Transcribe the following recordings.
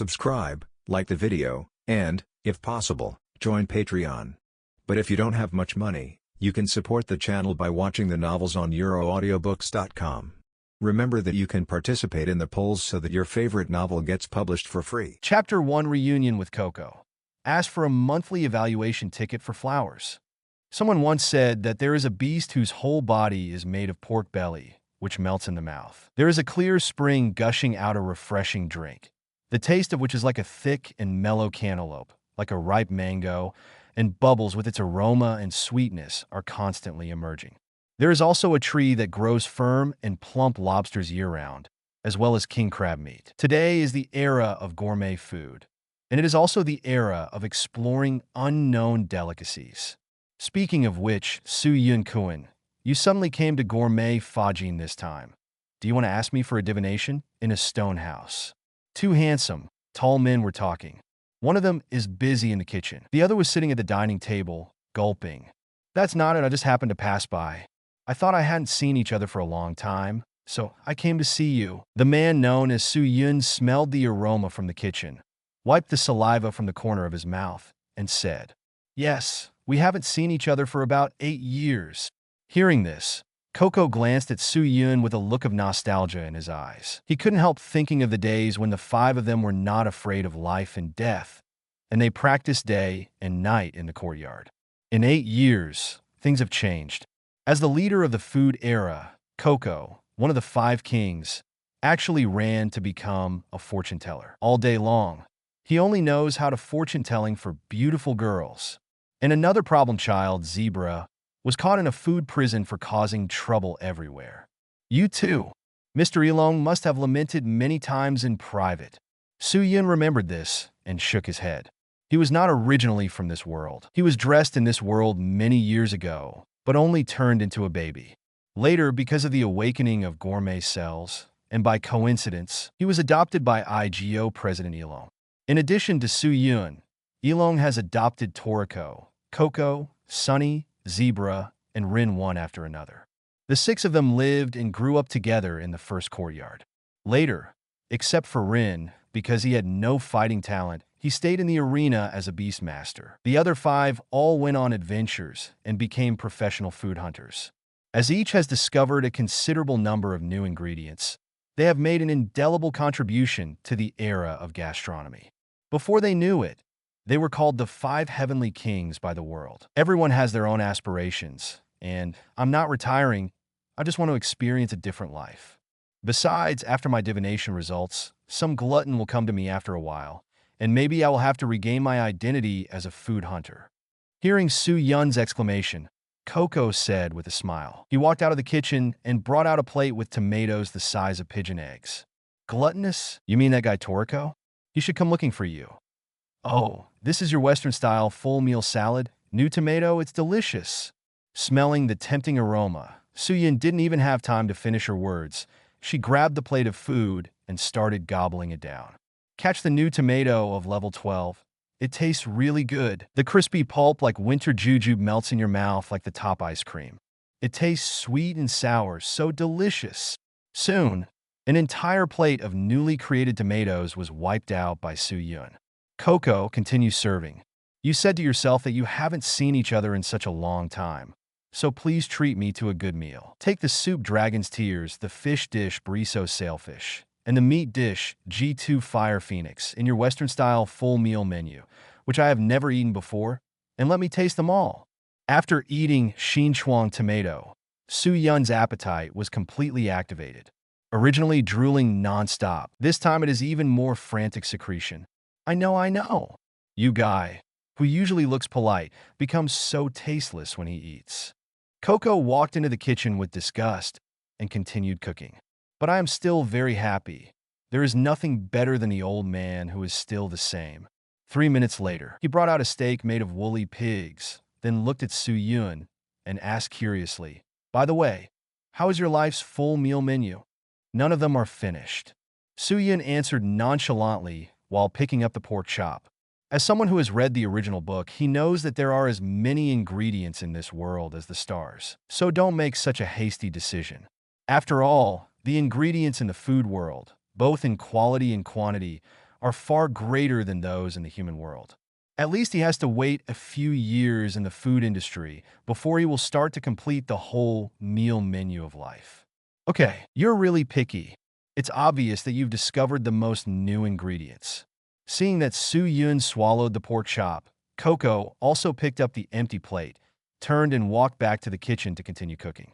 subscribe, like the video, and, if possible, join Patreon. But if you don't have much money, you can support the channel by watching the novels on euroaudiobooks.com. Remember that you can participate in the polls so that your favorite novel gets published for free. Chapter 1 Reunion with Coco. Ask for a monthly evaluation ticket for flowers. Someone once said that there is a beast whose whole body is made of pork belly, which melts in the mouth. There is a clear spring gushing out a refreshing drink, the taste of which is like a thick and mellow cantaloupe, like a ripe mango, and bubbles with its aroma and sweetness are constantly emerging. There is also a tree that grows firm and plump lobsters year-round, as well as king crab meat. Today is the era of gourmet food, and it is also the era of exploring unknown delicacies. Speaking of which, Su-Yun, you suddenly came to gourmet fajin this time. Do you want to ask me for a divination? In a stone house. Two handsome, tall men were talking. One of them is busy in the kitchen. The other was sitting at the dining table, gulping. That's not it, I just happened to pass by. I thought I hadn't seen each other for a long time, so I came to see you. The man known as Su-Yun smelled the aroma from the kitchen, wiped the saliva from the corner of his mouth, and said, "Yes, we haven't seen each other for about 8 years. Hearing this, Coco glanced at Su-Yun with a look of nostalgia in his eyes. He couldn't help thinking of the days when the 5 of them were not afraid of life and death, and they practiced day and night in the courtyard. In 8 years, things have changed. As the leader of the food era, Coco, one of the 5 kings, actually ran to become a fortune teller. All day long, he only knows how to fortune telling for beautiful girls. And another problem child, Zebra, was caught in a food prison for causing trouble everywhere. You too. Mr. Yilong must have lamented many times in private. Su-Yun remembered this and shook his head. He was not originally from this world. He was dressed in this world many years ago, but only turned into a baby. Later, because of the awakening of gourmet cells, and by coincidence, he was adopted by IGO President Yilong. In addition to Su-Yun, Yilong has adopted Toriko, Coco, Sunny, Zebra, and Rin one after another. The 6 of them lived and grew up together in the first courtyard. Later, except for Rin, because he had no fighting talent, he stayed in the arena as a beastmaster. The other 5 all went on adventures and became professional food hunters. As each has discovered a considerable number of new ingredients, they have made an indelible contribution to the era of gastronomy. Before they knew it, they were called the 5 heavenly kings by the world. Everyone has their own aspirations, and I'm not retiring, I just want to experience a different life. Besides, after my divination results, some glutton will come to me after a while, and maybe I will have to regain my identity as a food hunter. Hearing Su-Yun's exclamation, Coco said with a smile. He walked out of the kitchen and brought out a plate with tomatoes the size of pigeon eggs. Gluttonous? You mean that guy Toriko? He should come looking for you. Oh, this is your Western-style full meal salad? New tomato? It's delicious. Smelling the tempting aroma, Su-Yun didn't even have time to finish her words. She grabbed the plate of food and started gobbling it down. Catch the new tomato of level 12. It tastes really good. The crispy pulp like winter jujube melts in your mouth like the top ice cream. It tastes sweet and sour, so delicious. Soon, an entire plate of newly created tomatoes was wiped out by Su-Yun. Coco continues serving. You said to yourself that you haven't seen each other in such a long time, so please treat me to a good meal. Take the soup Dragon's Tears, the fish dish Briso Sailfish, and the meat dish G2 Fire Phoenix in your Western-style full meal menu, which I have never eaten before, and let me taste them all. After eating Xinchuang tomato, Su-Yun's appetite was completely activated. Originally drooling non-stop, this time it is even more frantic secretion. I know. You guy, who usually looks polite, becomes so tasteless when he eats. Coco walked into the kitchen with disgust and continued cooking. But I am still very happy. There is nothing better than the old man who is still the same. 3 minutes later, he brought out a steak made of woolly pigs, then looked at Su-Yun and asked curiously, "By the way, how is your life's full meal menu?" "None of them are finished." Su-Yun answered nonchalantly while picking up the pork chop. As someone who has read the original book, he knows that there are as many ingredients in this world as the stars. So don't make such a hasty decision. After all, the ingredients in the food world, both in quality and quantity, are far greater than those in the human world. At least he has to wait a few years in the food industry before he will start to complete the whole meal menu of life. Okay, you're really picky. It's obvious that you've discovered the most new ingredients. Seeing that Su Yun swallowed the pork chop, Coco also picked up the empty plate, turned and walked back to the kitchen to continue cooking.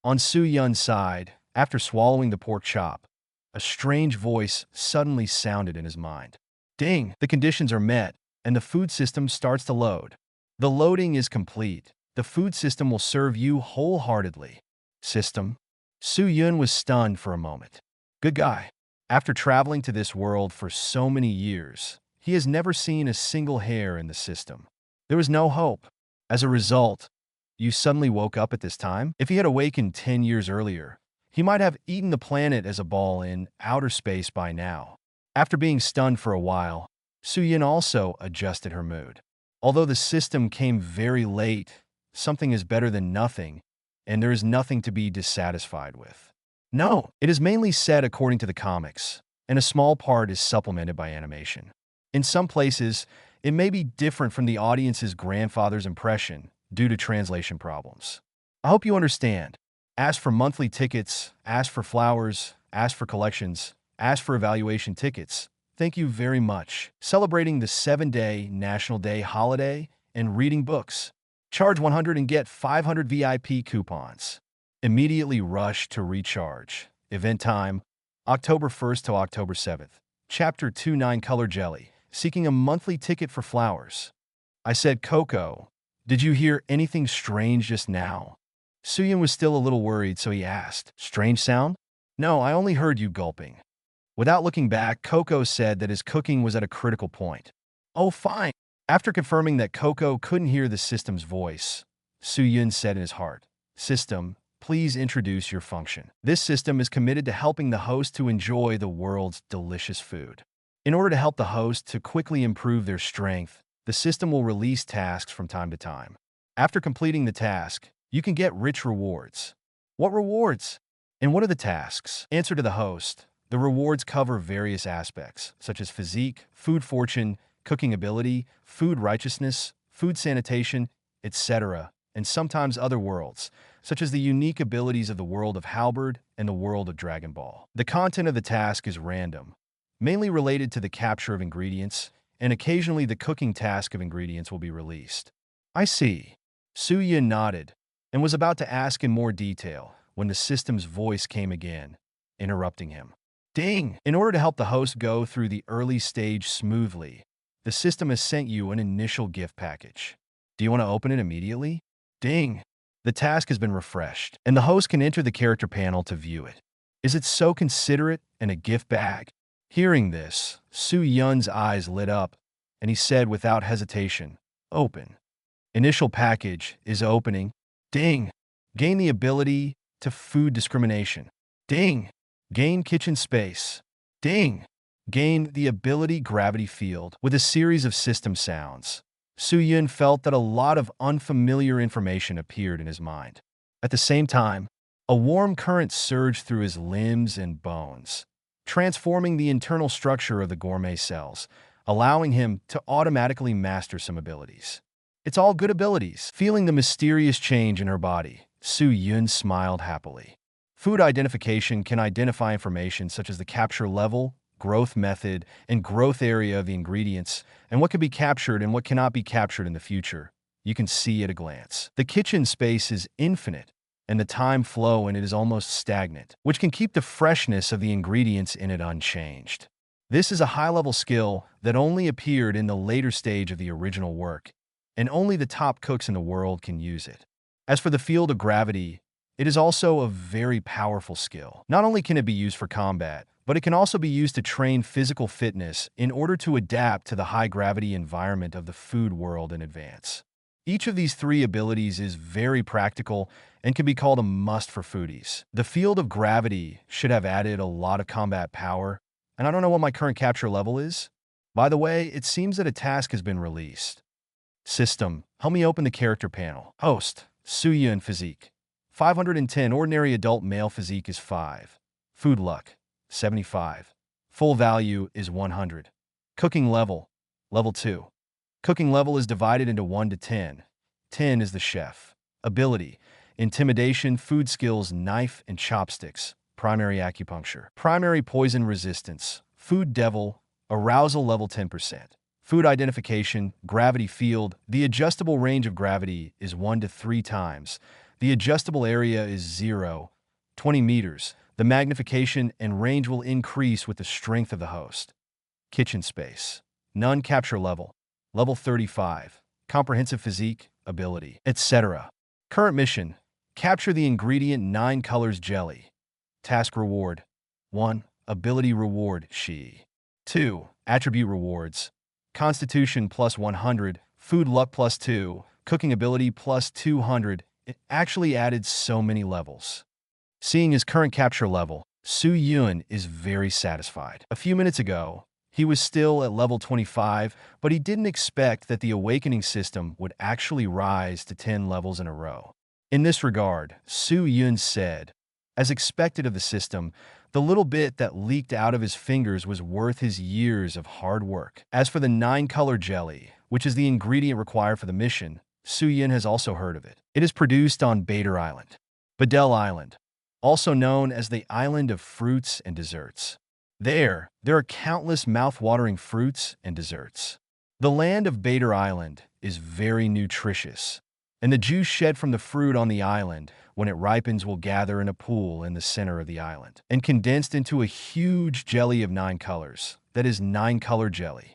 On Su Yun's side, after swallowing the pork chop, a strange voice suddenly sounded in his mind. Ding! The conditions are met, and the food system starts to load. The loading is complete. The food system will serve you wholeheartedly. System? Su Yun was stunned for a moment. Good guy. After traveling to this world for so many years, he has never seen a single hair in the system. There was no hope. As a result, you suddenly woke up at this time? If he had awakened 10 years earlier, he might have eaten the planet as a ball in outer space by now. After being stunned for a while, Su Yun also adjusted her mood. Although the system came very late, something is better than nothing, and there is nothing to be dissatisfied with. No, it is mainly said according to the comics, and a small part is supplemented by animation. In some places, it may be different from the audience's grandfather's impression due to translation problems. I hope you understand. Ask for monthly tickets, ask for flowers, ask for collections, ask for evaluation tickets. Thank you very much. Celebrating the 7-day National Day holiday and reading books. Charge 100 and get 500 VIP coupons. Immediately rush to recharge. Event time, October 1st to October 7th. Chapter 29 Color Jelly. Seeking a monthly ticket for flowers. I said, Coco, did you hear anything strange just now? Su Yun was still a little worried, so he asked, strange sound? No, I only heard you gulping. Without looking back, Coco said that his cooking was at a critical point. Oh, fine. After confirming that Coco couldn't hear the system's voice, Su Yun said in his heart, System, please introduce your function. This system is committed to helping the host to enjoy the world's delicious food. In order to help the host to quickly improve their strength, the system will release tasks from time to time. After completing the task, you can get rich rewards. What rewards? And what are the tasks? Answer to the host. The rewards cover various aspects, such as physique, food fortune, cooking ability, food righteousness, food sanitation, etc., and sometimes other worlds, such as the unique abilities of the world of Halberd and the world of Dragon Ball. The content of the task is random, mainly related to the capture of ingredients, and occasionally the cooking task of ingredients will be released. I see. Su Yun nodded and was about to ask in more detail when the system's voice came again, interrupting him. Ding! In order to help the host go through the early stage smoothly, the system has sent you an initial gift package. Do you want to open it immediately? Ding! The task has been refreshed, and the host can enter the character panel to view it. Is it so considerate and a gift bag? Hearing this, Su Yun's eyes lit up, and he said without hesitation, Open. Initial package is opening. Ding! Gain the ability to food discrimination. Ding! Gain kitchen space. Ding! Gain the ability gravity field with a series of system sounds. Su Yun felt that a lot of unfamiliar information appeared in his mind. At the same time, a warm current surged through his limbs and bones, transforming the internal structure of the gourmet cells, allowing him to automatically master some abilities. It's all good abilities. Feeling the mysterious change in her body, Su Yun smiled happily. Food identification can identify information such as the capture level, growth method, and growth area of the ingredients, and what can be captured and what cannot be captured in the future. You can see at a glance. The kitchen space is infinite, and the time flow in it is almost stagnant, which can keep the freshness of the ingredients in it unchanged. This is a high-level skill that only appeared in the later stage of the original work, and only the top cooks in the world can use it. As for the field of gravity, it is also a very powerful skill. Not only can it be used for combat, but it can also be used to train physical fitness in order to adapt to the high-gravity environment of the food world in advance. Each of these three abilities is very practical and can be called a must for foodies. The field of gravity should have added a lot of combat power, and I don't know what my current capture level is. By the way, it seems that a task has been released. System, help me open the character panel. Host, Su Yun Physique. 510 ordinary adult male physique is 5. Food luck, 75. Full value is 100. Cooking level, level 2. Cooking level is divided into 1 to 10. 10 is the chef. Ability, intimidation, food skills, knife and chopsticks. Primary acupuncture. Primary poison resistance. Food devil, arousal level 10%. Food identification, gravity field. The adjustable range of gravity is 1 to 3 times. The adjustable area is 0, 20 meters. The magnification and range will increase with the strength of the host. Kitchen space. None capture level. Level 35. Comprehensive physique, ability, etc. Current mission. Capture the ingredient 9 colors jelly. Task reward. 1. Ability reward, she. 2. Attribute rewards. Constitution plus 100. Food luck plus 2. Cooking ability plus 200. It actually added so many levels. Seeing his current capture level, Su Yun is very satisfied. A few minutes ago, he was still at level 25, but he didn't expect that the awakening system would actually rise to 10 levels in a row. In this regard, Su Yun said, as expected of the system, the little bit that leaked out of his fingers was worth his years of hard work. As for the 9-color jelly, which is the ingredient required for the mission, Su Yun has also heard of it. It is produced on Bader Island, Badel Island, also known as the Island of Fruits and Desserts. There are countless mouth-watering fruits and desserts. The land of Bader Island is very nutritious, and the juice shed from the fruit on the island, when it ripens, will gather in a pool in the center of the island, and condensed into a huge jelly of 9 colors, that is 9-color jelly.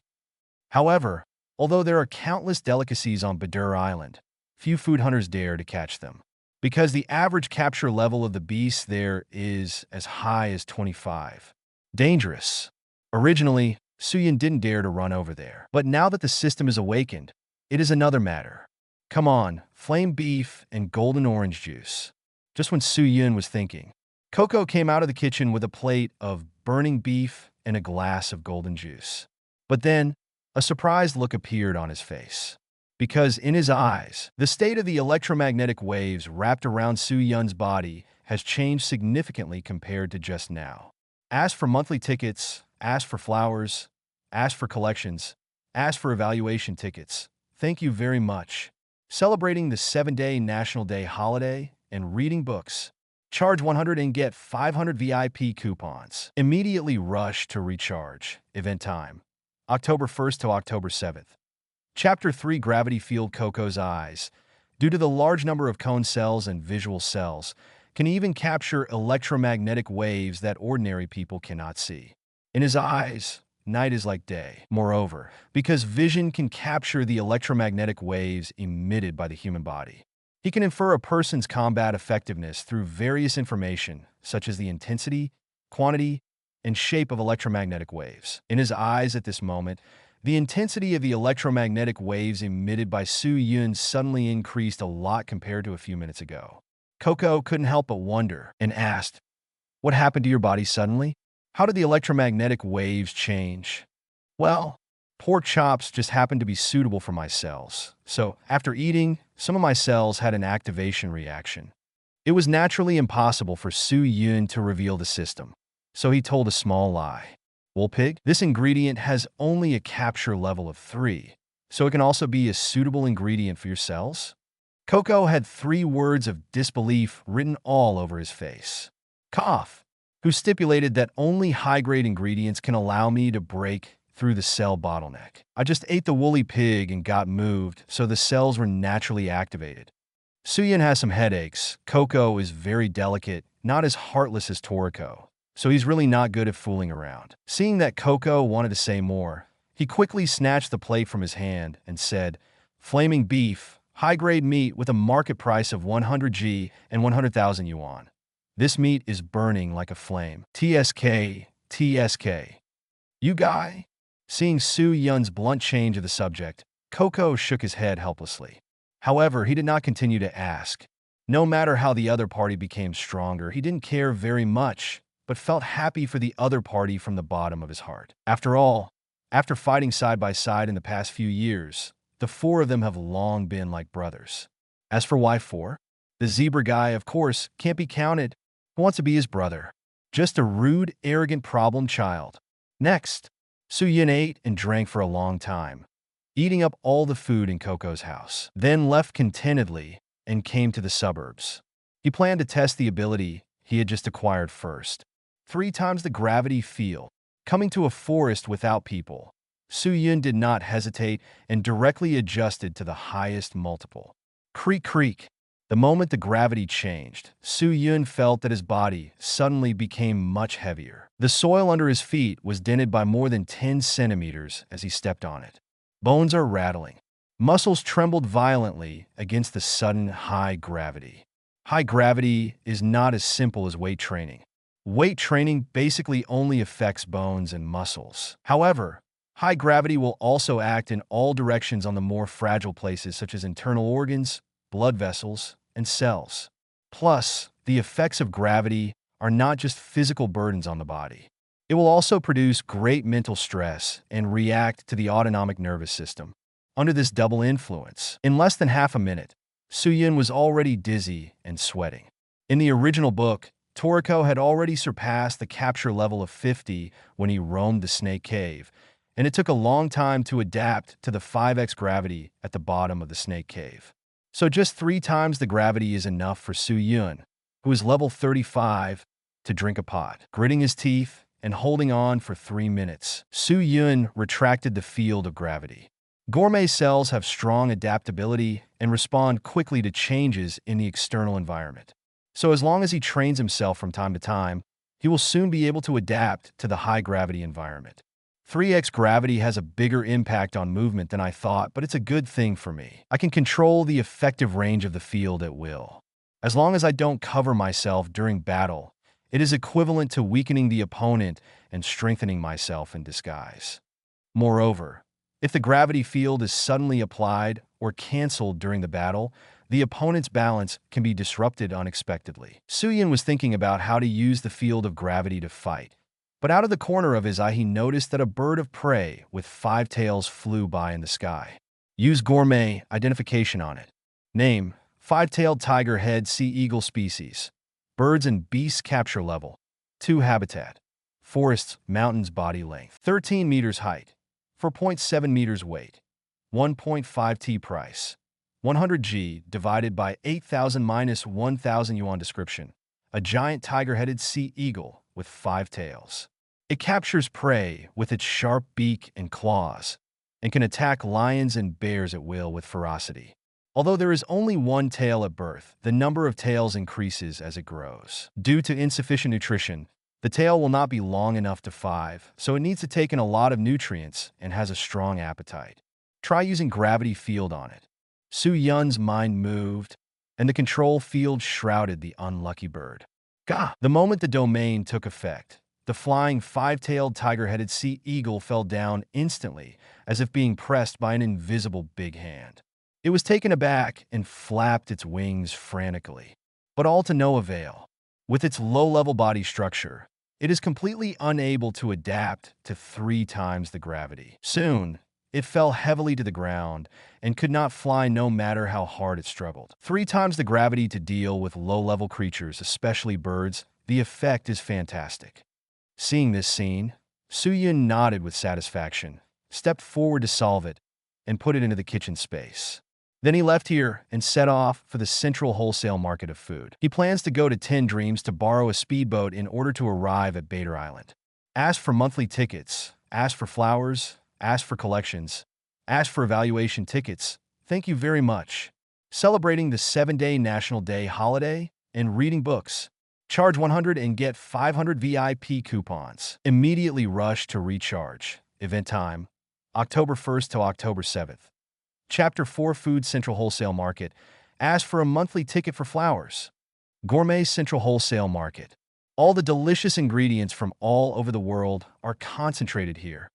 However, although there are countless delicacies on Bader Island, few food hunters dare to catch them, because the average capture level of the beast there is as high as 25. Dangerous. Originally, Su Yun didn't dare to run over there, but now that the system is awakened, it is another matter. Come on, flame beef and golden orange juice. Just when Su Yun was thinking, Coco came out of the kitchen with a plate of burning beef and a glass of golden juice. But then, a surprised look appeared on his face, because in his eyes, the state of the electromagnetic waves wrapped around Su Yun's body has changed significantly compared to just now. Ask for monthly tickets, ask for flowers, ask for collections, ask for evaluation tickets. Thank you very much. Celebrating the 7-day National Day holiday and reading books. Charge 100 and get 500 VIP coupons. Immediately rush to recharge. Event time, October 1st to October 7th. Chapter 3 Gravity Field. Coco's eyes, due to the large number of cone cells and visual cells, can even capture electromagnetic waves that ordinary people cannot see. In his eyes, night is like day. Moreover, because vision can capture the electromagnetic waves emitted by the human body, he can infer a person's combat effectiveness through various information, such as the intensity, quantity, and shape of electromagnetic waves. In his eyes at this moment, the intensity of the electromagnetic waves emitted by Su Yun suddenly increased a lot compared to a few minutes ago. Coco couldn't help but wonder and asked, "What happened to your body suddenly? How did the electromagnetic waves change?" "Well, pork chops just happened to be suitable for my cells. So, after eating, some of my cells had an activation reaction." It was naturally impossible for Su Yun to reveal the system, so he told a small lie. "Wool pig? This ingredient has only a capture level of 3, so it can also be a suitable ingredient for your cells?" Coco had 3 words of disbelief written all over his face. "Cough. Who stipulated that only high-grade ingredients can allow me to break through the cell bottleneck? I just ate the woolly pig and got moved, so the cells were naturally activated." Su Yun has some headaches. Coco is very delicate, not as heartless as Toriko, so he's really not good at fooling around. Seeing that Coco wanted to say more, he quickly snatched the plate from his hand and said, "Flaming beef, high-grade meat with a market price of 100 G and 100,000 yuan. This meat is burning like a flame. TSK, TSK. You guy?" Seeing Su Yun's blunt change of the subject, Coco shook his head helplessly. However, he did not continue to ask. No matter how the other party became stronger, he didn't care very much, but felt happy for the other party from the bottom of his heart. After all, after fighting side by side in the past few years, the 4 of them have long been like brothers. As for Y4, the zebra guy, of course, can't be counted. Who wants to be his brother? Just a rude, arrogant problem child. Next, Su Yun ate and drank for a long time, eating up all the food in Coco's house, then left contentedly and came to the suburbs. He planned to test the ability he had just acquired first. 3 times the gravity field. Coming to a forest without people, Su Yun did not hesitate and directly adjusted to the highest multiple. Creak, creak. The moment the gravity changed, Su Yun felt that his body suddenly became much heavier. The soil under his feet was dented by more than 10 centimeters as he stepped on it. Bones are rattling. Muscles trembled violently against the sudden high gravity. High gravity is not as simple as weight training. Weight training basically only affects bones and muscles. However, high gravity will also act in all directions on the more fragile places such as internal organs, blood vessels, and cells. Plus, the effects of gravity are not just physical burdens on the body. It will also produce great mental stress and react to the autonomic nervous system. Under this double influence, in less than half a minute, Su Yun was already dizzy and sweating. In the original book, Toriko had already surpassed the capture level of 50 when he roamed the Snake Cave, and it took a long time to adapt to the 5x gravity at the bottom of the Snake Cave. So just 3 times the gravity is enough for Su Yun, who is level 35, to drink a pot. Gritting his teeth and holding on for 3 minutes, Su Yun retracted the field of gravity. Gourmet cells have strong adaptability and respond quickly to changes in the external environment. So as long as he trains himself from time to time, he will soon be able to adapt to the high-gravity environment. 3x gravity has a bigger impact on movement than I thought, but it's a good thing for me. I can control the effective range of the field at will. As long as I don't cover myself during battle, it is equivalent to weakening the opponent and strengthening myself in disguise. Moreover, if the gravity field is suddenly applied or canceled during the battle, the opponent's balance can be disrupted unexpectedly. Su Yun was thinking about how to use the field of gravity to fight, but out of the corner of his eye he noticed that a bird of prey with 5 tails flew by in the sky. Use Gourmet identification on it. Name: 5-tailed tiger head sea eagle species. Birds and beasts capture level 2 habitat. Forests, mountains body length 13 meters height. 4.7 meters weight, 1.5 T price, 100 G divided by 8,000 minus 1,000 yuan description. A giant tiger-headed sea eagle with 5 tails. It captures prey with its sharp beak and claws and can attack lions and bears at will with ferocity. Although there is only 1 tail at birth, the number of tails increases as it grows. Due to insufficient nutrition, the tail will not be long enough to 5, so it needs to take in a lot of nutrients and has a strong appetite. Try using gravity field on it. Su Yun's mind moved, and the control field shrouded the unlucky bird. Gah! The moment the domain took effect, the flying 5-tailed tiger-headed sea eagle fell down instantly, as if being pressed by an invisible big hand. It was taken aback and flapped its wings frantically, but all to no avail. With its low-level body structure, it is completely unable to adapt to 3 times the gravity. Soon, it fell heavily to the ground and could not fly no matter how hard it struggled. 3 times the gravity to deal with low-level creatures, especially birds, the effect is fantastic. Seeing this scene, Su Yun nodded with satisfaction, stepped forward to solve it, and put it into the kitchen space. Then he left here and set off for the central wholesale market of food. He plans to go to 10 Dreams to borrow a speedboat in order to arrive at Bader Island. Ask for monthly tickets, ask for flowers, ask for collections, ask for evaluation tickets. Thank you very much. Celebrating the 7-day National Day holiday and reading books. Charge 100 and get 500 VIP coupons. Immediately rush to recharge. Event time, October 1st to October 7th. Chapter 4 Food Central Wholesale Market. Ask for a monthly ticket for flowers. Gourmet Central Wholesale Market. All the delicious ingredients from all over the world are concentrated here,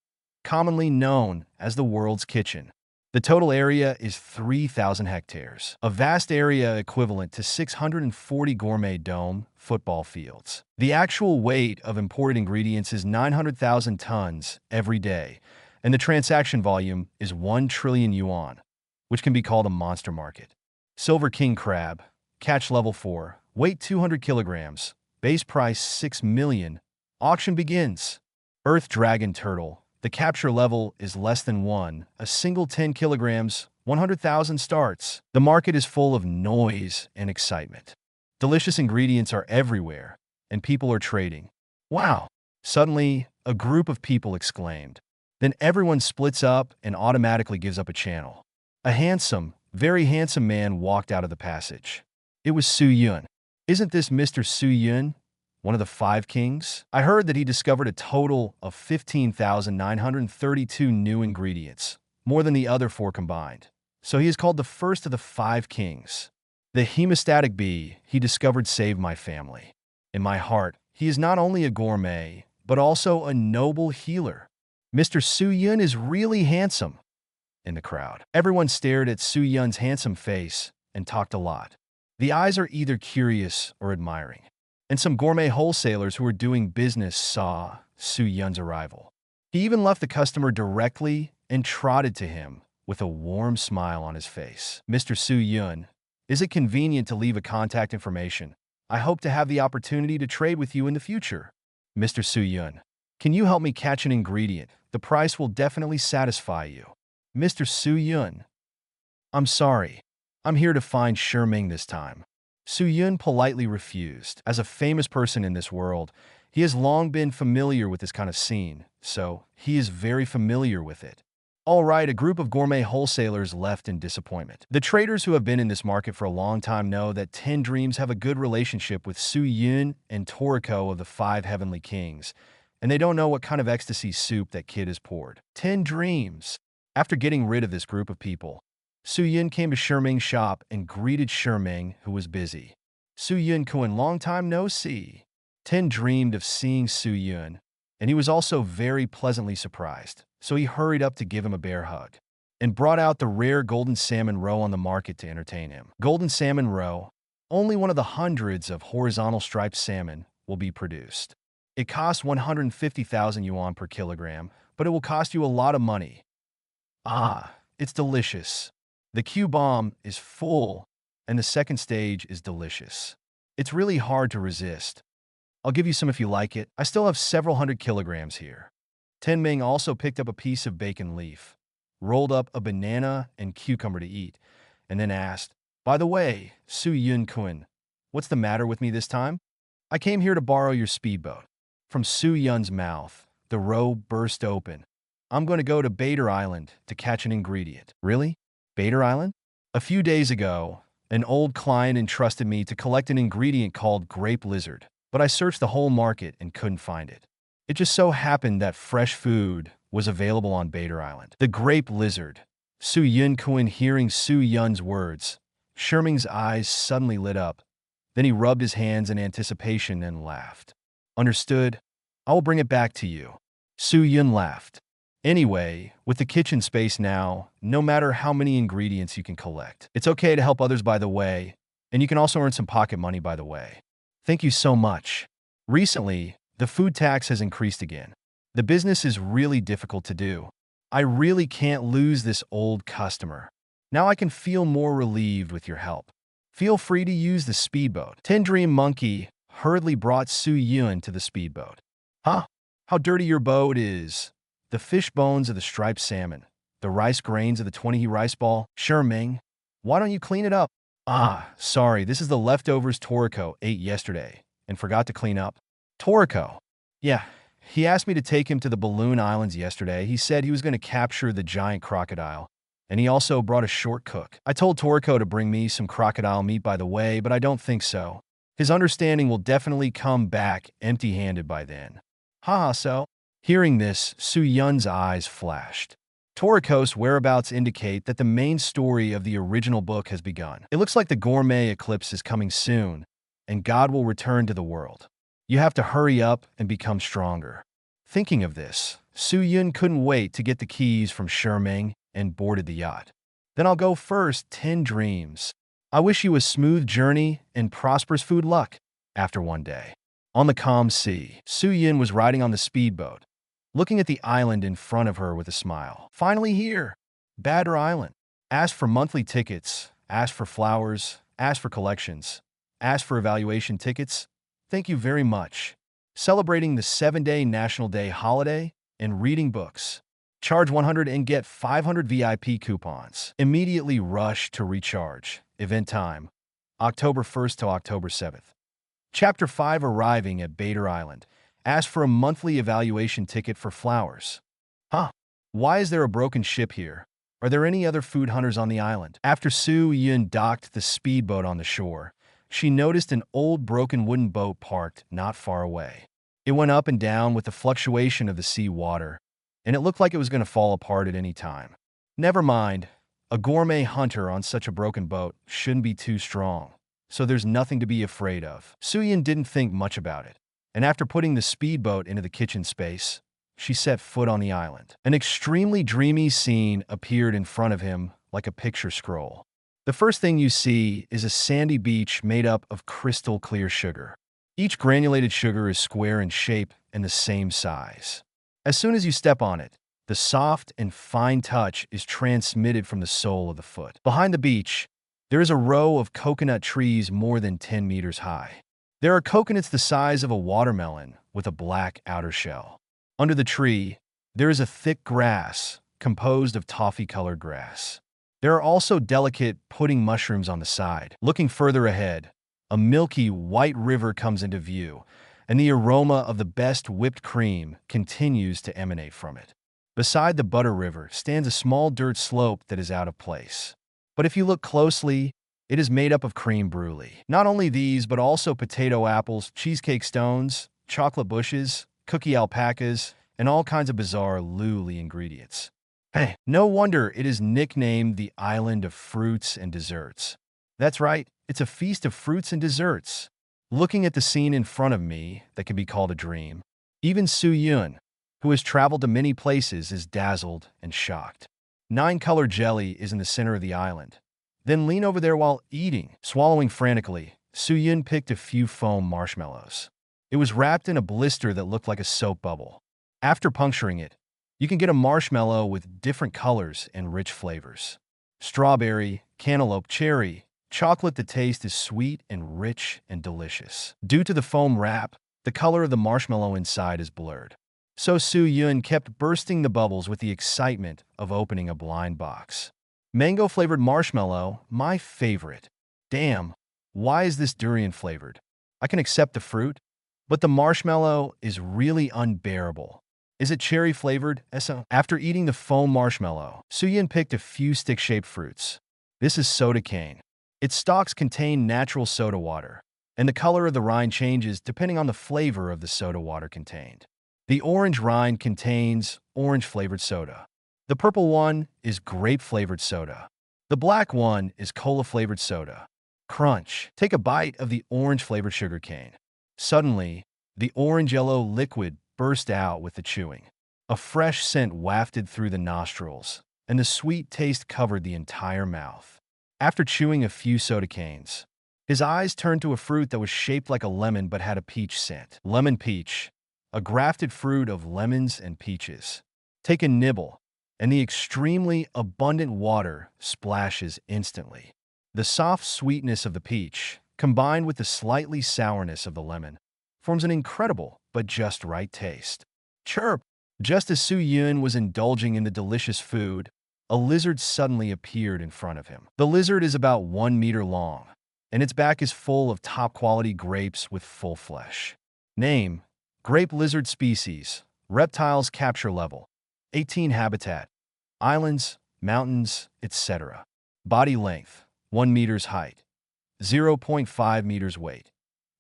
commonly known as the world's kitchen. The total area is 3,000 hectares, a vast area equivalent to 640 Gourmet Dome football fields. The actual weight of imported ingredients is 900,000 tons every day, and the transaction volume is 1 trillion yuan, which can be called a monster market. Silver king crab, catch level 4, weight 200 kilograms, base price 6 million. Auction begins. Earth dragon turtle. The capture level is less than 1. A single 10 kilograms, 100,000 starts. The market is full of noise and excitement. Delicious ingredients are everywhere, and people are trading. Wow! Suddenly, a group of people exclaimed. Then everyone splits up and automatically gives up a channel. A handsome, very handsome man walked out of the passage. It was Su Yun. Isn't this Mr. Su Yun, one of the 5 kings? I heard that he discovered a total of 15,932 new ingredients, more than the other 4 combined. So he is called the first of the 5 kings. The hemostatic bee he discovered saved my family. In my heart, he is not only a gourmet, but also a noble healer. Mr. Su Yun is really handsome. In the crowd, everyone stared at Su Yun's handsome face and talked a lot. The eyes are either curious or admiring. And some gourmet wholesalers who were doing business saw Su Yun's arrival. He even left the customer directly and trotted to him with a warm smile on his face. Mr. Su Yun, is it convenient to leave a contact information? I hope to have the opportunity to trade with you in the future. Mr. Su Yun, can you help me catch an ingredient? The price will definitely satisfy you. Mr. Su Yun, I'm sorry. I'm here to find Shiming this time. Su Yun politely refused. As a famous person in this world, he has long been familiar with this kind of scene, so he is very familiar with it. All right, a group of gourmet wholesalers left in disappointment. The traders who have been in this market for a long time know that 10 Dreams have a good relationship with Su Yun and Toriko of the 5 Heavenly Kings, and they don't know what kind of ecstasy soup that kid has poured. 10 Dreams. After getting rid of this group of people, Su Yun came to Shiming's shop and greeted Shiming, who was busy. Su Yun Kun, long time no see. 10 dreamed of seeing Su Yun, and he was also very pleasantly surprised, so he hurried up to give him a bear hug and brought out the rare golden salmon roe on the market to entertain him. Golden salmon roe, only one of the hundreds of horizontal striped salmon, will be produced. It costs 150,000 yuan per kilogram, but it will cost you a lot of money. Ah, it's delicious. The Q-bomb is full, and the second stage is delicious. It's really hard to resist. I'll give you some if you like it. I still have several hundred kilograms here. Ten Ming also picked up a piece of bacon leaf, rolled up a banana and cucumber to eat, and then asked, by the way, Su Yun Kun, what's the matter with me this time? I came here to borrow your speedboat. From Su Yun's mouth, the roe burst open. I'm going to go to Bader Island to catch an ingredient. Really? Bader Island? A few days ago, an old client entrusted me to collect an ingredient called grape lizard, but I searched the whole market and couldn't find it. It just so happened that fresh food was available on Bader Island. The grape lizard. Su Yun Kun, hearing Su Yun's words, Shiming's eyes suddenly lit up. Then he rubbed his hands in anticipation and laughed. Understood. I will bring it back to you. Su Yun laughed. Anyway, with the kitchen space now, no matter how many ingredients you can collect, it's okay to help others by the way, and you can also earn some pocket money by the way. Thank you so much. Recently, the food tax has increased again. The business is really difficult to do. I really can't lose this old customer. Now I can feel more relieved with your help. Feel free to use the speedboat. Ten Dream Monkey hurriedly brought Su Yun to the speedboat. Huh? How dirty your boat is. The fish bones of the striped salmon, the rice grains of the 20 rice ball. Shiming, why don't you clean it up? Ah, sorry, this is the leftovers Toriko ate yesterday and forgot to clean up. Toriko? Yeah, he asked me to take him to the Balloon Islands yesterday. He said he was going to capture the giant crocodile, and he also brought a short cook. I told Toriko to bring me some crocodile meat by the way, but I don't think so. His understanding will definitely come back empty-handed by then. Haha, so? Hearing this, Su Yun's eyes flashed. Toriko's whereabouts indicate that the main story of the original book has begun. It looks like the gourmet eclipse is coming soon, and God will return to the world. You have to hurry up and become stronger. Thinking of this, Su Yun couldn't wait to get the keys from Shiming and boarded the yacht. Then I'll go first, 10 Dreams. I wish you a smooth journey and prosperous food luck. After one day, on the calm sea, Su Yun was riding on the speedboat, looking at the island in front of her with a smile. Finally here, Bader Island. Ask for monthly tickets, ask for flowers, ask for collections, ask for evaluation tickets. Thank you very much. celebrating the 7-day National Day holiday and reading books. Charge 100 and get 500 VIP coupons. Immediately rush to recharge. Event time, October 1st to October 7th. Chapter 5 Arriving at Bader Island. Ask for a monthly evaluation ticket for flowers. Huh? Why is there a broken ship here? Are there any other food hunters on the island? After Su Yun docked the speedboat on the shore, she noticed an old broken wooden boat parked not far away. It went up and down with the fluctuation of the sea water, and it looked like it was going to fall apart at any time. Never mind, a gourmet hunter on such a broken boat shouldn't be too strong, so there's nothing to be afraid of. Su Yun didn't think much about it, and after putting the speedboat into the kitchen space, she set foot on the island. An extremely dreamy scene appeared in front of him like a picture scroll. The first thing you see is a sandy beach made up of crystal clear sugar. Each granulated sugar is square in shape and the same size. As soon as you step on it, the soft and fine touch is transmitted from the sole of the foot. Behind the beach, there is a row of coconut trees more than 10 meters high. There are coconuts the size of a watermelon with a black outer shell. Under the tree, there is a thick grass composed of toffee-colored grass. There are also delicate pudding mushrooms on the side. Looking further ahead, a milky white river comes into view, and the aroma of the best whipped cream continues to emanate from it. Beside the butter river stands a small dirt slope that is out of place. But if you look closely, it is made up of cream brulee. Not only these, but also potato apples, cheesecake stones, chocolate bushes, cookie alpacas, and all kinds of bizarre luli ingredients. Hey, no wonder it is nicknamed the Island of Fruits and Desserts. That's right, it's a feast of fruits and desserts. Looking at the scene in front of me that can be called a dream, even Su Yun, who has traveled to many places, is dazzled and shocked. 9-color jelly is in the center of the island. Then lean over there while eating. Swallowing frantically, Su Yun picked a few foam marshmallows. It was wrapped in a blister that looked like a soap bubble. After puncturing it, you can get a marshmallow with different colors and rich flavors. Strawberry, cantaloupe, cherry, chocolate. The taste is sweet and rich and delicious. Due to the foam wrap, the color of the marshmallow inside is blurred. So Su Yun kept bursting the bubbles with the excitement of opening a blind box. Mango-flavored marshmallow, my favorite. Damn, why is this durian-flavored? I can accept the fruit, but the marshmallow is really unbearable. Is it cherry-flavored? After eating the foam marshmallow, Su Yun picked a few stick-shaped fruits. This is soda cane. Its stalks contain natural soda water, and the color of the rind changes depending on the flavor of the soda water contained. The orange rind contains orange-flavored soda. The purple one is grape-flavored soda. The black one is cola-flavored soda. Crunch. Take a bite of the orange-flavored sugar cane. Suddenly, the orange-yellow liquid burst out with the chewing. A fresh scent wafted through the nostrils, and the sweet taste covered the entire mouth. After chewing a few soda canes, his eyes turned to a fruit that was shaped like a lemon but had a peach scent. Lemon peach, a grafted fruit of lemons and peaches. Take a nibble, and the extremely abundant water splashes instantly. The soft sweetness of the peach, combined with the slightly sourness of the lemon, forms an incredible but just right taste. Chirp! Just as Su Yun was indulging in the delicious food, a lizard suddenly appeared in front of him. The lizard is about 1 meter long, and its back is full of top-quality grapes with full flesh. Name: grape lizard species, reptiles capture level, 18 habitat, islands, mountains, etc. Body length, 1 meters height, 0.5 meters weight,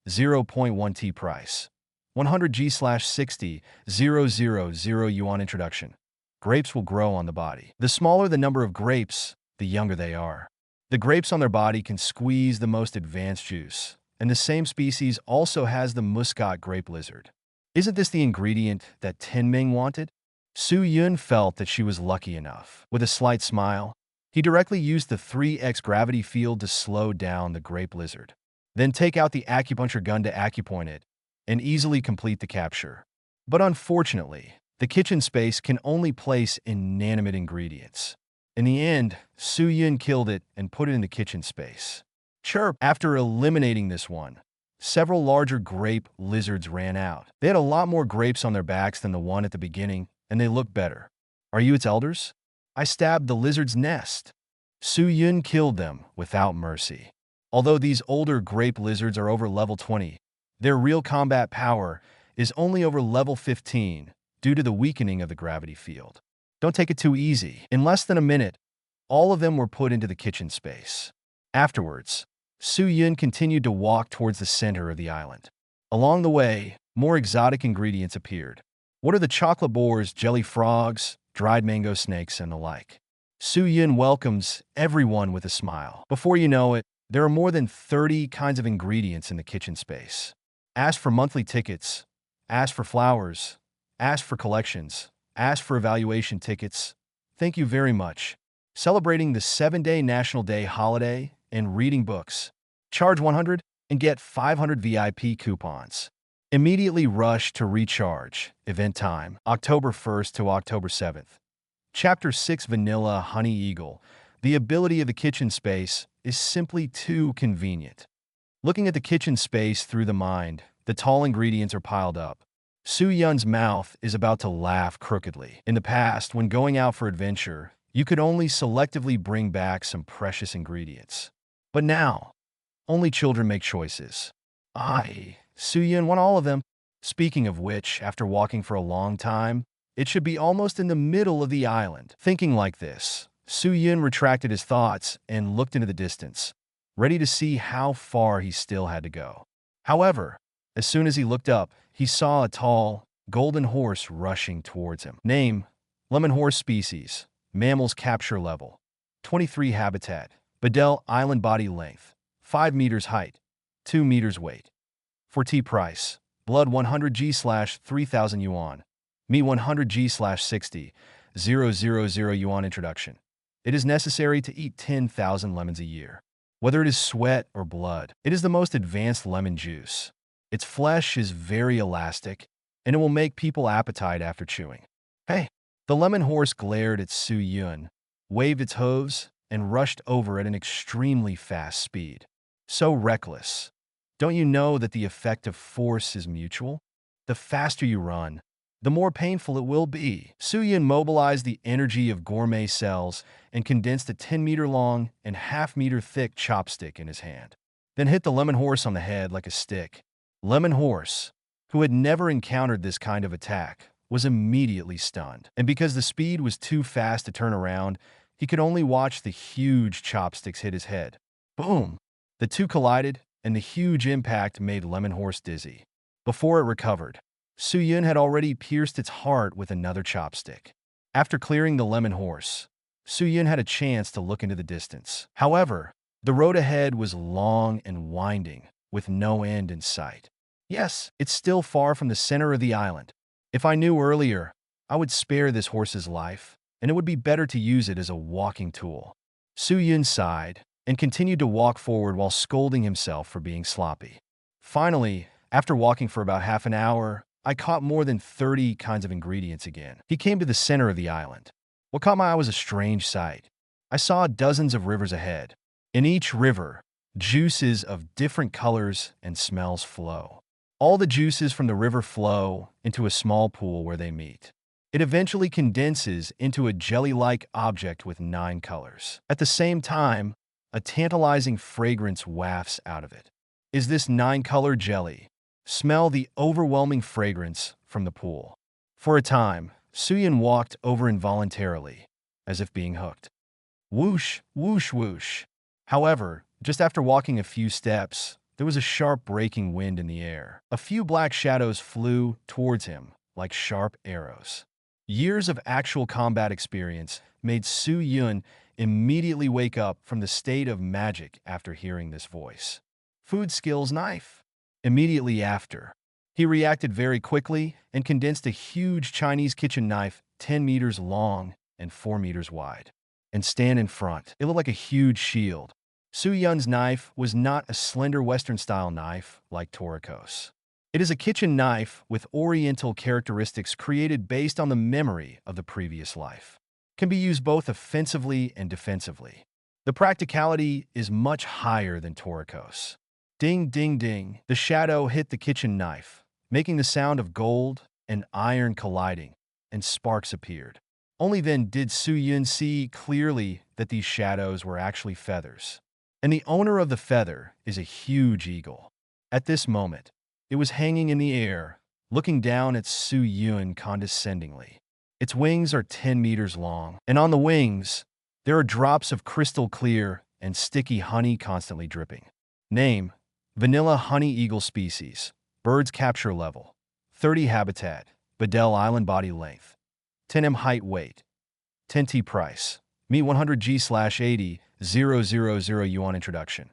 0.1 T price, 100 G/60, 000 yuan. Introduction. Grapes will grow on the body. The smaller the number of grapes, the younger they are. The grapes on their body can squeeze the most advanced juice, and the same species also has the Muscat grape lizard. Isn't this the ingredient that Tinming wanted? Su Yun felt that she was lucky enough. With a slight smile, he directly used the 3x gravity field to slow down the grape lizard. Then take out the acupuncture gun to acupoint it, and easily complete the capture. But unfortunately, the kitchen space can only place inanimate ingredients. In the end, Su Yun killed it and put it in the kitchen space. Chirp! After eliminating this one, several larger grape lizards ran out. They had a lot more grapes on their backs than the one at the beginning, and they looked better. Are you its elders? I stabbed the lizard's nest. Su Yun killed them without mercy. Although these older grape lizards are over level 20, their real combat power is only over level 15 due to the weakening of the gravity field. Don't take it too easy. In less than a minute, all of them were put into the kitchen space. Afterwards, Su Yun continued to walk towards the center of the island. Along the way, more exotic ingredients appeared. What are the chocolate boars, jelly frogs, dried mango snakes, and the like? Su Yun welcomes everyone with a smile. Before you know it, there are more than 30 kinds of ingredients in the kitchen space. Ask for monthly tickets, ask for flowers, ask for collections, ask for evaluation tickets. Thank you very much. Celebrating the 7-day National Day holiday and reading books. Charge 100 and get 500 VIP coupons. Immediately rush to recharge. Event time, October 1st to October 7th. Chapter 6 Vanilla Honey Eagle. The ability of the kitchen space is simply too convenient. Looking at the kitchen space through the mind, the tall ingredients are piled up. Su Yun's mouth is about to laugh crookedly. In the past, when going out for adventure, you could only selectively bring back some precious ingredients. But now, only children make choices. Su Yun want all of them. Speaking of which, after walking for a long time, it should be almost in the middle of the island. Thinking like this, Su Yun retracted his thoughts and looked into the distance, ready to see how far he still had to go. However, as soon as he looked up, he saw a tall, golden horse rushing towards him. Name: Lemon horse species. Mammals capture level 23 habitat. Bedell Island body length 5 meters height, 2 meters weight. For T price: blood 100G/3000 yuan, meat 100G/60, 000 yuan. Introduction: it is necessary to eat 10,000 lemons a year. Whether it is sweat or blood, it is the most advanced lemon juice. Its flesh is very elastic, and it will make people appetite after chewing. Hey! The lemon horse glared at Su Yun, waved its hooves, and rushed over at an extremely fast speed. So reckless. Don't you know that the effect of force is mutual? The faster you run, the more painful it will be. Su Yun mobilized the energy of Gourmet cells and condensed a 10-meter-long and half-meter-thick chopstick in his hand. Then hit the lemon horse on the head like a stick. Lemon horse, who had never encountered this kind of attack, was immediately stunned. And because the speed was too fast to turn around, he could only watch the huge chopsticks hit his head. Boom! The two collided, and the huge impact made Lemon Horse dizzy. Before it recovered, Su Yun had already pierced its heart with another chopstick. After clearing the Lemon Horse, Su Yun had a chance to look into the distance. However, the road ahead was long and winding, with no end in sight. Yes, it's still far from the center of the island. If I knew earlier, I would spare this horse's life, and it would be better to use it as a walking tool. Su Yun sighed and continued to walk forward while scolding himself for being sloppy. Finally, after walking for about half an hour, I caught more than 30 kinds of ingredients again. He came to the center of the island. What caught my eye was a strange sight. I saw dozens of rivers ahead. In each river, juices of different colors and smells flow. All the juices from the river flow into a small pool where they meet. It eventually condenses into a jelly-like object with 9 colors. At the same time, a tantalizing fragrance wafts out of it. Is this 9-color jelly? Smell the overwhelming fragrance from the pool. For a time, Su Yun walked over involuntarily, as if being hooked. Whoosh, whoosh, whoosh. However, just after walking a few steps, there was a sharp breaking wind in the air. A few black shadows flew towards him like sharp arrows. Years of actual combat experience made Su Yun immediately wake up from the state of magic after hearing this voice. Food skills knife. Immediately after, he reacted very quickly and condensed a huge Chinese kitchen knife 10 meters long and 4 meters wide. And stand in front. It looked like a huge shield. Su Yun's knife was not a slender Western-style knife like Toriko's. It is a kitchen knife with oriental characteristics created based on the memory of the previous life. Can be used both offensively and defensively. The practicality is much higher than Toriko's. Ding, ding, ding. The shadow hit the kitchen knife, making the sound of gold and iron colliding, and sparks appeared. Only then did Su Yun see clearly that these shadows were actually feathers. And the owner of the feather is a huge eagle. At this moment, it was hanging in the air, looking down at Su Yun condescendingly. Its wings are 10 meters long, and on the wings, there are drops of crystal clear and sticky honey constantly dripping. Name: Vanilla Honey Eagle Species. Birds Capture Level: 30 Habitat. Bedell Island Body Length: 10 m. Height Weight: 10 T. Price: Me 100G/80 000 yuan. Introduction.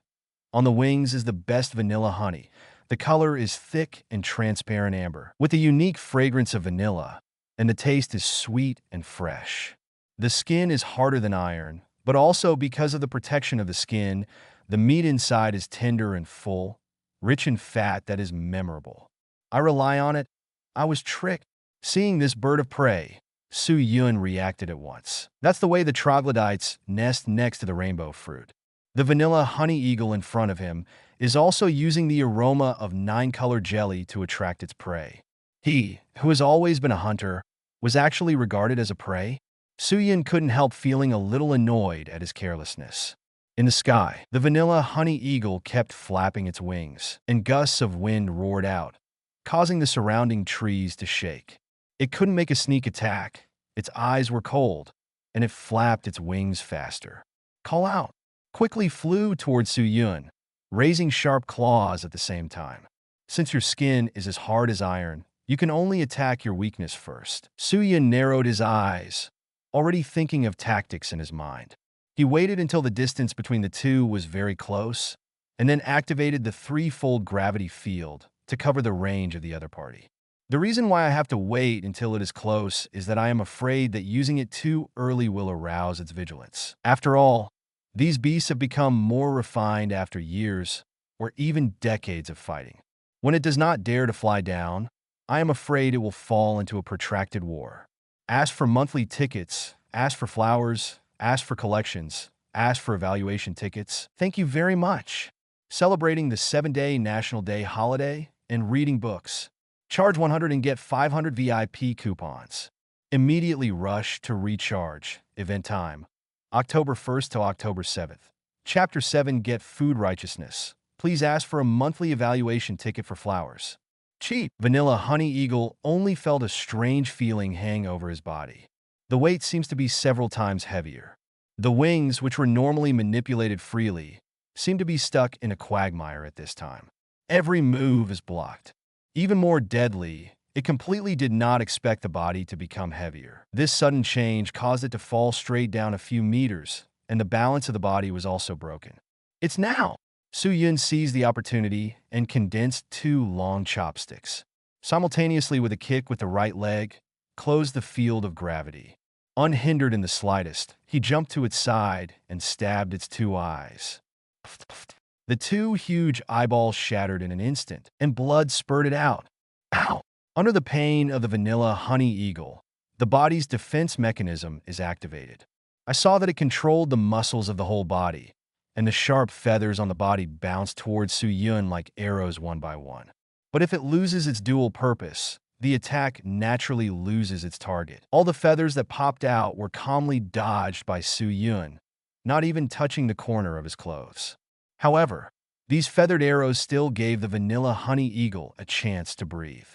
On the wings is the best vanilla honey. The color is thick and transparent amber, with a unique fragrance of vanilla, and the taste is sweet and fresh. The skin is harder than iron, but also because of the protection of the skin, the meat inside is tender and full, rich in fat that is memorable. I rely on it. I was tricked. Seeing this bird of prey, Su Yun reacted at once. That's the way the troglodytes nest next to the rainbow fruit. The vanilla honey eagle in front of him is also using the aroma of 9-color jelly to attract its prey. He, who has always been a hunter, was actually regarded as a prey. Su Yun couldn't help feeling a little annoyed at his carelessness. In the sky, the vanilla honey eagle kept flapping its wings, and gusts of wind roared out, causing the surrounding trees to shake. It couldn't make a sneak attack. Its eyes were cold, and it flapped its wings faster. Call out! Quickly flew towards Su Yun, raising sharp claws at the same time. Since your skin is as hard as iron, you can only attack your weakness first. Su Yun narrowed his eyes, already thinking of tactics in his mind. He waited until the distance between the two was very close, and then activated the threefold gravity field to cover the range of the other party. The reason why I have to wait until it is close is that I am afraid that using it too early will arouse its vigilance. After all, these beasts have become more refined after years or even decades of fighting. When it does not dare to fly down, I am afraid it will fall into a protracted war. Ask for monthly tickets, ask for flowers, ask for collections, ask for evaluation tickets. Thank you very much. Celebrating the 7-day National Day holiday and reading books. Charge 100 and get 500 VIP coupons. Immediately rush to recharge. Event time: October 1st to October 7th. Chapter 7: Get Food Righteousness. Please ask for a monthly evaluation ticket for flowers. Cheap. Vanilla Honey Eagle only felt a strange feeling hang over his body. The weight seems to be several times heavier. The wings, which were normally manipulated freely, seem to be stuck in a quagmire at this time. Every move is blocked. Even more deadly, it completely did not expect the body to become heavier. This sudden change caused it to fall straight down a few meters, and the balance of the body was also broken. It's now! Su Yun seized the opportunity and condensed 2 long chopsticks. Simultaneously with a kick with the right leg, closed the field of gravity. Unhindered in the slightest, he jumped to its side and stabbed its 2 eyes. The 2 huge eyeballs shattered in an instant, and blood spurted out. Ow! Under the pain of the vanilla honey eagle, the body's defense mechanism is activated. I saw that it controlled the muscles of the whole body, and the sharp feathers on the body bounced towards Su Yun like arrows one by one. But if it loses its dual purpose, the attack naturally loses its target. All the feathers that popped out were calmly dodged by Su Yun, not even touching the corner of his clothes. However, these feathered arrows still gave the vanilla honey eagle a chance to breathe.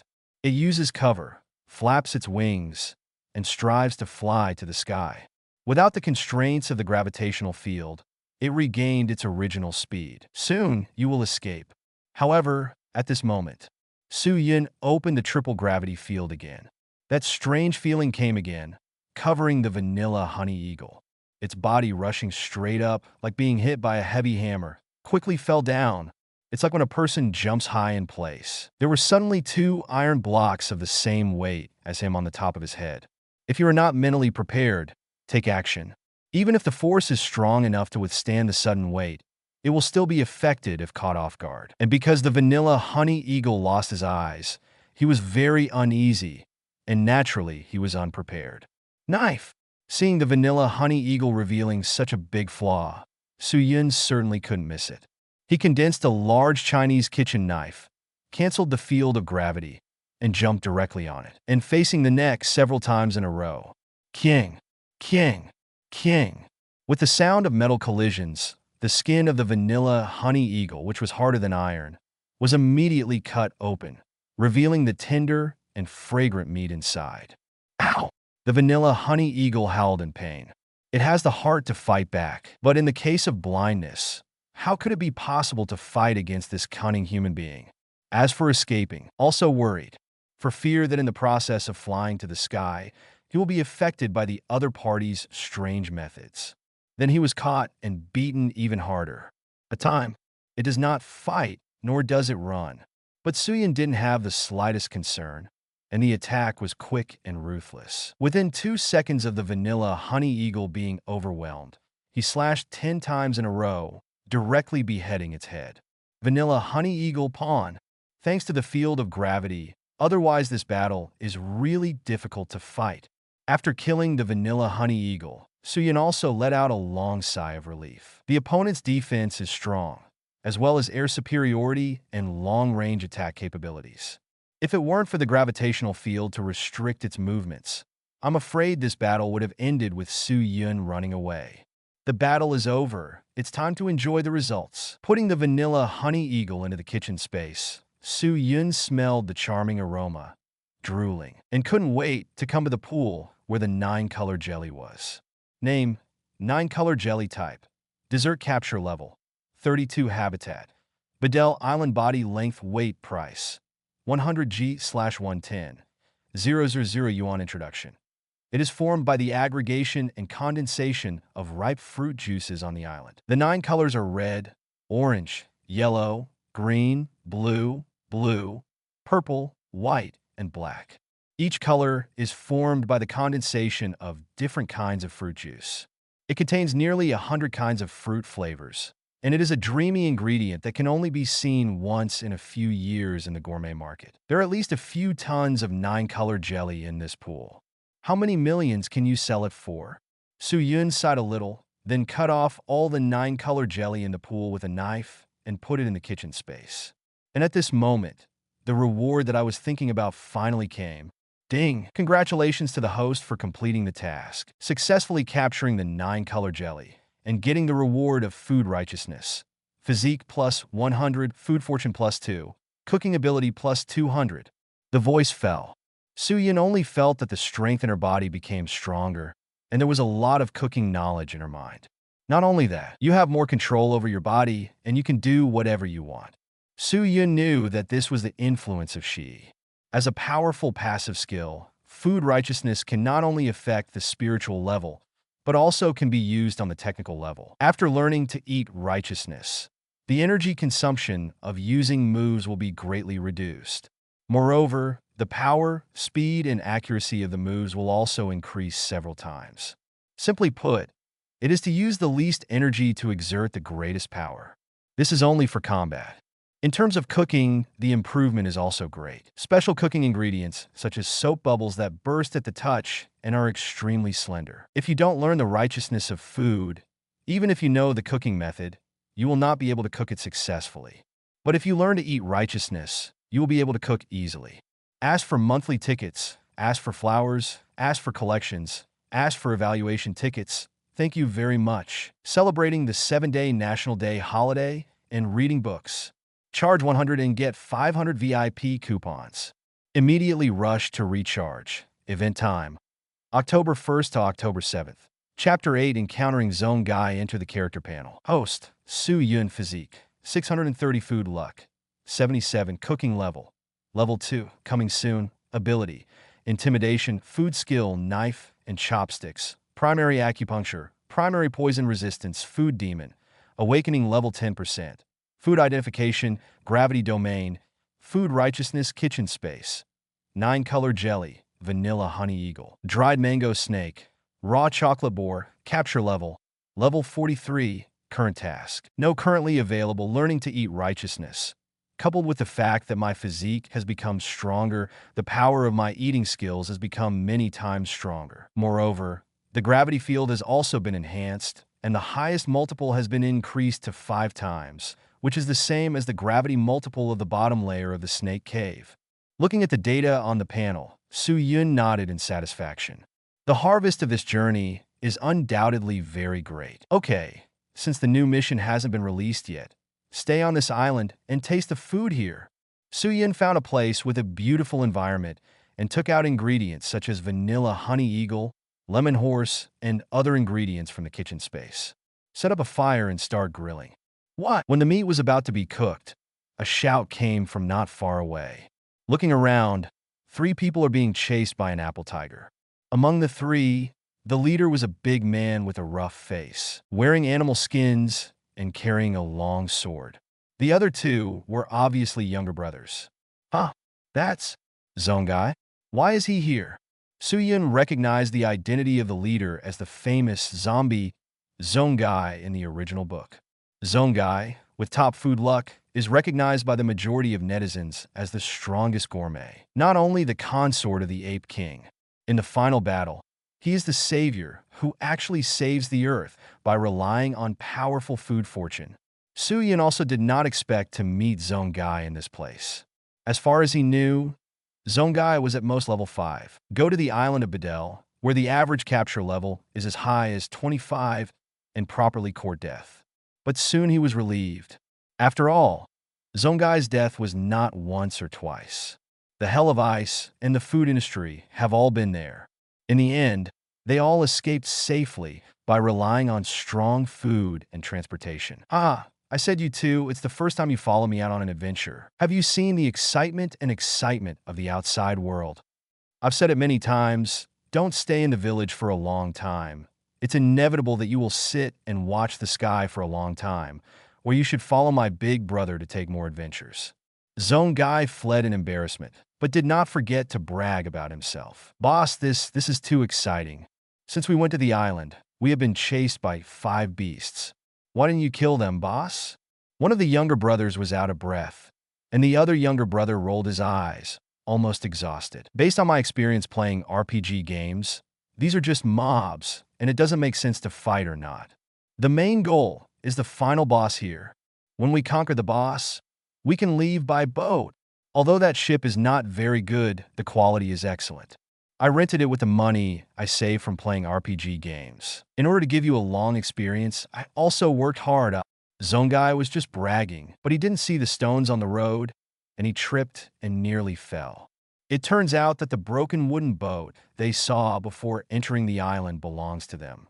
It uses cover, flaps its wings, and strives to fly to the sky. Without the constraints of the gravitational field, it regained its original speed. Soon, you will escape. However, at this moment, Su Yun opened the triple gravity field again. That strange feeling came again, covering the vanilla honey eagle. Its body rushing straight up, like being hit by a heavy hammer, quickly fell down. It's like when a person jumps high in place. There were suddenly 2 iron blocks of the same weight as him on the top of his head. If you are not mentally prepared, take action. Even if the force is strong enough to withstand the sudden weight, it will still be affected if caught off guard. And because the vanilla honey eagle lost his eyes, he was very uneasy, and naturally he was unprepared. Knife! Seeing the vanilla honey eagle revealing such a big flaw, Su Yun certainly couldn't miss it. He condensed a large Chinese kitchen knife, canceled the field of gravity, and jumped directly on it, and facing the neck several times in a row. King, king, king. With the sound of metal collisions, the skin of the vanilla honey eagle, which was harder than iron, was immediately cut open, revealing the tender and fragrant meat inside. Ow! The vanilla honey eagle howled in pain. It has the heart to fight back, but in the case of blindness, how could it be possible to fight against this cunning human being? As for escaping, also worried, for fear that in the process of flying to the sky, he will be affected by the other party's strange methods. Then he was caught and beaten even harder. A time, it does not fight, nor does it run. But Suyin didn't have the slightest concern, and the attack was quick and ruthless. Within 2 seconds of the vanilla honey eagle being overwhelmed, he slashed 10 times in a row, directly beheading its head. Vanilla honey eagle pawn. Thanks to the field of gravity, otherwise this battle is really difficult to fight. After killing the vanilla honey eagle, Suyin also let out a long sigh of relief. The opponent's defense is strong, as well as air superiority and long-range attack capabilities. If it weren't for the gravitational field to restrict its movements, I'm afraid this battle would have ended with Suyin running away. The battle is over. It's time to enjoy the results. Putting the vanilla honey eagle into the kitchen space, Suyin smelled the charming aroma, drooling, and couldn't wait to come to the pool where the 9-color jelly was. Name, 9-color jelly type. Dessert capture level, 32 habitat. Bedell Island body length weight price, 100G/110. 000 yuan introduction. It is formed by the aggregation and condensation of ripe fruit juices on the island. The 9 colors are red, orange, yellow, green, blue, purple, white, and black. Each color is formed by the condensation of different kinds of fruit juice. It contains nearly 100 kinds of fruit flavors, and it is a dreamy ingredient that can only be seen once in a few years in the gourmet market. There are at least a few tons of 9-color jelly in this pool. How many millions can you sell it for? Suyin sighed a little, then cut off all the 9-color jelly in the pool with a knife and put it in the kitchen space. And at this moment, the reward that I was thinking about finally came. Ding! Congratulations to the host for completing the task, successfully capturing the 9-color jelly, and getting the reward of food righteousness. Physique plus 100, food fortune plus 2, cooking ability plus 200. The voice fell. Suyin only felt that the strength in her body became stronger, and there was a lot of cooking knowledge in her mind. Not only that, you have more control over your body, and you can do whatever you want. Suyin knew that this was the influence of Shi. As a powerful passive skill, food righteousness can not only affect the spiritual level, but also can be used on the technical level. After learning to eat righteousness, the energy consumption of using moves will be greatly reduced. Moreover, the power, speed, and accuracy of the moves will also increase several times. Simply put, it is to use the least energy to exert the greatest power. This is only for combat. In terms of cooking, the improvement is also great. Special cooking ingredients, such as soap bubbles that burst at the touch and are extremely slender. If you don't learn the righteousness of food, even if you know the cooking method, you will not be able to cook it successfully. But if you learn to eat righteousness, you will be able to cook easily. Ask for monthly tickets, ask for flowers, ask for collections, ask for evaluation tickets. Thank you very much. Celebrating the 7-day National Day holiday and reading books. Charge 100 and get 500 VIP coupons. Immediately rush to recharge. Event time, October 1st to October 7th. Chapter 8, Encountering Zone Guy. Enter the character panel. Host, Suyin. Physique, 630. Food luck, 77. Cooking level, level 2. Coming soon. Ability, intimidation. Food skill, knife and chopsticks. Primary acupuncture, primary poison resistance. Food demon, awakening level 10%. Food identification, gravity domain. Food righteousness, kitchen space. 9-color jelly, vanilla honey eagle. Dried mango snake, raw chocolate boar. Capture level, level 43. Current task, no currently available. Learning to eat righteousness. Coupled with the fact that my physique has become stronger, the power of my eating skills has become many times stronger. Moreover, the gravity field has also been enhanced, and the highest multiple has been increased to 5 times, which is the same as the gravity multiple of the bottom layer of the snake cave. Looking at the data on the panel, Su Yun nodded in satisfaction. The harvest of this journey is undoubtedly very great. Okay, since the new mission hasn't been released yet, stay on this island and taste the food here. Su Yun found a place with a beautiful environment and took out ingredients such as vanilla honey eagle, lemon horse, and other ingredients from the kitchen space. Set up a fire and start grilling. What? When the meat was about to be cooked, a shout came from not far away. Looking around, 3 people are being chased by an apple tiger. Among the 3, the leader was a big man with a rough face, wearing animal skins and carrying a long sword. The other 2 were obviously younger brothers. Huh, that's Jiunai. Why is he here? Su Yun recognized the identity of the leader as the famous zombie Jiunai in the original book. Jiunai, with top food luck, is recognized by the majority of netizens as the strongest gourmet, not only the consort of the Ape King. In the final battle, he is the savior who actually saves the earth by relying on powerful food fortune. Su Yun also did not expect to meet Jiunai in this place. As far as he knew, Jiunai was at most level 5. Go to the island of Bedell, where the average capture level is as high as 25, and properly court death. But soon he was relieved. After all, Jiunai's death was not once or twice. The Hell of Ice and the food industry have all been there. In the end, they all escaped safely by relying on strong food and transportation. Ah, I said you two, it's the first time you follow me out on an adventure. Have you seen the excitement of the outside world? I've said it many times, don't stay in the village for a long time. It's inevitable that you will sit and watch the sky for a long time, where you should follow my big brother to take more adventures. Jiunai fled in embarrassment, but did not forget to brag about himself. Boss, this is too exciting. Since we went to the island, we have been chased by 5 beasts. Why didn't you kill them, boss? One of the younger brothers was out of breath, and the other younger brother rolled his eyes, almost exhausted. Based on my experience playing RPG games, these are just mobs, and it doesn't make sense to fight or not. The main goal is the final boss here. When we conquer the boss, we can leave by boat. Although that ship is not very good, the quality is excellent. I rented it with the money I saved from playing RPG games. In order to give you a long experience, I also worked hard. Jiunai was just bragging, but he didn't see the stones on the road, and he tripped and nearly fell. It turns out that the broken wooden boat they saw before entering the island belongs to them.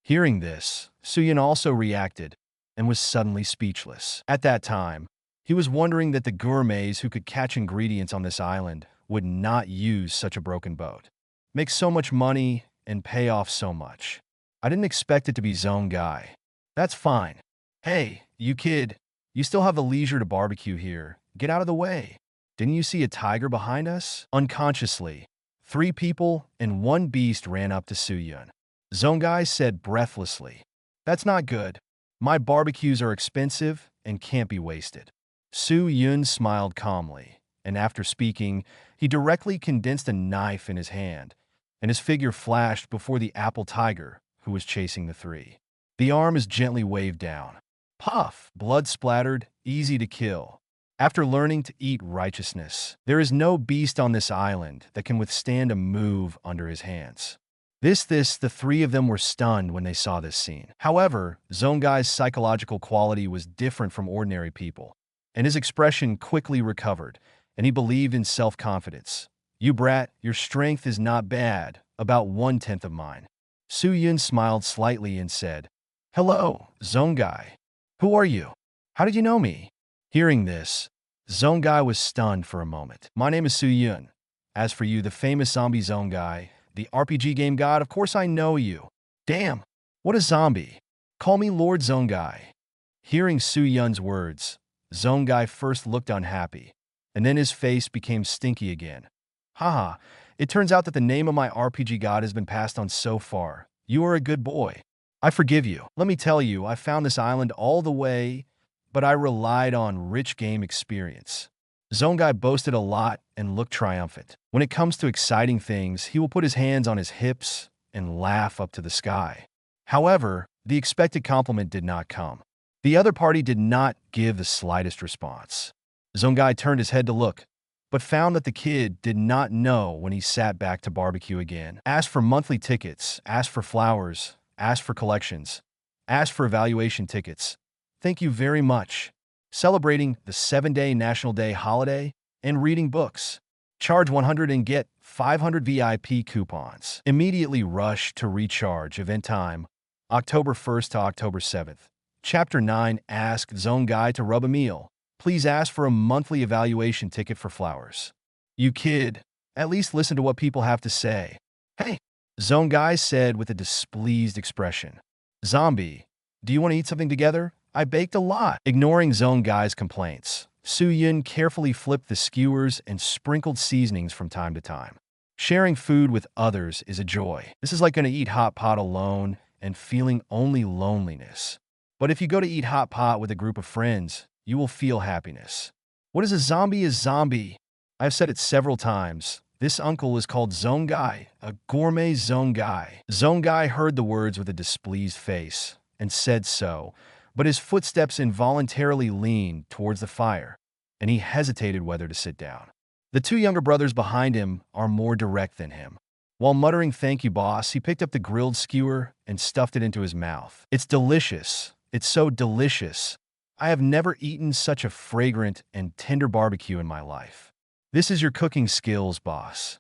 Hearing this, Su Yun also reacted and was suddenly speechless. At that time, he was wondering that the gourmets who could catch ingredients on this island would not use such a broken boat. Make so much money and pay off so much. I didn't expect it to be Jiunai. That's fine. Hey, you kid, you still have the leisure to barbecue here. Get out of the way. Didn't you see a tiger behind us? Unconsciously, 3 people and 1 beast ran up to Su Yun. Jiunai said breathlessly, "That's not good. My barbecues are expensive and can't be wasted." Su Yun smiled calmly, and after speaking, he directly condensed a knife in his hand, and his figure flashed before the apple tiger who was chasing the 3. The arm is gently waved down. Puff! Blood splattered, easy to kill. After learning to eat righteousness, there is no beast on this island that can withstand a move under his hands. The 3 of them were stunned when they saw this scene. However, Jiunai's psychological quality was different from ordinary people, and his expression quickly recovered, and he believed in self-confidence. You brat, your strength is not bad, about 1/10 of mine. Su Yun smiled slightly and said, "Hello, Jiunai. Who are you? How did you know me?" Hearing this, Jiunai was stunned for a moment. "My name is Su Yun. As for you, the famous zombie Jiunai, the RPG game god, of course I know you." "Damn, what a zombie. Call me Lord Jiunai." Hearing Su Yun's words, Jiunai first looked unhappy, and then his face became stinky again. "Haha, it turns out that the name of my RPG god has been passed on so far. You are a good boy. I forgive you. Let me tell you, I found this island all the way, but I relied on rich game experience." Jiunai boasted a lot and looked triumphant. When it comes to exciting things, he will put his hands on his hips and laugh up to the sky. However, the expected compliment did not come. The other party did not give the slightest response. Zongai turned his head to look, but found that the kid did not know when he sat back to barbecue again. Asked for monthly tickets, asked for flowers, asked for collections, asked for evaluation tickets. Thank you very much. Celebrating the 7-day National Day holiday and reading books. Charge 100 and get 500 VIP coupons. Immediately rush to recharge. Event time, October 1st to October 7th. Chapter 9, Ask Zongai to rub a meal. Please ask for a monthly evaluation ticket for flowers. You kid, at least listen to what people have to say. Hey, Zongai said with a displeased expression. Zombie, do you want to eat something together? I baked a lot. Ignoring Zongai's complaints, Su-Yun carefully flipped the skewers and sprinkled seasonings from time to time. Sharing food with others is a joy. This is like going to eat hot pot alone and feeling only loneliness. But if you go to eat hot pot with a group of friends, you will feel happiness. What is a zombie? A zombie. I've said it several times. This uncle is called Zongai, a gourmet Zongai. Zongai heard the words with a displeased face and said so, but his footsteps involuntarily leaned towards the fire, and he hesitated whether to sit down. The two younger brothers behind him are more direct than him. While muttering "Thank you, boss," he picked up the grilled skewer and stuffed it into his mouth. It's delicious. It's so delicious. I have never eaten such a fragrant and tender barbecue in my life. This is your cooking skills, boss.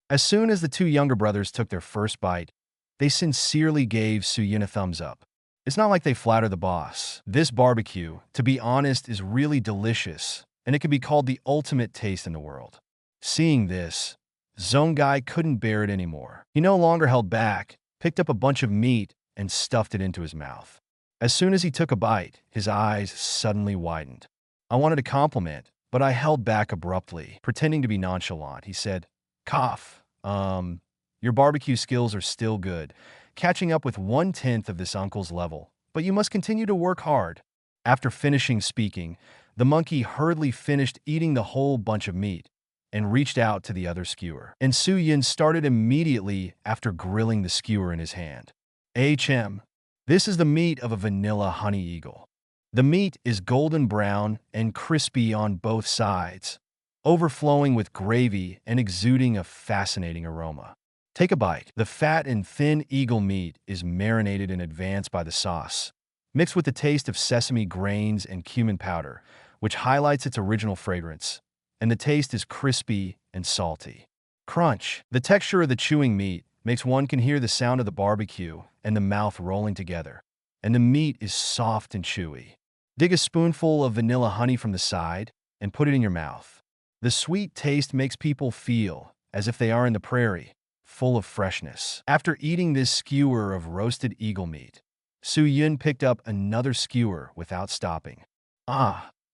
As soon as the two younger brothers took their first bite, they sincerely gave Su-Yun a thumbs up. It's not like they flatter the boss. This barbecue, to be honest, is really delicious, and it can be called the ultimate taste in the world. Seeing this, Zongai couldn't bear it anymore. He no longer held back, picked up a bunch of meat, and stuffed it into his mouth. As soon as he took a bite, his eyes suddenly widened. I wanted to compliment, but I held back abruptly. Pretending to be nonchalant, he said, "Cough. Your barbecue skills are still good, catching up with 1/10 of this uncle's level, but you must continue to work hard." After finishing speaking, the monkey hurriedly finished eating the whole bunch of meat and reached out to the other skewer. And Su-Yun started immediately after grilling the skewer in his hand. This is the meat of a vanilla honey eagle. The meat is golden brown and crispy on both sides, overflowing with gravy and exuding a fascinating aroma. Take a bite. The fat and thin eagle meat is marinated in advance by the sauce, mixed with the taste of sesame grains and cumin powder, which highlights its original fragrance, and the taste is crispy and salty. Crunch. The texture of the chewing meat makes one can hear the sound of the barbecue and the mouth rolling together, and the meat is soft and chewy. Dig a spoonful of vanilla honey from the side and put it in your mouth. The sweet taste makes people feel as if they are in the prairie, full of freshness. After eating this skewer of roasted eagle meat, Su-Yun picked up another skewer without stopping.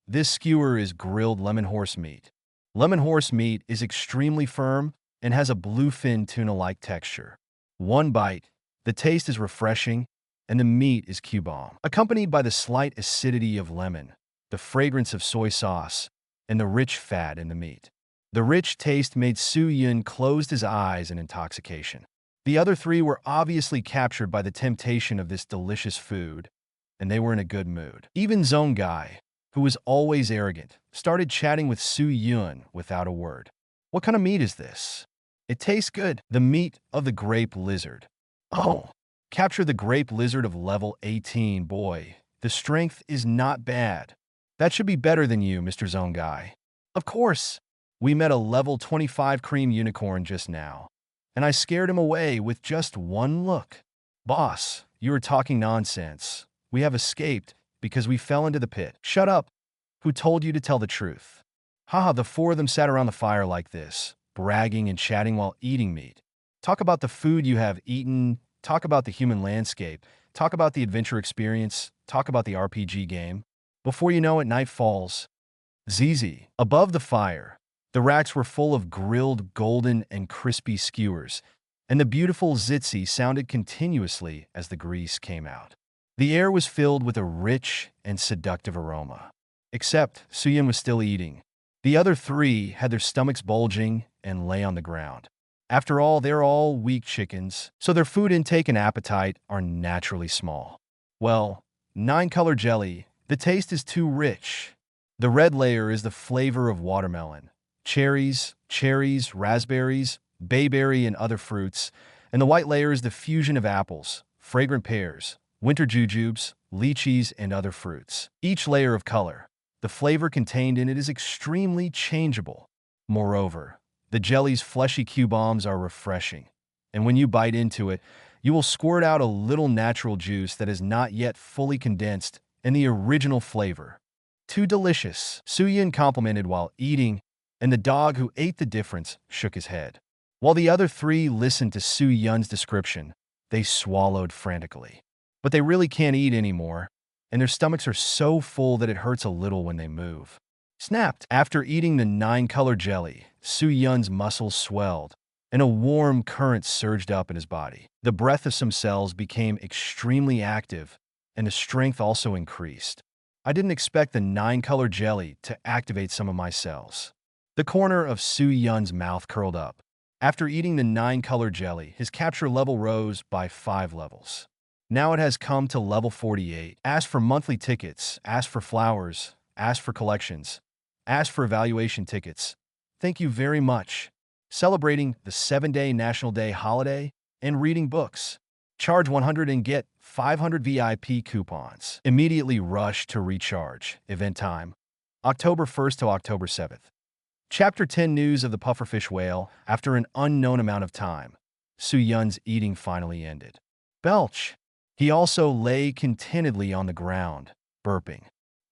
This skewer is grilled lemon horse meat. Lemon horse meat is extremely firm and has a bluefin tuna-like texture. One bite, the taste is refreshing, and the meat is Q-bomb, accompanied by the slight acidity of lemon, the fragrance of soy sauce, and the rich fat in the meat. The rich taste made Su-Yun close his eyes in intoxication. The other three were obviously captured by the temptation of this delicious food, and they were in a good mood. Even Zongai, who was always arrogant, started chatting with Su-Yun without a word. What kind of meat is this? It tastes good. The meat of the grape lizard. Capture the grape lizard of level 18, boy. The strength is not bad. That should be better than you, Mr. Zongai. Of course. We met a level 25 cream unicorn just now, and I scared him away with just one look. Boss, you are talking nonsense. We have escaped because we fell into the pit. Shut up. Who told you to tell the truth? The four of them sat around the fire like this, bragging and chatting while eating meat. Talk about the food you have eaten, talk about the human landscape, talk about the adventure experience, talk about the RPG game. Before you know it, night falls. ZZ. Above the fire, the racks were full of grilled golden and crispy skewers, and the beautiful zitzi sounded continuously as the grease came out. The air was filled with a rich and seductive aroma. Except Su-Yun was still eating. The other three had their stomachs bulging and lay on the ground. After all, they're all weak chickens, so their food intake and appetite are naturally small. Well, 9-color jelly, The taste is too rich. The red layer is the flavor of watermelon, cherries, raspberries, bayberry, and other fruits, and the white layer is the fusion of apples, fragrant pears, winter jujubes, lychees, and other fruits. Each layer of color, the flavor contained in it is extremely changeable. Moreover, the jelly's fleshy cubes are refreshing, and when you bite into it, you will squirt out a little natural juice that is not yet fully condensed in the original flavor. Too delicious, Su Yun complimented while eating, and the dog who ate the difference shook his head. While the other three listened to Su Yun's description, they swallowed frantically. But they really can't eat anymore, and their stomachs are so full that it hurts a little when they move. Snapped! After eating the 9-color jelly, Su Yun's muscles swelled, and a warm current surged up in his body. The breath of some cells became extremely active, and the strength also increased. I didn't expect the 9-color jelly to activate some of my cells. The corner of Su Yun's mouth curled up. After eating the 9-color jelly, his capture level rose by 5 levels. Now it has come to level 48. Ask for monthly tickets, ask for flowers, ask for collections, ask for evaluation tickets. Thank you very much. Celebrating the 7-day National Day holiday and reading books. Charge 100 and get 500 VIP coupons. Immediately rush to recharge. Event time, October 1st to October 7th. Chapter 10 News of the Pufferfish Whale. After an unknown amount of time, Su Yun's eating finally ended. Belch. He also lay contentedly on the ground, burping.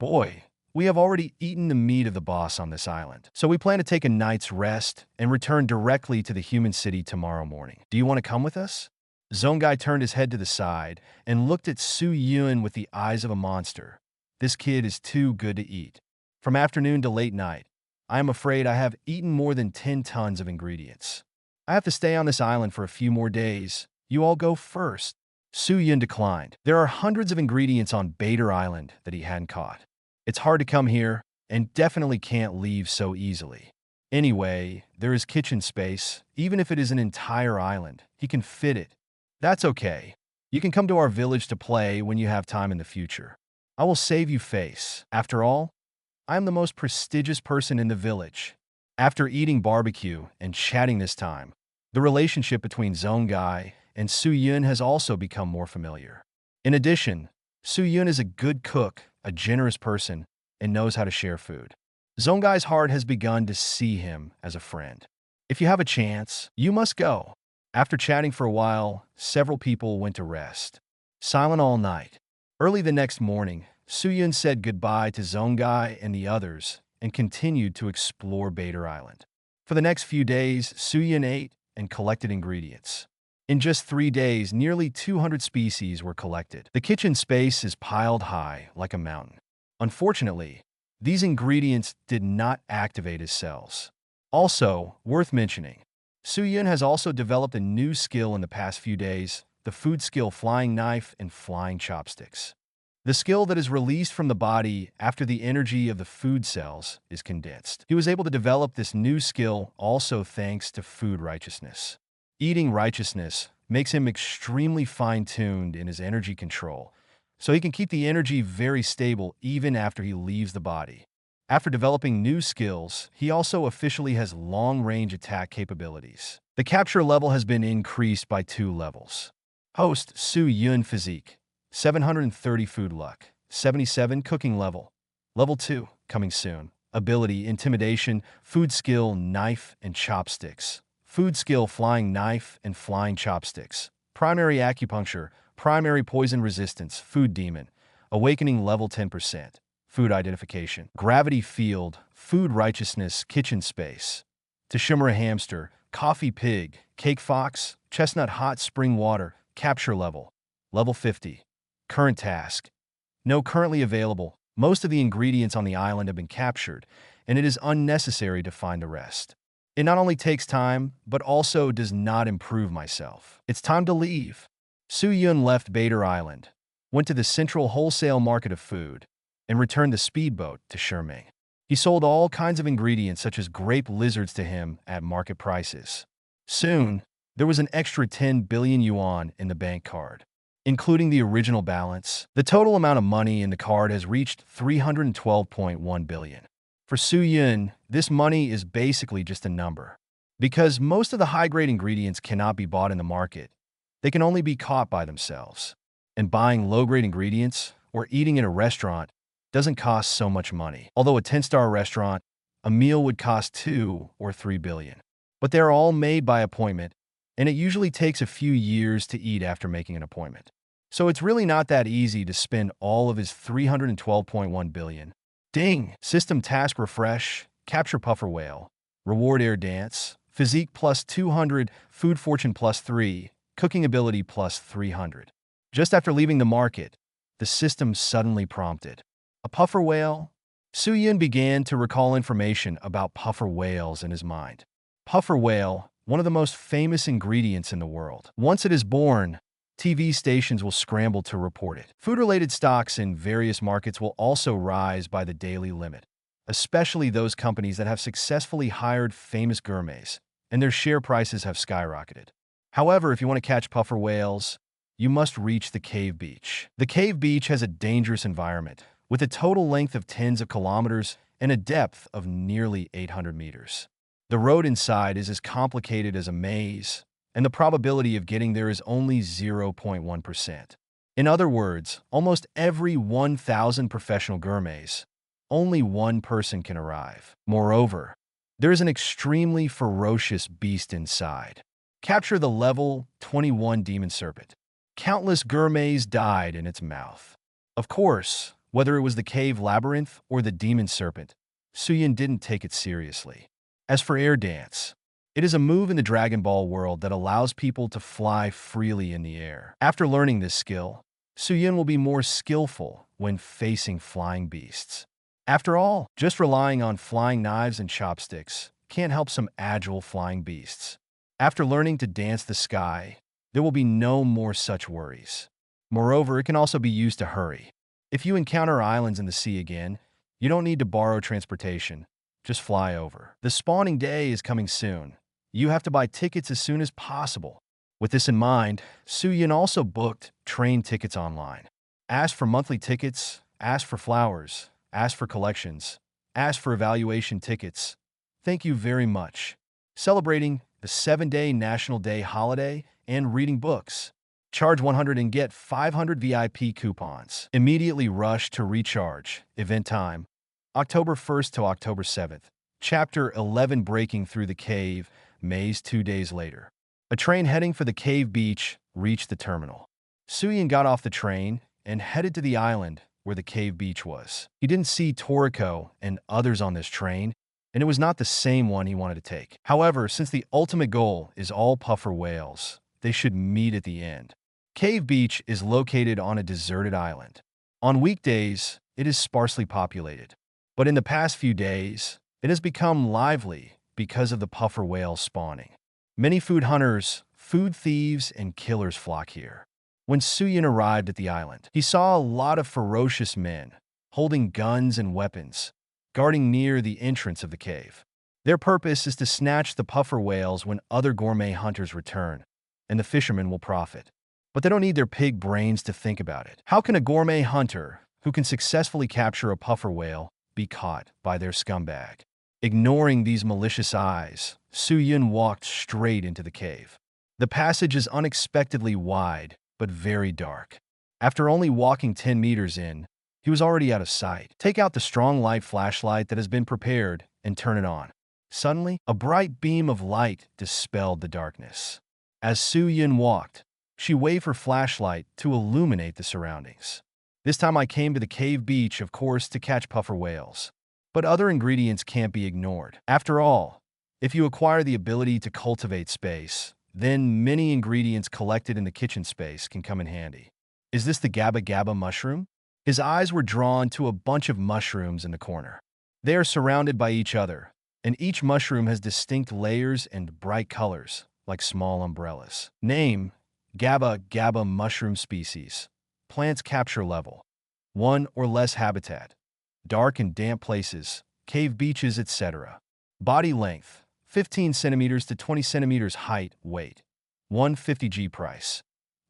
Boy, we have already eaten the meat of the boss on this island, so we plan to take a night's rest and return directly to the human city tomorrow morning. Do you want to come with us? Zongai turned his head to the side and looked at Su Yun with the eyes of a monster. This kid is too good to eat. From afternoon to late night, I am afraid I have eaten more than 10 tons of ingredients. I have to stay on this island for a few more days. You all go first. Su Yun declined. There are hundreds of ingredients on Bader Island that he hadn't caught. It's hard to come here and definitely can't leave so easily. Anyway, there is kitchen space. Even if it is an entire island, he can fit it. That's okay. You can come to our village to play when you have time in the future. I will save you face. After all, I am the most prestigious person in the village. After eating barbecue and chatting this time, the relationship between Zongai and Su Yun has also become more familiar. In addition, Su Yun is a good cook, a generous person, and knows how to share food. Zongai's heart has begun to see him as a friend. If you have a chance, you must go. After chatting for a while, several people went to rest. Silent all night. Early the next morning, Su Yun said goodbye to Zongai and the others and continued to explore Bader Island. For the next few days, Su Yun ate and collected ingredients. In just 3 days, nearly 200 species were collected. The kitchen space is piled high like a mountain. Unfortunately, these ingredients did not activate his cells. Also, worth mentioning, Su Yun has also developed a new skill in the past few days, the food skill flying knife and flying chopsticks. The skill that is released from the body after the energy of the food cells is condensed. He was able to develop this new skill also thanks to food righteousness. Eating righteousness makes him extremely fine-tuned in his energy control, so he can keep the energy very stable even after he leaves the body. After developing new skills, he also officially has long-range attack capabilities. The capture level has been increased by 2 levels. Host Su Yun Physique, 730 Food Luck, 77 Cooking Level. Level 2, coming soon. Ability Intimidation, Food Skill Knife and Chopsticks. Food Skill Flying Knife and Flying Chopsticks. Primary Acupuncture, Primary Poison Resistance, Food Demon. Awakening Level 10%. Food Identification. Gravity Field, Food Righteousness, Kitchen Space. Tashimura Hamster, Coffee Pig, Cake Fox, Chestnut Hot Spring Water, Capture Level. Level 50. Current Task. No currently available. Most of the ingredients on the island have been captured, and it is unnecessary to find the rest. It not only takes time, but also does not improve myself. It's time to leave. Su Yun left Bader Island, went to the central wholesale market of food, and returned the speedboat to Shiming. He sold all kinds of ingredients such as grape lizards to him at market prices. Soon, there was an extra 10 billion yuan in the bank card. including the original balance. The total amount of money in the card has reached 312.1 billion. For Su Yun, this money is basically just a number. Because most of the high-grade ingredients cannot be bought in the market, they can only be caught by themselves. And buying low-grade ingredients or eating in a restaurant doesn't cost so much money. Although a 10-star restaurant, a meal would cost 2 or 3 billion. But they're all made by appointment, and it usually takes a few years to eat after making an appointment. So it's really not that easy to spend all of his 312.1 billion. Ding! System task refresh, capture puffer whale, reward air dance, physique plus 200, food fortune plus 3, cooking ability plus 300. Just after leaving the market, the system suddenly prompted, a puffer whale? Su Yun began to recall information about puffer whales in his mind. Puffer whale, one of the most famous ingredients in the world. Once it is born, TV stations will scramble to report it. Food-related stocks in various markets will also rise by the daily limit, especially those companies that have successfully hired famous gourmets, and their share prices have skyrocketed. However, if you want to catch puffer whales, you must reach the cave beach. The cave beach has a dangerous environment, with a total length of tens of kilometers and a depth of nearly 800 meters. The road inside is as complicated as a maze, and the probability of getting there is only 0.1%. In other words, almost every 1,000 professional gourmets, only one person can arrive. Moreover, there is an extremely ferocious beast inside. Capture the level 21 demon serpent. Countless gourmets died in its mouth. Of course, whether it was the cave labyrinth or the demon serpent, Su Yun didn't take it seriously. As for air dance, it is a move in the Dragon Ball world that allows people to fly freely in the air. After learning this skill, Su Yun will be more skillful when facing flying beasts. After all, just relying on flying knives and chopsticks can't help some agile flying beasts. After learning to dance the sky, there will be no more such worries. Moreover, it can also be used to hurry. If you encounter islands in the sea again, you don't need to borrow transportation. Just fly over. The spawning day is coming soon. You have to buy tickets as soon as possible. With this in mind, Su Yun also booked train tickets online. Asked for monthly tickets, asked for flowers, asked for collections, asked for evaluation tickets. Thank you very much. Celebrating the 7-day National Day holiday and reading books. Charge 100 and get 500 VIP coupons. Immediately rush to recharge. Event time, October 1st to October 7th. Chapter 11, breaking through the cave maze 2 days later. A train heading for the cave beach reached the terminal. Su Yun got off the train and headed to the island where the cave beach was. He didn't see Toriko and others on this train, and it was not the same one he wanted to take. However, since the ultimate goal is all puffer whales, they should meet at the end. Cave Beach is located on a deserted island. On weekdays, it is sparsely populated. But in the past few days, it has become lively because of the puffer whale spawning. Many food hunters, food thieves, and killers flock here. When Su Yun arrived at the island, he saw a lot of ferocious men, holding guns and weapons, guarding near the entrance of the cave. Their purpose is to snatch the puffer whales when other gourmet hunters return, and the fishermen will profit. But they don't need their pig brains to think about it. How can a gourmet hunter, who can successfully capture a puffer whale, be caught by their scumbag? Ignoring these malicious eyes, Su Yun walked straight into the cave. The passage is unexpectedly wide, but very dark. After only walking 10 meters in, he was already out of sight. Take out the strong light flashlight that has been prepared and turn it on. Suddenly, a bright beam of light dispelled the darkness. As Su Yun walked, she waved her flashlight to illuminate the surroundings. This time I came to the cave beach, of course, to catch puffer whales. But other ingredients can't be ignored. After all, if you acquire the ability to cultivate space, then many ingredients collected in the kitchen space can come in handy. Is this the Gabba Gabba mushroom? His eyes were drawn to a bunch of mushrooms in the corner. They are surrounded by each other, and each mushroom has distinct layers and bright colors, like small umbrellas. Name: Gabba Gabba mushroom species. Plants capture level: 1 or less habitat. Dark and damp places, cave beaches, etc. Body length: 15 centimeters to 20 centimeters. Height, weight: 150 g. Price: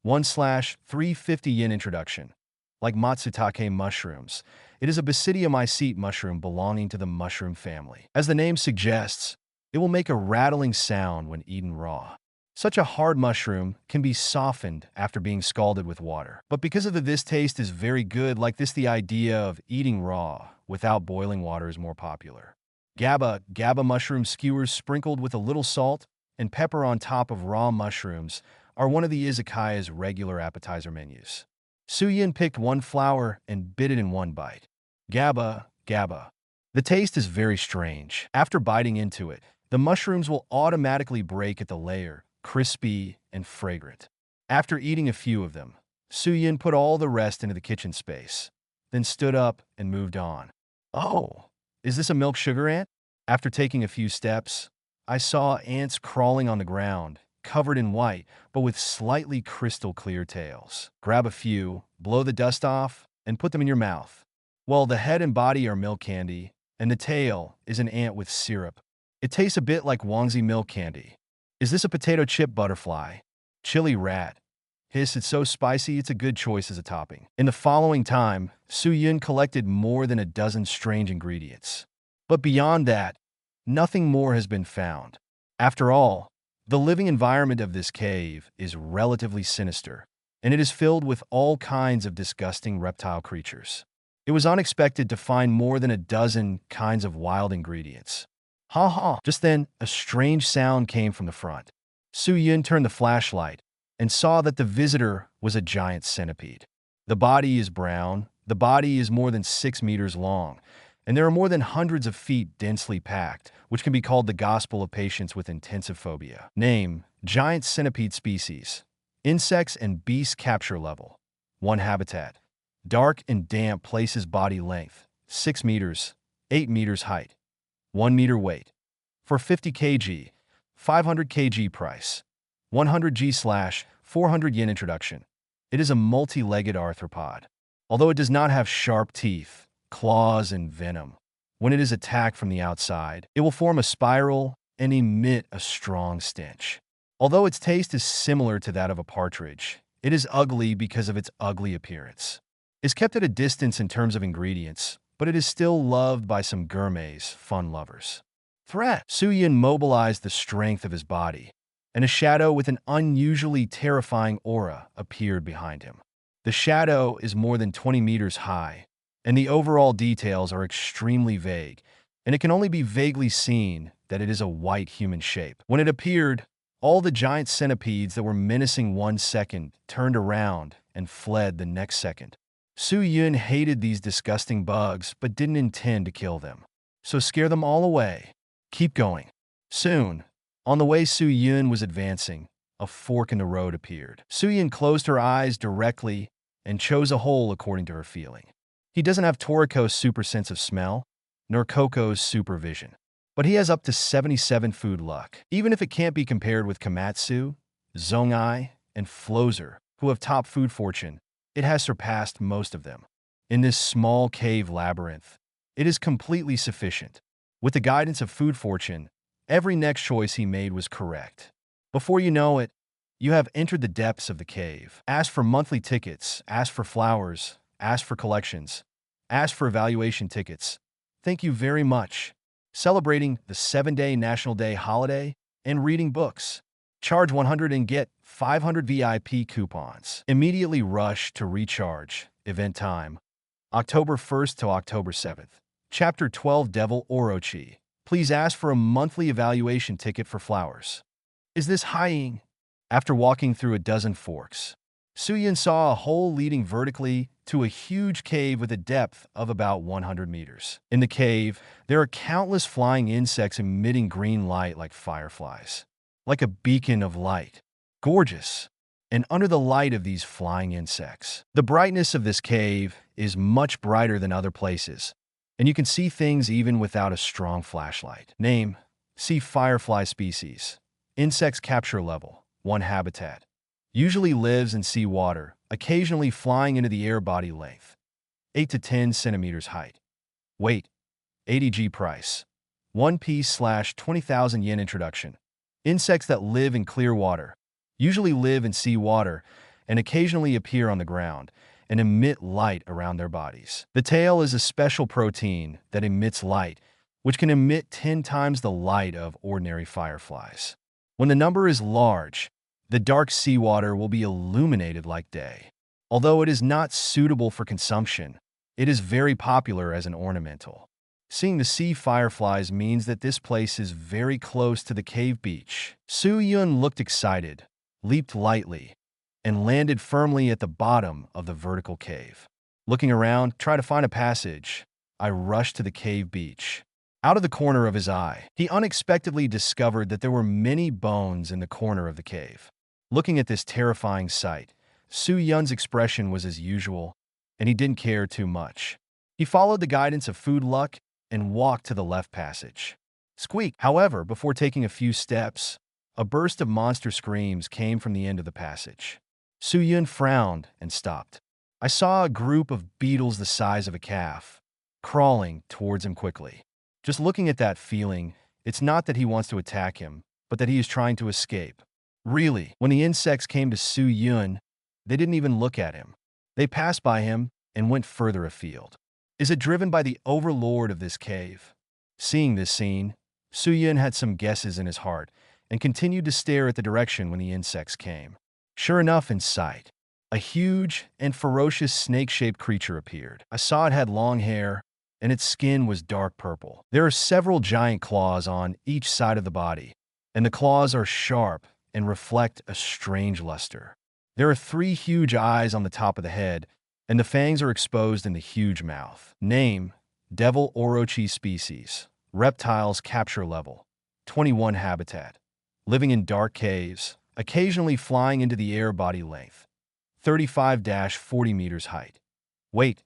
1/350 yen introduction. Like matsutake mushrooms, it is a basidiomycete mushroom belonging to the mushroom family. As the name suggests, it will make a rattling sound when eaten raw. Such a hard mushroom can be softened after being scalded with water. But because of this taste is very good, like this, the idea of eating raw without boiling water is more popular. GABA mushroom skewers sprinkled with a little salt and pepper on top of raw mushrooms are one of the izakaya's regular appetizer menus. Suyin picked one flower and bit it in one bite. GABA. The taste is very strange. After biting into it, the mushrooms will automatically break at the layer, crispy and fragrant. After eating a few of them, Suyin put all the rest into the kitchen space, then stood up and moved on. Oh, is this a milk sugar ant? After taking a few steps, I saw ants crawling on the ground, covered in white, but with slightly crystal clear tails. Grab a few, blow the dust off, and put them in your mouth. Well, the head and body are milk candy, and the tail is an ant with syrup. It tastes a bit like Wangzi milk candy. Is this a potato chip butterfly? Chili rat. Hiss, it's so spicy it's a good choice as a topping. In the following time, Suyin collected more than a dozen strange ingredients. But beyond that, nothing more has been found. After all, the living environment of this cave is relatively sinister, and it is filled with all kinds of disgusting reptile creatures. It was unexpected to find more than a dozen kinds of wild ingredients. Ha ha! Just then, a strange sound came from the front. Suyin turned the flashlight and saw that the visitor was a giant centipede. The body is brown, the body is more than 6 meters long, and there are more than hundreds of feet densely packed, which can be called the gospel of patients with intensive phobia. Name: giant centipede species. Insects and beast capture level. 1 habitat. Dark and damp places, body length 6 meters, 8 meters height, 1 meter weight. For 50 kg, 500 kg price. 100 G/400 yen introduction. It is a multi-legged arthropod. Although it does not have sharp teeth, claws, and venom, when it is attacked from the outside, it will form a spiral and emit a strong stench. Although its taste is similar to that of a partridge, it is ugly because of its ugly appearance. It's kept at a distance in terms of ingredients, but it is still loved by some gourmets, fun lovers. Threat. Suyin mobilized the strength of his body, and a shadow with an unusually terrifying aura appeared behind him. The shadow is more than 20 meters high, and the overall details are extremely vague, and it can only be vaguely seen that it is a white human shape. When it appeared, all the giant centipedes that were menacing 1 second turned around and fled the next second. Suyin hated these disgusting bugs but didn't intend to kill them, so scare them all away. Keep going. Soon, on the way Suyin was advancing, a fork in the road appeared. Suyin closed her eyes directly and chose a hole according to her feeling. He doesn't have Toriko's super sense of smell, nor Coco's supervision, but he has up to 77 food luck. Even if it can't be compared with Komatsu, Zongai, and Flozer, who have top food fortune, it has surpassed most of them. In this small cave labyrinth, it is completely sufficient. With the guidance of food fortune, every next choice he made was correct. Before you know it, you have entered the depths of the cave. Ask for monthly tickets, ask for flowers, ask for collections, ask for evaluation tickets. Thank you very much. Celebrating the 7-day National Day holiday and reading books. Charge 100 and get 500 VIP coupons. Immediately rush to recharge. Event time: October 1st to October 7th. Chapter 12, Devil Orochi. Please ask for a monthly evaluation ticket for flowers. Is this Haiying? After walking through a dozen forks, Suyin saw a hole leading vertically to a huge cave with a depth of about 100 meters. In the cave, there are countless flying insects emitting green light like fireflies, like a beacon of light. Gorgeous. And under the light of these flying insects, the brightness of this cave is much brighter than other places, and you can see things even without a strong flashlight. Name: sea firefly species. Insects capture level: 1 habitat. Usually lives in sea water, occasionally flying into the air. Body length: 8 to 10 centimeters height. Weight: 80 G. Price: 1 piece/20,000 yen introduction. Insects that live in clear water, usually live in sea water, and occasionally appear on the ground and emit light around their bodies. The tail is a special protein that emits light, which can emit 10 times the light of ordinary fireflies. When the number is large, the dark seawater will be illuminated like day. Although it is not suitable for consumption, it is very popular as an ornamental. Seeing the sea fireflies means that this place is very close to the cave beach. Su Yun looked excited, leaped lightly, and landed firmly at the bottom of the vertical cave. Looking around, try to find a passage. I rushed to the cave beach. Out of the corner of his eye, he unexpectedly discovered that there were many bones in the corner of the cave. Looking at this terrifying sight, Su Yun's expression was as usual, and he didn't care too much. He followed the guidance of Food Luck and walked to the left passage. Squeak! However, before taking a few steps, a burst of monster screams came from the end of the passage. Su Yun frowned and stopped. I saw a group of beetles the size of a calf, crawling towards him quickly. Just looking at that feeling, it's not that he wants to attack him, but that he is trying to escape. Really, when the insects came to Su Yun, they didn't even look at him. They passed by him and went further afield. Is it driven by the overlord of this cave? Seeing this scene, Su Yun had some guesses in his heart and continued to stare at the direction when the insects came. Sure enough, in sight, a huge and ferocious snake-shaped creature appeared. I saw it had long hair, and its skin was dark purple. There are several giant claws on each side of the body, and the claws are sharp and reflect a strange luster. There are 3 huge eyes on the top of the head, and the fangs are exposed in the huge mouth. Name: Devil Orochi species. Reptiles capture level 21 habitat. Living in dark caves, occasionally flying into the air. Body length 35-40 meters height. Weight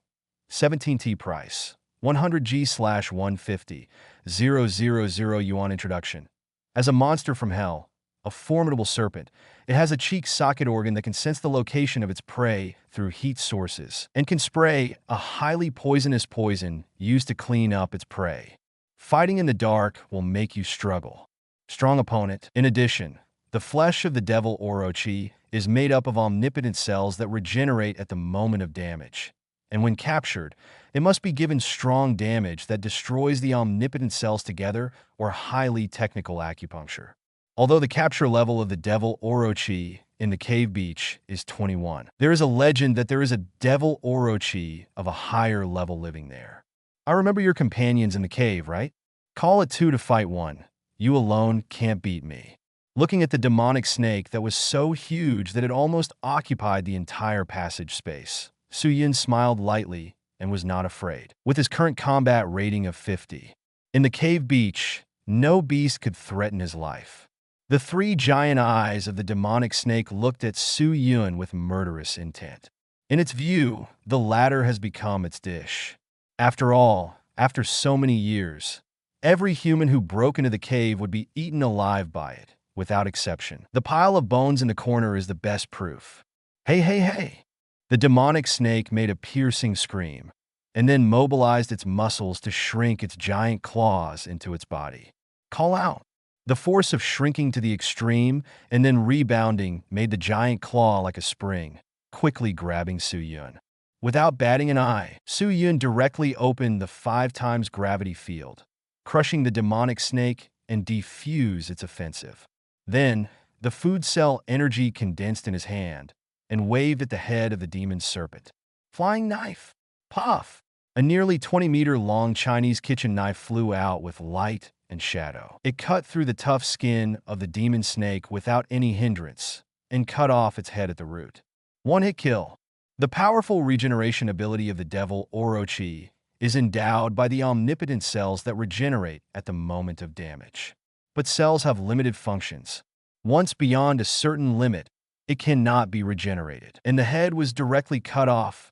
17t. Price 100G/150 000 yuan. Introduction: as a monster from hell, a formidable serpent, it has a cheek socket organ that can sense the location of its prey through heat sources and can spray a highly poisonous poison used to clean up its prey. Fighting in the dark will make you struggle. Strong opponent. In addition, the flesh of the devil Orochi is made up of omnipotent cells that regenerate at the moment of damage. And when captured, it must be given strong damage that destroys the omnipotent cells together, or highly technical acupuncture. Although the capture level of the devil Orochi in the cave beach is 21, there is a legend that there is a devil Orochi of a higher level living there. I remember your companions in the cave, right? Call it 2 to fight 1. You alone can't beat me. Looking at the demonic snake that was so huge that it almost occupied the entire passage space, Su Yun smiled lightly and was not afraid. With his current combat rating of 50, in the cave beach, no beast could threaten his life. The 3 giant eyes of the demonic snake looked at Su Yun with murderous intent. In its view, the latter has become its dish. After all, after so many years, every human who broke into the cave would be eaten alive by it, without exception. The pile of bones in the corner is the best proof. Hey, hey, hey! The demonic snake made a piercing scream, and then mobilized its muscles to shrink its giant claws into its body. Call out! The force of shrinking to the extreme and then rebounding made the giant claw like a spring, quickly grabbing Su Yun. Without batting an eye, Su Yun directly opened the 5 times gravity field, crushing the demonic snake and defuse its offensive. Then, the food cell energy condensed in his hand and waved at the head of the demon serpent. Flying knife! Puff! A nearly 20-meter-long Chinese kitchen knife flew out with light and shadow. It cut through the tough skin of the demon snake without any hindrance and cut off its head at the root. One-hit kill. The powerful regeneration ability of the devil Orochi is endowed by the omnipotent cells that regenerate at the moment of damage. But cells have limited functions. Once beyond a certain limit, it cannot be regenerated, and the head was directly cut off,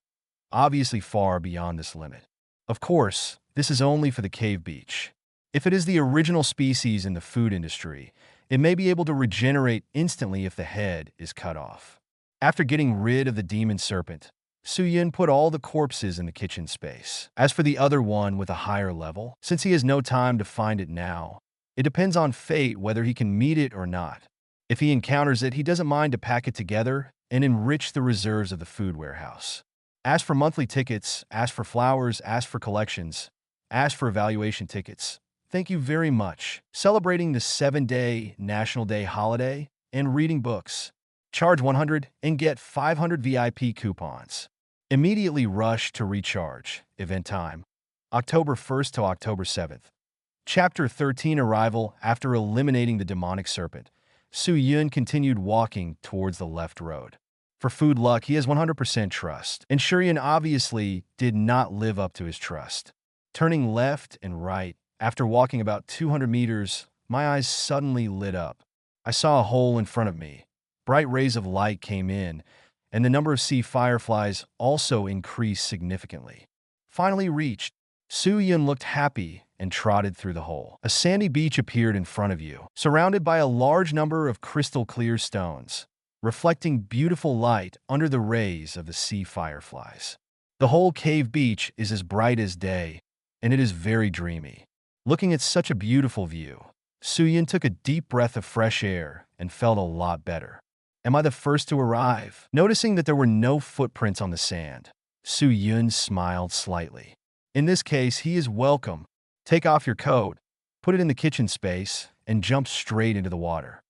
obviously far beyond this limit. Of course, this is only for the cave beach. If it is the original species in the food industry, it may be able to regenerate instantly if the head is cut off. After getting rid of the demon serpent, Su Yun put all the corpses in the kitchen space. As for the other one with a higher level, since he has no time to find it now, it depends on fate whether he can meet it or not. If he encounters it, he doesn't mind to pack it together and enrich the reserves of the food warehouse. Ask for monthly tickets, ask for flowers, ask for collections, ask for evaluation tickets. Thank you very much. Celebrating the 7-day National Day holiday and reading books. Charge 100 and get 500 VIP coupons. Immediately rush to recharge. Event time, October 1st to October 7th. Chapter 13 Arrival. After eliminating the demonic serpent, Su Yun continued walking towards the left road. For food luck, he has 100% trust, and Shurian obviously did not live up to his trust. Turning left and right, after walking about 200 meters, my eyes suddenly lit up. I saw a hole in front of me. Bright rays of light came in, and the number of sea fireflies also increased significantly. Finally reached, Su Yun looked happy and trotted through the hole. A sandy beach appeared in front of you, surrounded by a large number of crystal-clear stones, reflecting beautiful light under the rays of the sea fireflies. The whole cave beach is as bright as day, and it is very dreamy. Looking at such a beautiful view, Su Yun took a deep breath of fresh air and felt a lot better. Am I the first to arrive? Noticing that there were no footprints on the sand, Su Yun smiled slightly. In this case, he is welcome. Take off your coat, put it in the kitchen space, and jump straight into the water.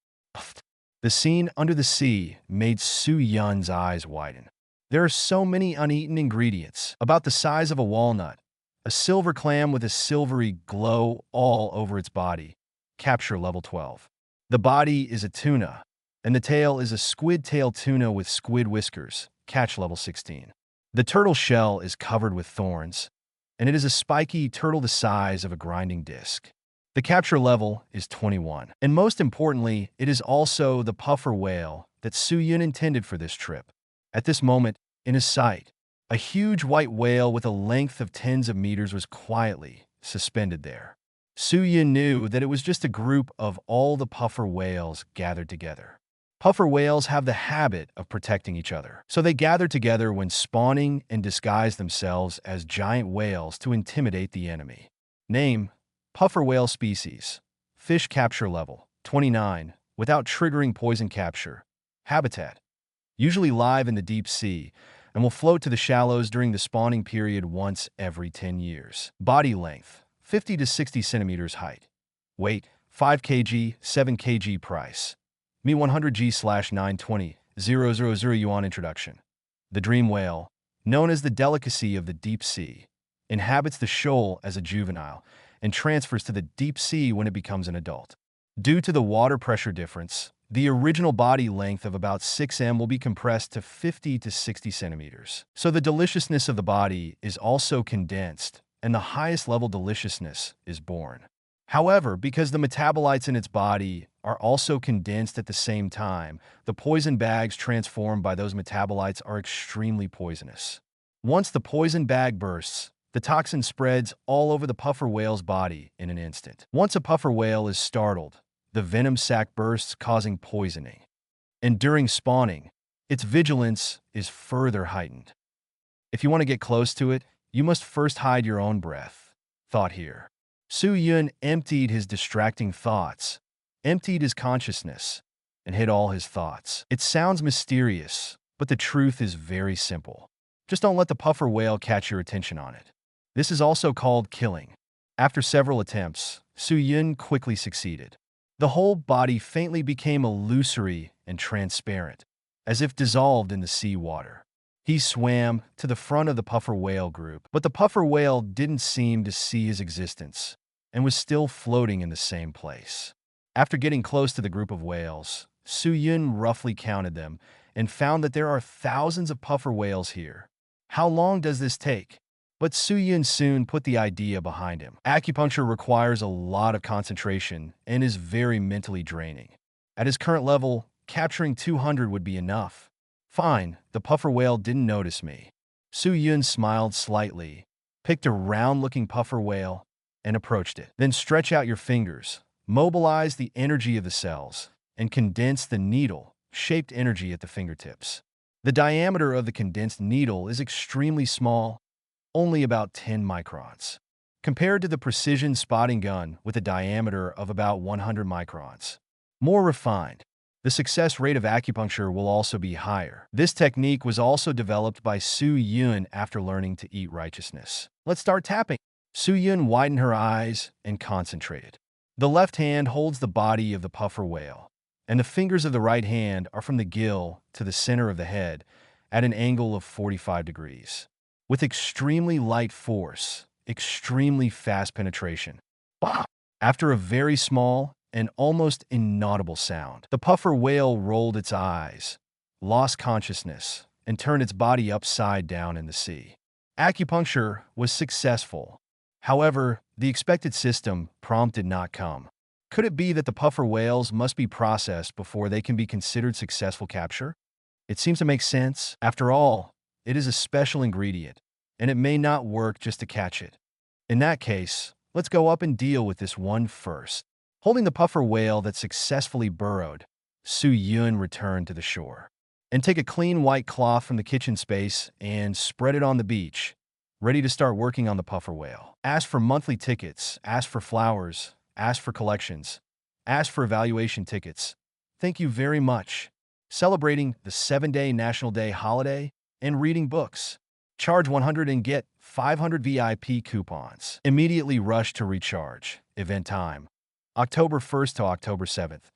The scene under the sea made Su Yun's eyes widen. There are so many uneaten ingredients, about the size of a walnut. A silver clam with a silvery glow all over its body. Capture level 12. The body is a tuna, and the tail is a squid-tail tuna with squid whiskers. Catch level 16. The turtle shell is covered with thorns, and it is a spiky turtle the size of a grinding disc. The capture level is 21. And most importantly, it is also the puffer whale that Su Yun intended for this trip. At this moment, in his sight, a huge white whale with a length of tens of meters was quietly suspended there. Su Yun knew that it was just a group of all the puffer whales gathered together. Puffer whales have the habit of protecting each other, so they gather together when spawning and disguise themselves as giant whales to intimidate the enemy. Name: puffer whale species. Fish capture level 29, without triggering poison capture. Habitat: usually live in the deep sea, and will float to the shallows during the spawning period once every 10 years. Body length: 50 to 60 centimeters height. Weight: 5 kg, 7 kg. Price: Me 100G/920, 000 yuan. Introduction. The dream whale, known as the delicacy of the deep sea, inhabits the shoal as a juvenile and transfers to the deep sea when it becomes an adult. Due to the water pressure difference, the original body length of about 6 m will be compressed to 50 to 60 centimeters. So the deliciousness of the body is also condensed, and the highest level deliciousness is born. However, because the metabolites in its body are also condensed at the same time, the poison bags transformed by those metabolites are extremely poisonous. Once the poison bag bursts, the toxin spreads all over the puffer whale's body in an instant. Once a puffer whale is startled, the venom sac bursts, causing poisoning. And during spawning, its vigilance is further heightened. If you want to get close to it, you must first hide your own breath. Thought here. Su Yun emptied his distracting thoughts, emptied his consciousness, and hid all his thoughts. It sounds mysterious, but the truth is very simple. Just don't let the puffer whale catch your attention on it. This is also called killing. After several attempts, Su Yun quickly succeeded. The whole body faintly became illusory and transparent, as if dissolved in the sea water. He swam to the front of the puffer whale group, but the puffer whale didn't seem to see his existence and was still floating in the same place. After getting close to the group of whales, Su Yun roughly counted them and found that there are thousands of puffer whales here. How long does this take? But Su Yun soon put the idea behind him. Acupuncture requires a lot of concentration and is very mentally draining. At his current level, capturing 200 would be enough. Fine, the puffer whale didn't notice me. Su Yun smiled slightly, picked a round-looking puffer whale, and approached it. Then stretch out your fingers, mobilize the energy of the cells, and condense the needle-shaped energy at the fingertips. The diameter of the condensed needle is extremely small, only about 10 microns, compared to the precision spotting gun with a diameter of about 100 microns. More refined. The success rate of acupuncture will also be higher. This technique was also developed by Su Yun after learning to eat righteousness. Let's start tapping. Su Yun widened her eyes and concentrated. The left hand holds the body of the puffer whale, and the fingers of the right hand are from the gill to the center of the head at an angle of 45 degrees. With extremely light force, extremely fast penetration. After a very small and almost inaudible sound, the puffer whale rolled its eyes, lost consciousness, and turned its body upside down in the sea. Acupuncture was successful. However, the expected system prompt did not come. Could it be that the puffer whales must be processed before they can be considered successful capture? It seems to make sense. After all, it is a special ingredient, and it may not work just to catch it. In that case, let's go up and deal with this one first. Holding the puffer whale that successfully burrowed, Su Yun returned to the shore. And take a clean white cloth from the kitchen space and spread it on the beach, ready to start working on the puffer whale. Ask for monthly tickets, ask for flowers, ask for collections, ask for evaluation tickets. Thank you very much. Celebrating the 7-day National Day holiday and reading books. Charge 100 and get 500 VIP coupons. Immediately rush to recharge. Event time: October 1st to October 7th.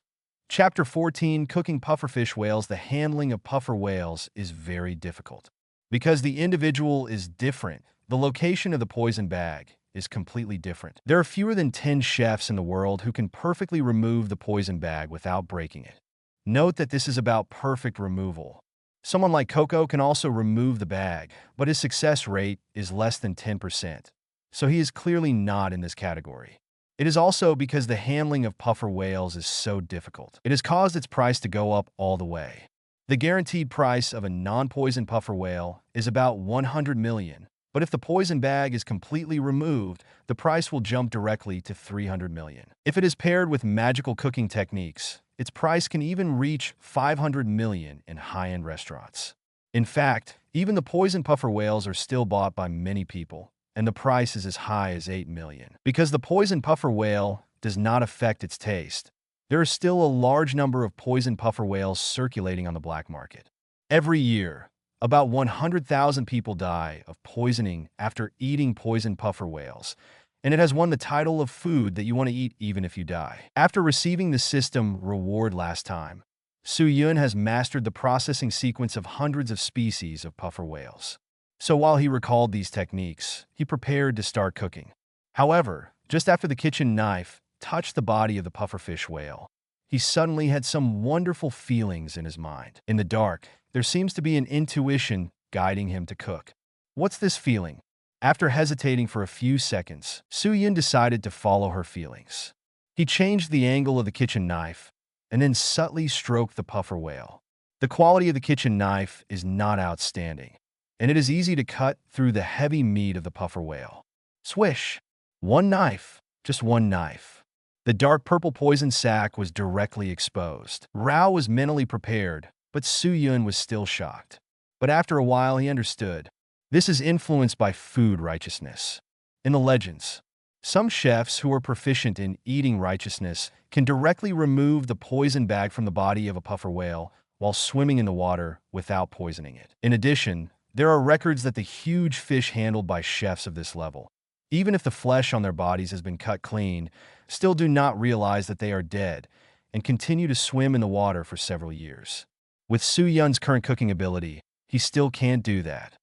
Chapter 14, Cooking Pufferfish Whales. The handling of puffer whales is very difficult. Because the individual is different, the location of the poison bag is completely different. There are fewer than 10 chefs in the world who can perfectly remove the poison bag without breaking it. Note that this is about perfect removal. Someone like Coco can also remove the bag, but his success rate is less than 10%, so he is clearly not in this category. It is also because the handling of puffer whales is so difficult. It has caused its price to go up all the way. The guaranteed price of a non-poison puffer whale is about 100 million, but if the poison bag is completely removed, the price will jump directly to 300 million. If it is paired with magical cooking techniques, its price can even reach 500 million in high-end restaurants. In fact, even the poison puffer whales are still bought by many people, and the price is as high as 8 million. Because the poison puffer whale does not affect its taste, there is still a large number of poison puffer whales circulating on the black market. Every year, about 100,000 people die of poisoning after eating poison puffer whales, and it has won the title of food that you want to eat even if you die. After receiving the system reward last time, Su Yun has mastered the processing sequence of hundreds of species of puffer whales. So while he recalled these techniques, he prepared to start cooking. However, just after the kitchen knife touched the body of the pufferfish whale, he suddenly had some wonderful feelings in his mind. In the dark, there seems to be an intuition guiding him to cook. What's this feeling? After hesitating for a few seconds, Su Yun decided to follow her feelings. He changed the angle of the kitchen knife and then subtly stroked the puffer whale. The quality of the kitchen knife is not outstanding, and it is easy to cut through the heavy meat of the puffer whale. Swish! One knife, just one knife. The dark purple poison sac was directly exposed. Rao was mentally prepared, but Su Yun was still shocked. But after a while, he understood. This is influenced by food righteousness. In the legends, some chefs who are proficient in eating righteousness can directly remove the poison bag from the body of a puffer whale while swimming in the water without poisoning it. In addition, there are records that the huge fish handled by chefs of this level, even if the flesh on their bodies has been cut clean, still do not realize that they are dead and continue to swim in the water for several years. With Su Yun's current cooking ability, he still can't do that.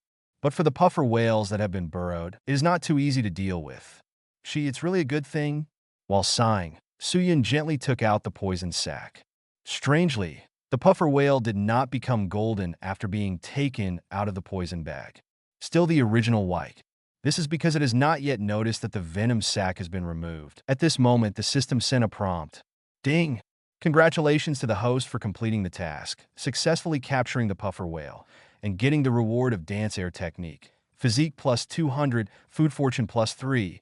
But for the puffer whales that have been burrowed, it is not too easy to deal with. It's really a good thing. While sighing, Su Yun gently took out the poison sac. Strangely, the puffer whale did not become golden after being taken out of the poison bag. Still the original white. This is because it has not yet noticed that the venom sac has been removed. At this moment, the system sent a prompt. Ding! Congratulations to the host for completing the task, successfully capturing the puffer whale, and getting the reward of dance air technique. Physique plus 200, food fortune plus 3,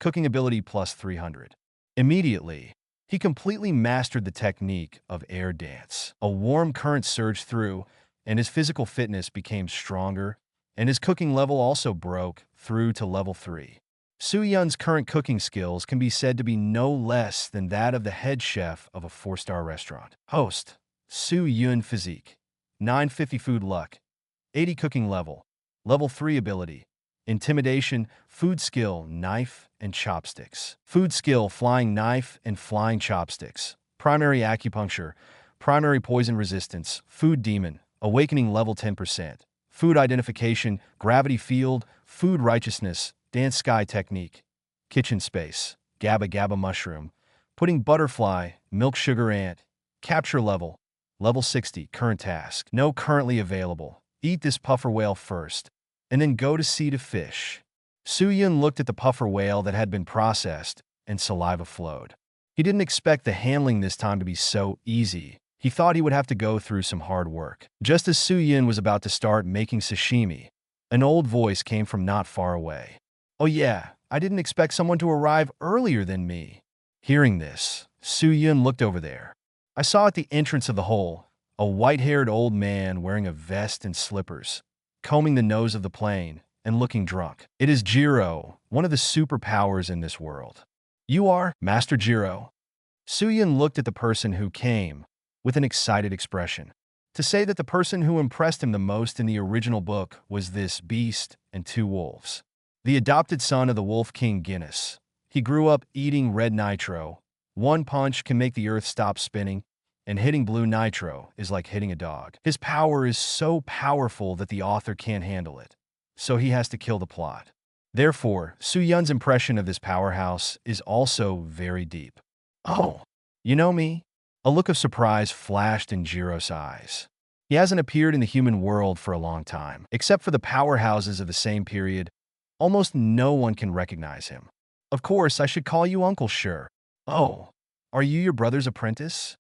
cooking ability plus 300. Immediately, he completely mastered the technique of air dance. A warm current surged through, and his physical fitness became stronger, and his cooking level also broke through to level 3. Su Yun's current cooking skills can be said to be no less than that of the head chef of a 4-star restaurant. Host, Su Yun Physique. 950 Food Luck. 80 Cooking Level. Level 3 Ability. Intimidation, Food Skill, Knife and Chopsticks. Food Skill, Flying Knife and Flying Chopsticks. Primary Acupuncture. Primary Poison Resistance. Food Demon. Awakening Level 10%. Food Identification, Gravity Field, Food Righteousness, Dance Sky Technique. Kitchen Space. Gabba Gabba Mushroom. Pudding Butterfly, Milk Sugar Ant. Capture Level. Level 60, Current Task. No currently available. Eat this puffer whale first, and then go to sea to fish. Su Yun looked at the puffer whale that had been processed, and saliva flowed. He didn't expect the handling this time to be so easy. He thought he would have to go through some hard work. Just as Su Yun was about to start making sashimi, an old voice came from not far away. "Oh yeah, I didn't expect someone to arrive earlier than me." Hearing this, Su Yun looked over there. I saw at the entrance of the hole a white-haired old man wearing a vest and slippers, combing the nose of the plane and looking drunk. "It is Jiro, one of the superpowers in this world." "You are Master Jiro?" Su Yun looked at the person who came with an excited expression. To say that the person who impressed him the most in the original book was this beast and two wolves. The adopted son of the Wolf King Guinness. He grew up eating red nitro. One punch can make the earth stop spinning, and hitting blue nitro is like hitting a dog. His power is so powerful that the author can't handle it, so he has to kill the plot. Therefore, Su Yun's impression of this powerhouse is also very deep. "Oh, you know me?" A look of surprise flashed in Jiro's eyes. He hasn't appeared in the human world for a long time. Except for the powerhouses of the same period, almost no one can recognize him. "Of course, I should call you Uncle, sure." "Oh, are you your brother's apprentice?"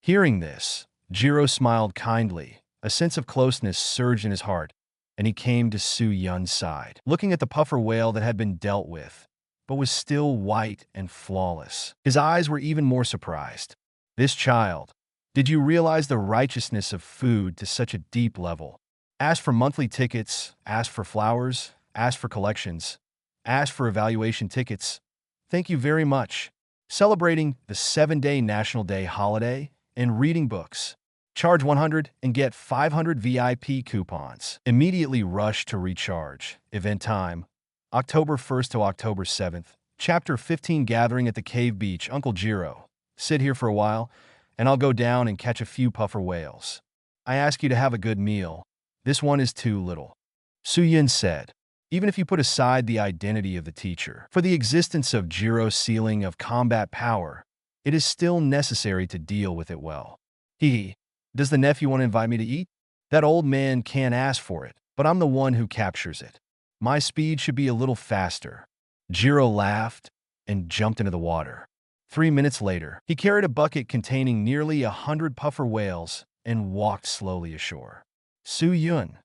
Hearing this, Jiro smiled kindly. A sense of closeness surged in his heart, and he came to Su Yun's side, looking at the puffer whale that had been dealt with, but was still white and flawless. His eyes were even more surprised. "This child, did you realize the righteousness of food to such a deep level? Ask for monthly tickets, ask for flowers, ask for collections, ask for evaluation tickets. Thank you very much. Celebrating the 7-day National Day holiday and reading books. Charge 100 and get 500 VIP coupons. Immediately rush to recharge. Event time, October 1st to October 7th. Chapter 15 Gathering at the Cave Beach. Uncle Jiro, sit here for a while, and I'll go down and catch a few puffer whales. I ask you to have a good meal. This one is too little." Su Yun said. Even if you put aside the identity of the teacher, for the existence of Jiro's ceiling of combat power, it is still necessary to deal with it well. Does the nephew want to invite me to eat? That old man can't ask for it, but I'm the one who captures it. My speed should be a little faster." Jiro laughed and jumped into the water. 3 minutes later, he carried a bucket containing nearly 100 puffer whales and walked slowly ashore. "Su Yun,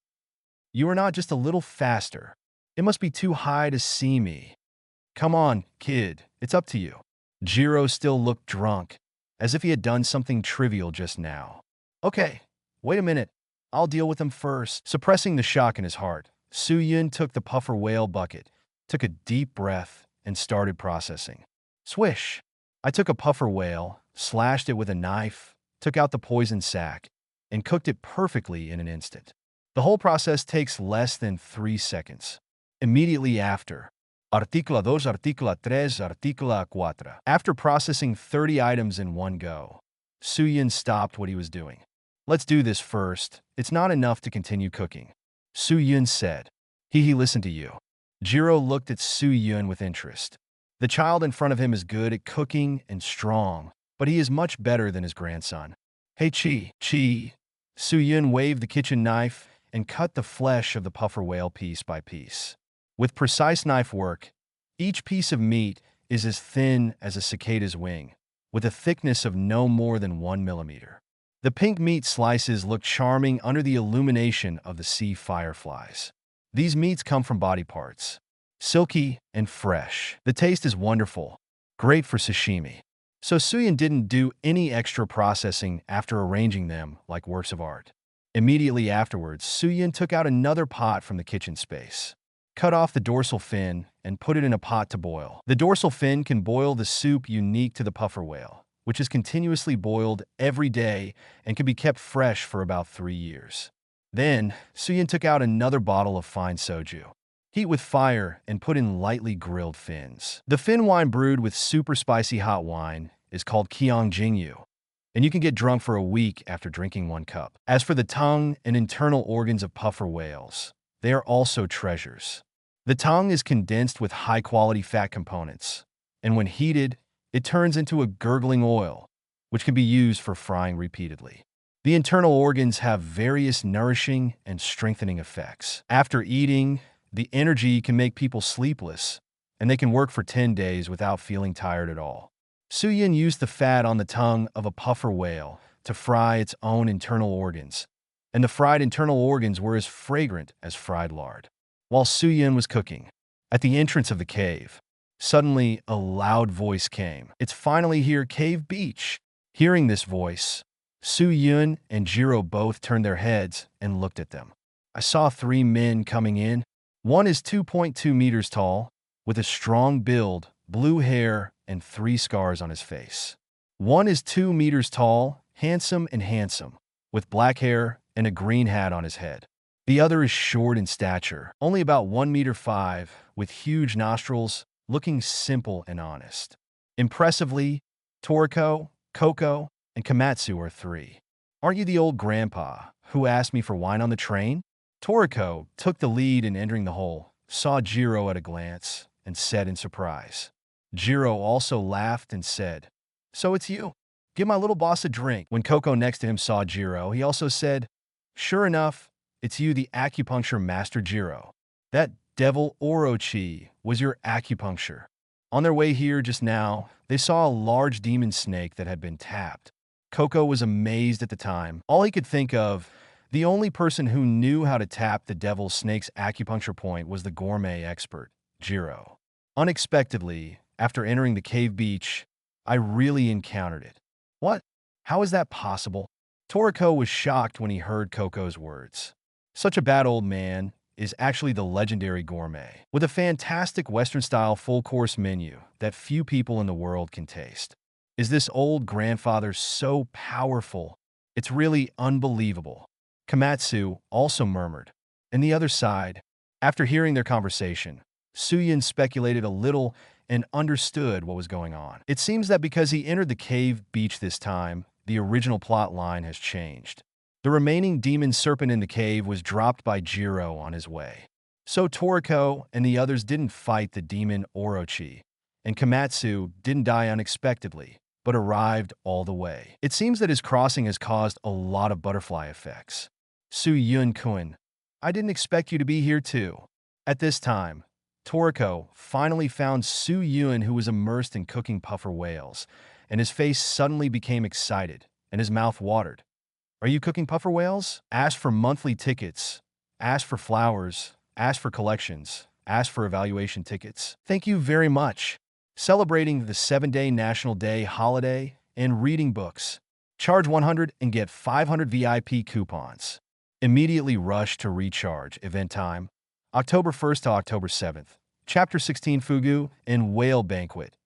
you are not just a little faster. It must be too high to see me. Come on, kid, it's up to you." Jiro still looked drunk, as if he had done something trivial just now. "Okay, wait a minute. I'll deal with him first." Suppressing the shock in his heart, Su Yun took the puffer whale bucket, took a deep breath, and started processing. Swish! I took a puffer whale, slashed it with a knife, took out the poison sac, and cooked it perfectly in an instant. The whole process takes less than 3 seconds. Immediately after, Artículo 2, Artículo 3, Artículo 4. After processing 30 items in one go, Su Yun stopped what he was doing. "Let's do this first. It's not enough to continue cooking," Su Yun said. He listened to you." Jiro looked at Su Yun with interest. The child in front of him is good at cooking and strong, but he is much better than his grandson. "Hey, Chi. Su Yun waved the kitchen knife and cut the flesh of the puffer whale piece by piece. With precise knife work, each piece of meat is as thin as a cicada's wing, with a thickness of no more than 1 millimeter. The pink meat slices look charming under the illumination of the sea fireflies. These meats come from body parts, silky and fresh. The taste is wonderful, great for sashimi. So Su Yun didn't do any extra processing after arranging them like works of art. Immediately afterwards, Su Yun took out another pot from the kitchen space, cut off the dorsal fin, and put it in a pot to boil. The dorsal fin can boil the soup unique to the puffer whale, which is continuously boiled every day and can be kept fresh for about 3 years. Then, Suyun took out another bottle of fine soju. Heat with fire and put in lightly grilled fins. The fin wine brewed with super spicy hot wine is called Jingyu, and you can get drunk for a week after drinking 1 cup. As for the tongue and internal organs of puffer whales, they are also treasures. The tongue is condensed with high-quality fat components, and when heated, it turns into a gurgling oil, which can be used for frying repeatedly. The internal organs have various nourishing and strengthening effects. After eating, the energy can make people sleepless, and they can work for 10 days without feeling tired at all. Suyun used the fat on the tongue of a puffer whale to fry its own internal organs, and the fried internal organs were as fragrant as fried lard. While Suyun was cooking, at the entrance of the cave, suddenly a loud voice came. "It's finally here, Cave Beach." Hearing this voice, Suyun and Jiro both turned their heads and looked at them. I saw 3 men coming in. One is 2.2 meters tall, with a strong build, blue hair, and 3 scars on his face. One is 2 meters tall, handsome, with black hair and a green hat on his head. The other is short in stature, only about 1.5 meters, with huge nostrils, looking simple and honest. Impressively, Toriko, Coco, and Komatsu are 3. "Aren't you the old grandpa who asked me for wine on the train?" Toriko took the lead in entering the hole, saw Jiro at a glance, and said in surprise. Jiro also laughed and said, "So it's you. Give my little boss a drink." When Coco next to him saw Jiro, he also said, "Sure enough, it's you, the acupuncture master Jiro. That devil Orochi was your acupuncture." On their way here just now, they saw a large demon snake that had been tapped. Coco was amazed at the time. All he could think of, the only person who knew how to tap the devil snake's acupuncture point was the gourmet expert, Jiro. Unexpectedly, after entering the cave beach, I really encountered it. "What? How is that possible?" Toriko was shocked when he heard Coco's words. Such a bad old man is actually the legendary Gourmet, with a fantastic Western-style full-course menu that few people in the world can taste. Is this old grandfather so powerful? It's really unbelievable. Komatsu also murmured. On the other side, after hearing their conversation, Suyun speculated a little and understood what was going on. It seems that because he entered the cave beach this time, the original plot line has changed. The remaining demon serpent in the cave was dropped by Jiro on his way. So Toriko and the others didn't fight the demon Orochi, and Komatsu didn't die unexpectedly, but arrived all the way. It seems that his crossing has caused a lot of butterfly effects. Suyun-kun, I didn't expect you to be here too. At this time, Toriko finally found Suyun, who was immersed in cooking puffer whales, and his face suddenly became excited, and his mouth watered. "Are you cooking puffer whales? Ask for monthly tickets. Ask for flowers. Ask for collections. Ask for evaluation tickets. Thank you very much. Celebrating the 7-day National Day holiday and reading books. Charge 100 and get 500 VIP coupons. Immediately rush to recharge. Event time, October 1st to October 7th. Chapter 16 Fugu and Whale Banquet.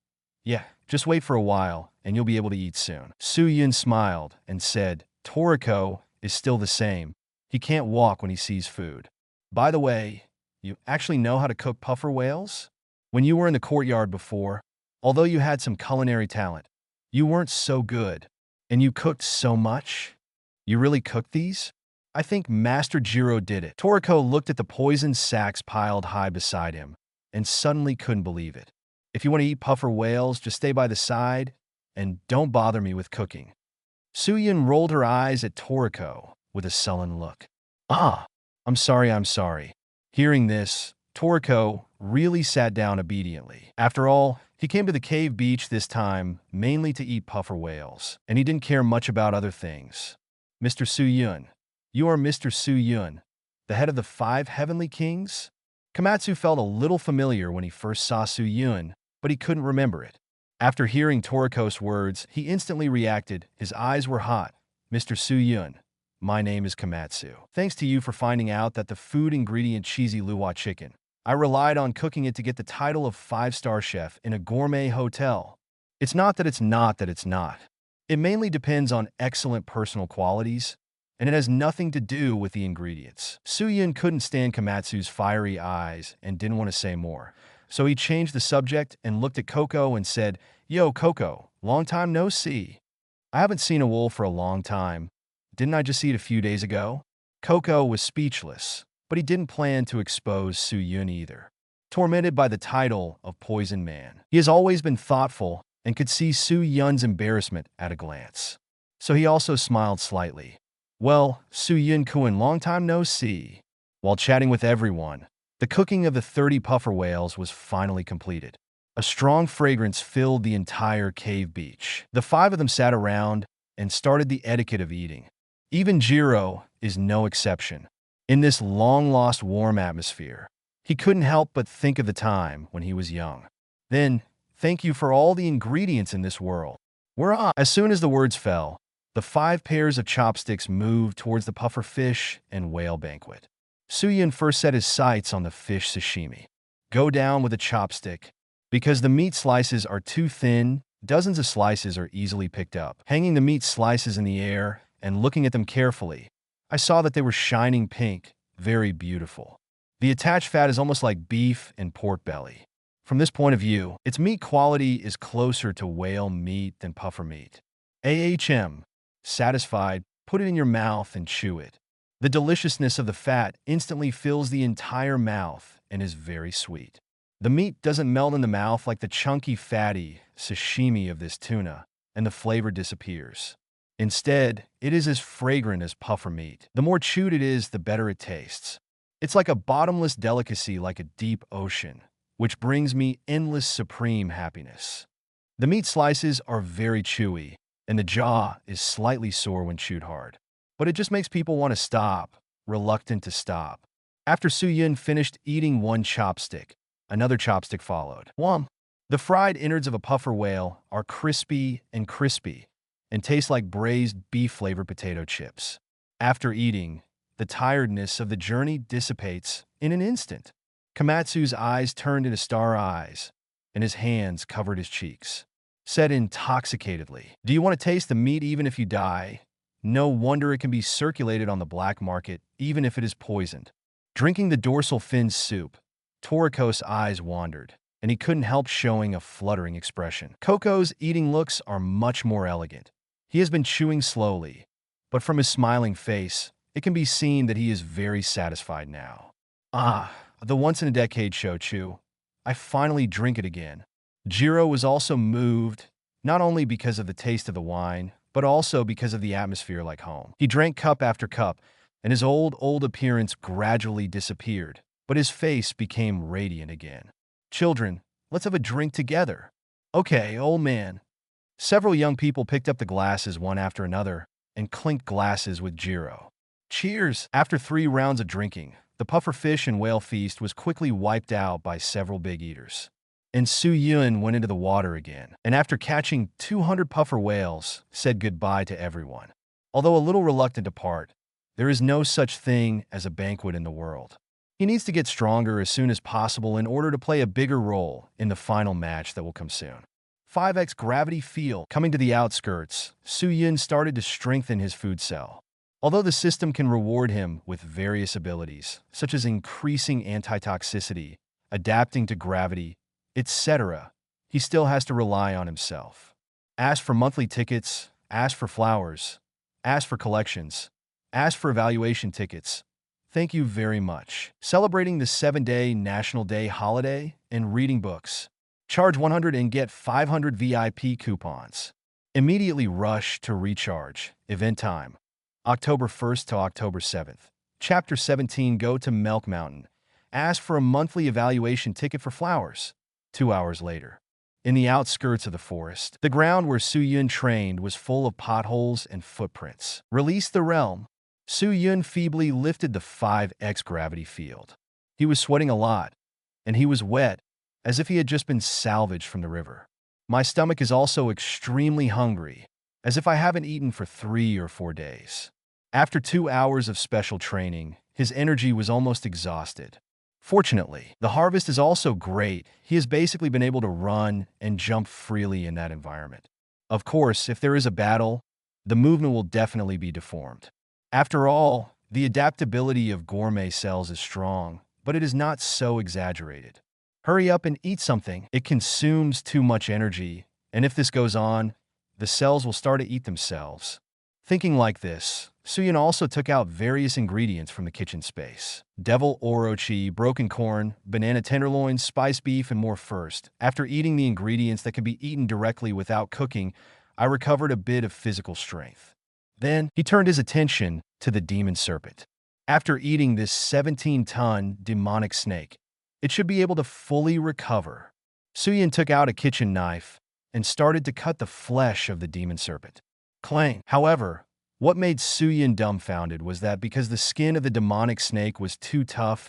Yeah, just wait for a while and you'll be able to eat soon." Suyun smiled and said, "Toriko is still the same. He can't walk when he sees food. By the way, you actually know how to cook puffer whales? When you were in the courtyard before, although you had some culinary talent, you weren't so good, and you cooked so much. You really cooked these? I think Master Jiro did it." Toriko looked at the poison sacks piled high beside him and suddenly couldn't believe it. "If you want to eat puffer whales, just stay by the side and don't bother me with cooking." Suyun rolled her eyes at Toriko with a sullen look. I'm sorry. Hearing this, Toriko really sat down obediently. After all, he came to the cave beach this time mainly to eat puffer whales, and he didn't care much about other things. "Mr. Suyun, you are Mr. Suyun, the head of the 5 heavenly kings?" Komatsu felt a little familiar when he first saw Suyun, but he couldn't remember it. After hearing Toriko's words, he instantly reacted. His eyes were hot. "Mr. Suyun, my name is Komatsu. Thanks to you for finding out that the food ingredient cheesy luwak chicken. I relied on cooking it to get the title of 5-star chef in a gourmet hotel. It's not that it's not. It mainly depends on excellent personal qualities, and it has nothing to do with the ingredients. Su-Yun couldn't stand Komatsu's fiery eyes and didn't want to say more. So he changed the subject and looked at Coco and said, "Yo, Coco, long time no see. I haven't seen a wolf for a long time. Didn't I just see it a few days ago?" Coco was speechless, but he didn't plan to expose Su-Yun either. Tormented by the title of Poison Man, he has always been thoughtful and could see Su-Yun's embarrassment at a glance. So he also smiled slightly. "Well, Su-Yun-kun, long time no see." While chatting with everyone, the cooking of the 30 puffer whales was finally completed. A strong fragrance filled the entire cave beach. The 5 of them sat around and started the etiquette of eating. Even Jiro is no exception. In this long-lost warm atmosphere, he couldn't help but think of the time when he was young. Then, "Thank you for all the ingredients in this world. We're on." As soon as the words fell, the 5 pairs of chopsticks moved towards the puffer fish and whale banquet. Su-Yun first set his sights on the fish sashimi. Go down with a chopstick. Because the meat slices are too thin, dozens of slices are easily picked up. Hanging the meat slices in the air and looking at them carefully, I saw that they were shining pink, very beautiful. The attached fat is almost like beef and pork belly. From this point of view, its meat quality is closer to whale meat than puffer meat. Satisfied, put it in your mouth and chew it. The deliciousness of the fat instantly fills the entire mouth and is very sweet. The meat doesn't melt in the mouth like the chunky, fatty sashimi of this tuna, and the flavor disappears. Instead, it is as fragrant as puffer meat. The more chewed it is, the better it tastes. It's like a bottomless delicacy, like a deep ocean, which brings me endless supreme happiness. The meat slices are very chewy, and the jaw is slightly sore when chewed hard. But it just makes people want to stop, reluctant to stop. After Su-Yun finished eating one chopstick, another chopstick followed. The fried innards of a puffer whale are crispy and taste like braised beef-flavored potato chips. After eating, the tiredness of the journey dissipates in an instant. Komatsu's eyes turned into star eyes, and his hands covered his cheeks. Said intoxicatedly, "Do you want to taste the meat even if you die? No wonder it can be circulated on the black market, even if it is poisoned." Drinking the dorsal fin soup, Toriko's eyes wandered, and he couldn't help showing a fluttering expression. Coco's eating looks are much more elegant. He has been chewing slowly, but from his smiling face, it can be seen that he is very satisfied now. The once-in-a-decade shochu. I finally drink it again. Jiro was also moved, not only because of the taste of the wine, but also because of the atmosphere like home. He drank cup after cup, and his old appearance gradually disappeared, but his face became radiant again. "Children, let's have a drink together." "Okay, old man." Several young people picked up the glasses one after another and clinked glasses with Jiro. "Cheers!" After 3 rounds of drinking, the puffer fish and whale feast was quickly wiped out by several big eaters. And Su-Yun went into the water again, and after catching 200 puffer whales, said goodbye to everyone. Although a little reluctant to part, there is no such thing as a banquet in the world. He needs to get stronger as soon as possible in order to play a bigger role in the final match that will come soon. 5x gravity field. Coming to the outskirts, Su-Yun started to strengthen his food cell. Although the system can reward him with various abilities, such as increasing antitoxicity, adapting to gravity, etc., he still has to rely on himself. Ask for monthly tickets, ask for flowers, ask for collections, ask for evaluation tickets. Thank you very much. Celebrating the 7-day National Day holiday and reading books. Charge 100 and get 500 VIP coupons. Immediately rush to recharge. Event time, October 1st to October 7th. Chapter 17, go to Milk Mountain. Ask for a monthly evaluation ticket for flowers. 2 hours later. In the outskirts of the forest, the ground where Su-Yun trained was full of potholes and footprints. Release the realm. Su-Yun feebly lifted the 5x gravity field. He was sweating a lot, and he was wet, as if he had just been salvaged from the river. My stomach is also extremely hungry, as if I haven't eaten for 3 or 4 days. After 2 hours of special training, his energy was almost exhausted. Fortunately, the harvest is also great. He has basically been able to run and jump freely in that environment. Of course, if there is a battle, the movement will definitely be deformed. After all, the adaptability of gourmet cells is strong, but it is not so exaggerated. Hurry up and eat something. It consumes too much energy, and if this goes on, the cells will start to eat themselves. Thinking like this, Suyun also took out various ingredients from the kitchen space. Devil orochi, broken corn, banana tenderloins, spiced beef, and more first. After eating the ingredients that can be eaten directly without cooking, I recovered a bit of physical strength. Then, he turned his attention to the demon serpent. After eating this 17-ton demonic snake, it should be able to fully recover. Suyun took out a kitchen knife and started to cut the flesh of the demon serpent. Clang. However, what made Suyun dumbfounded was that because the skin of the demonic snake was too tough,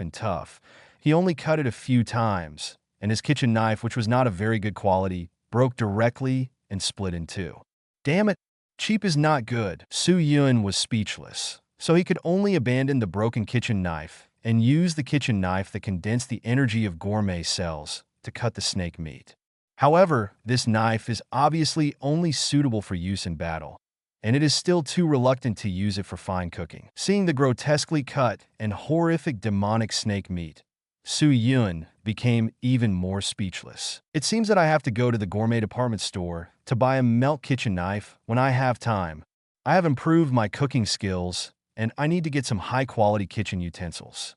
he only cut it a few times, and his kitchen knife, which was not of very good quality, broke directly and split in two. Damn it, cheap is not good. Suyun was speechless, so he could only abandon the broken kitchen knife and use the kitchen knife that condensed the energy of gourmet cells to cut the snake meat. However, this knife is obviously only suitable for use in battle, and it is still too reluctant to use it for fine cooking. Seeing the grotesquely cut and horrific demonic snake meat, Suyun became even more speechless. It seems that I have to go to the gourmet department store to buy a melt kitchen knife when I have time. I have improved my cooking skills, and I need to get some high-quality kitchen utensils.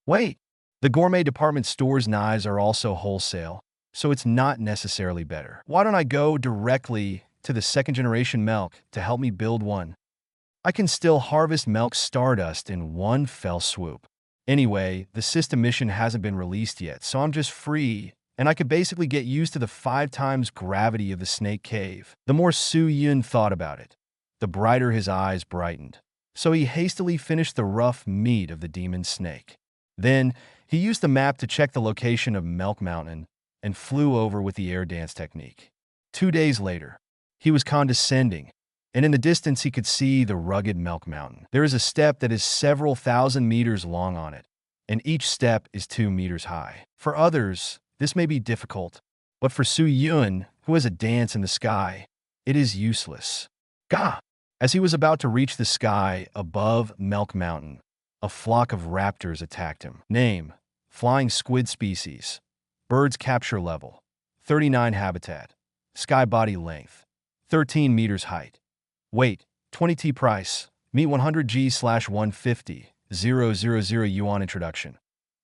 Wait, the gourmet department store's knives are also wholesale, so it's not necessarily better. Why don't I go directly to the second-generation milk to help me build one? I can still harvest milk stardust in one fell swoop. Anyway, the system mission hasn't been released yet, so I'm just free, and I could basically get used to the 5 times gravity of the snake cave. The more Suyun thought about it, the brighter his eyes brightened. So he hastily finished the rough meat of the demon snake. Then, he used the map to check the location of Milk Mountain and flew over with the air dance technique. 2 days later, he was condescending, and in the distance he could see the rugged Milk Mountain. There is a step that is several thousand meters long on it, and each step is 2 meters high. For others, this may be difficult, but for Suyun, who has a dance in the sky, it is useless. Gah! As he was about to reach the sky above Milk Mountain, a flock of raptors attacked him. Name: Flying Squid Species. Birds Capture Level: 39 Habitat. Sky Body Length: 13 meters Height. Weight: 20 T. Price: Meat 100G/150, 000 yuan. Introduction: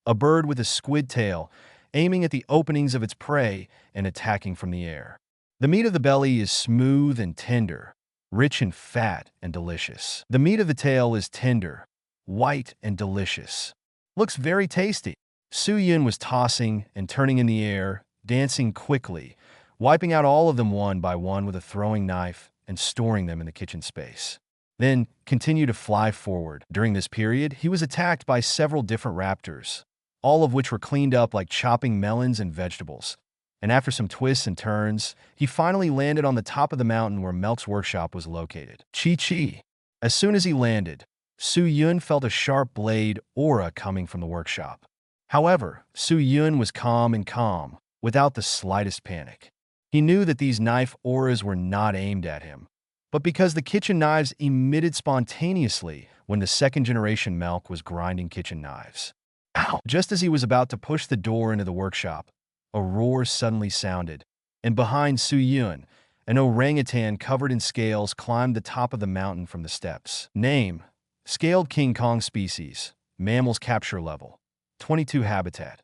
a bird with a squid tail, aiming at the openings of its prey and attacking from the air. The meat of the belly is smooth and tender, rich in fat and delicious. The meat of the tail is tender, white and delicious. Looks very tasty. Suyun was tossing and turning in the air, dancing quickly, wiping out all of them one by one with a throwing knife and storing them in the kitchen space. Then continued to fly forward. During this period, he was attacked by several different raptors, all of which were cleaned up like chopping melons and vegetables. And after some twists and turns, he finally landed on the top of the mountain where Melk's workshop was located. Chi. As soon as he landed, Suyun felt a sharp blade aura coming from the workshop. However, Suyun was calm, without the slightest panic. He knew that these knife auras were not aimed at him, but because the kitchen knives emitted spontaneously when the second-generation Melk was grinding kitchen knives. Ow! Just as he was about to push the door into the workshop, a roar suddenly sounded, and behind Suyun, an orangutan covered in scales climbed the top of the mountain from the steps. Name: Scaled King Kong Species. Mammals Capture Level: 22 Habitat.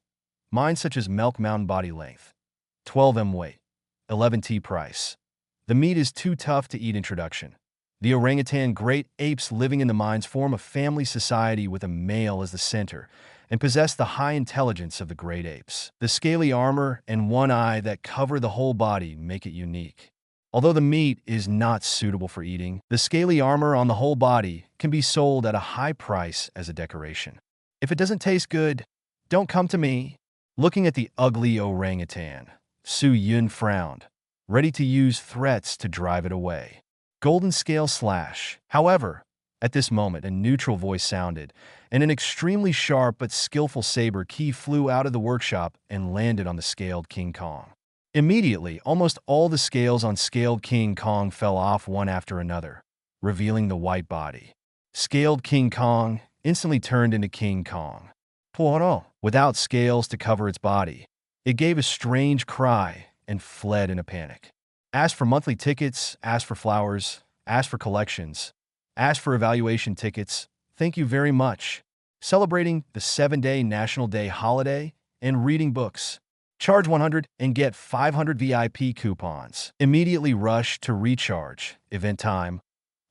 Mines such as Milk Mountain. Body Length: 12 m. Weight: 11 T. Price. The meat is too tough to eat. Introduction: the orangutan great apes living in the mines form a family society with a male as the center, and possess the high intelligence of the great apes. The scaly armor and one eye that cover the whole body make it unique. Although the meat is not suitable for eating, the scaly armor on the whole body can be sold at a high price as a decoration. If it doesn't taste good, don't come to me. Looking at the ugly orangutan, Suyun frowned, ready to use threats to drive it away. Golden Scale Slash. However, At this moment, a neutral voice sounded, and an extremely sharp but skillful saber key flew out of the workshop and landed on the scaled King Kong. Immediately, almost all the scales on scaled King Kong fell off one after another, revealing the white body. Scaled King Kong instantly turned into King Kong. Poro, without scales to cover its body. It gave a strange cry and fled in a panic. Asked for monthly tickets, asked for flowers, asked for collections, asked for evaluation tickets. Thank you very much. Celebrating the 7-day National Day holiday and reading books. Charge 100 and get 500 VIP coupons. Immediately rush to recharge. Event time,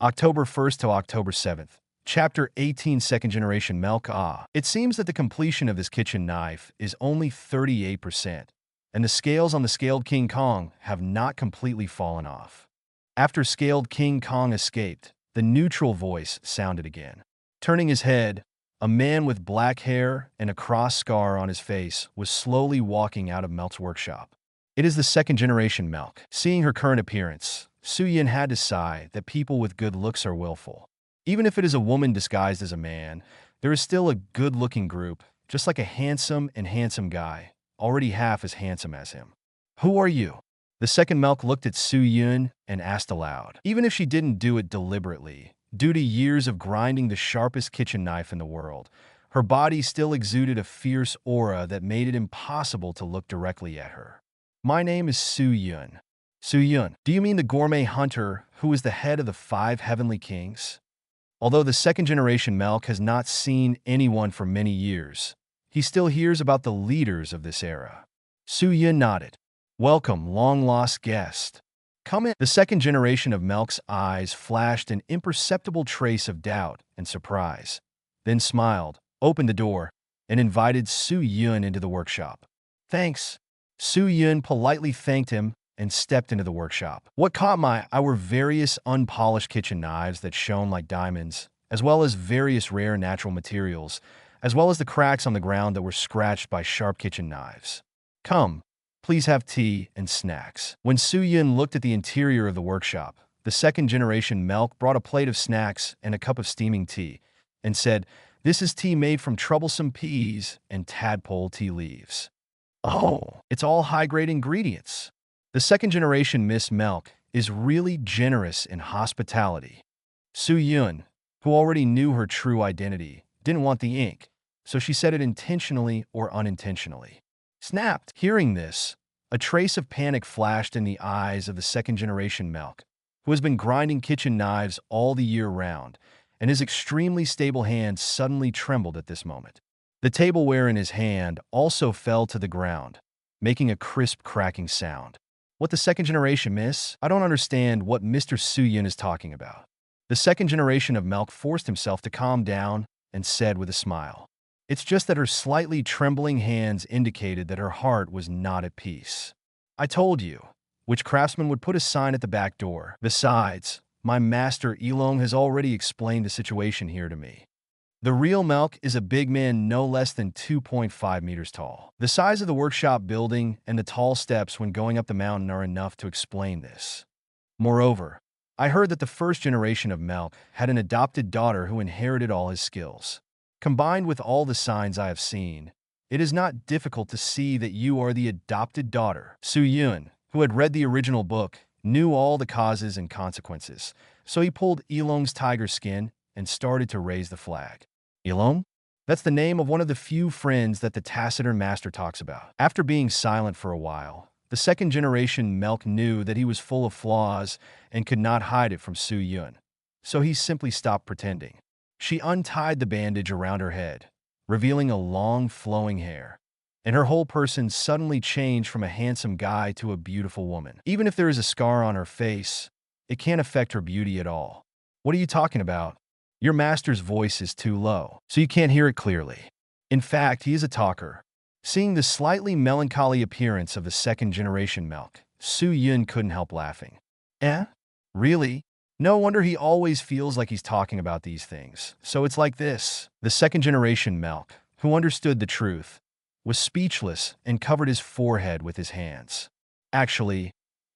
October 1st to October 7th. Chapter 18, Second Generation Milk. It seems that the completion of this kitchen knife is only 38%, and the scales on the scaled King Kong have not completely fallen off. After scaled King Kong escaped, the neutral voice sounded again. Turning his head, a man with black hair and a cross scar on his face was slowly walking out of Melk's workshop. It is the second generation Melk. Seeing her current appearance, Su-yin had to sigh that people with good looks are willful. Even if it is a woman disguised as a man, there is still a good-looking group, just like a handsome guy, already half as handsome as him. Who are you? The second Melk looked at Su-yin and asked aloud. Even if she didn't do it deliberately, due to years of grinding the sharpest kitchen knife in the world, her body still exuded a fierce aura that made it impossible to look directly at her. My name is Su-yin. Su-yin, do you mean the gourmet hunter who is the head of the 5 heavenly kings? Although the second generation Melk has not seen anyone for many years, he still hears about the leaders of this era. Su-yin nodded. Welcome, long-lost guest. Come in. The second generation of Melk's eyes flashed an imperceptible trace of doubt and surprise, then smiled, opened the door, and invited Su-yin into the workshop. Thanks. Su-yin politely thanked him and stepped into the workshop. What caught my eye were various unpolished kitchen knives that shone like diamonds, as well as various rare natural materials, as well as the cracks on the ground that were scratched by sharp kitchen knives. Come, please have tea and snacks. When Su-yin looked at the interior of the workshop, the second generation Melk brought a plate of snacks and a cup of steaming tea, and said, "This is tea made from troublesome peas and tadpole tea leaves." Oh, it's all high-grade ingredients. The second generation Miss Melk is really generous in hospitality. Su-yin, who already knew her true identity, didn't want the ink, so she said it intentionally or unintentionally. Snapped. Hearing this, a trace of panic flashed in the eyes of the second generation Melk, who has been grinding kitchen knives all the year round, and his extremely stable hand suddenly trembled at this moment. The tableware in his hand also fell to the ground, making a crisp cracking sound. What the second generation, miss? I don't understand what Mr. Su-yin is talking about. The second generation of Melk forced himself to calm down and said with a smile. It's just that her slightly trembling hands indicated that her heart was not at peace. I told you, which craftsman would put a sign at the back door. Besides, my master Yilong has already explained the situation here to me. The real Melk is a big man no less than 2.5 meters tall. The size of the workshop building and the tall steps when going up the mountain are enough to explain this. Moreover, I heard that the first generation of Melk had an adopted daughter who inherited all his skills. Combined with all the signs I have seen, it is not difficult to see that you are the adopted daughter. Su-yin, who had read the original book, knew all the causes and consequences, so he pulled Yilong's tiger skin and started to raise the flag. Yilong? That's the name of one of the few friends that the taciturn master talks about. After being silent for a while, the second generation Melk knew that he was full of flaws and could not hide it from Su-yin, so he simply stopped pretending. She untied the bandage around her head, revealing a long flowing hair, and her whole person suddenly changed from a handsome guy to a beautiful woman. Even if there is a scar on her face, it can't affect her beauty at all. What are you talking about? Your master's voice is too low, so you can't hear it clearly. In fact, he is a talker. Seeing the slightly melancholy appearance of the second generation Melk, Su-yin couldn't help laughing. Eh? Really? No wonder he always feels like he's talking about these things. So it's like this. The second generation Melk, who understood the truth, was speechless and covered his forehead with his hands. Actually,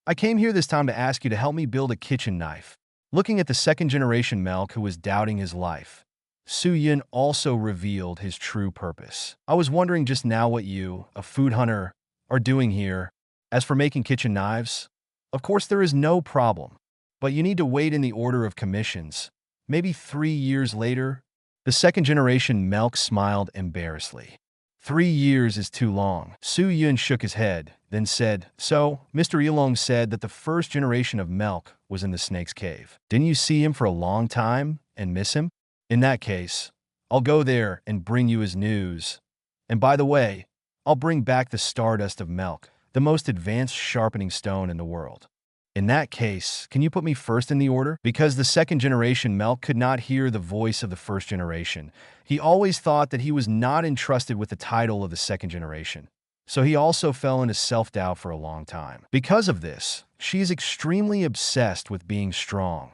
I came here this time to ask you to help me build a kitchen knife. Looking at the second-generation Melk who was doubting his life, Su Yun also revealed his true purpose. I was wondering just now what you, a food hunter, are doing here. As for making kitchen knives, of course there is no problem, but you need to wait in the order of commissions. Maybe 3 years later. The second-generation Melk smiled embarrassedly. 3 years is too long. Su Yun shook his head, then said, So, Mr. Yilong said that the first generation of Melk was in the snake's cave. Didn't you see him for a long time and miss him? In that case, I'll go there and bring you his news. And by the way, I'll bring back the stardust of Melk, the most advanced sharpening stone in the world. In that case, can you put me first in the order? Because the second-generation Melk could not hear the voice of the first generation. He always thought that he was not entrusted with the title of the second generation. So he also fell into self-doubt for a long time. Because of this, she is extremely obsessed with being strong,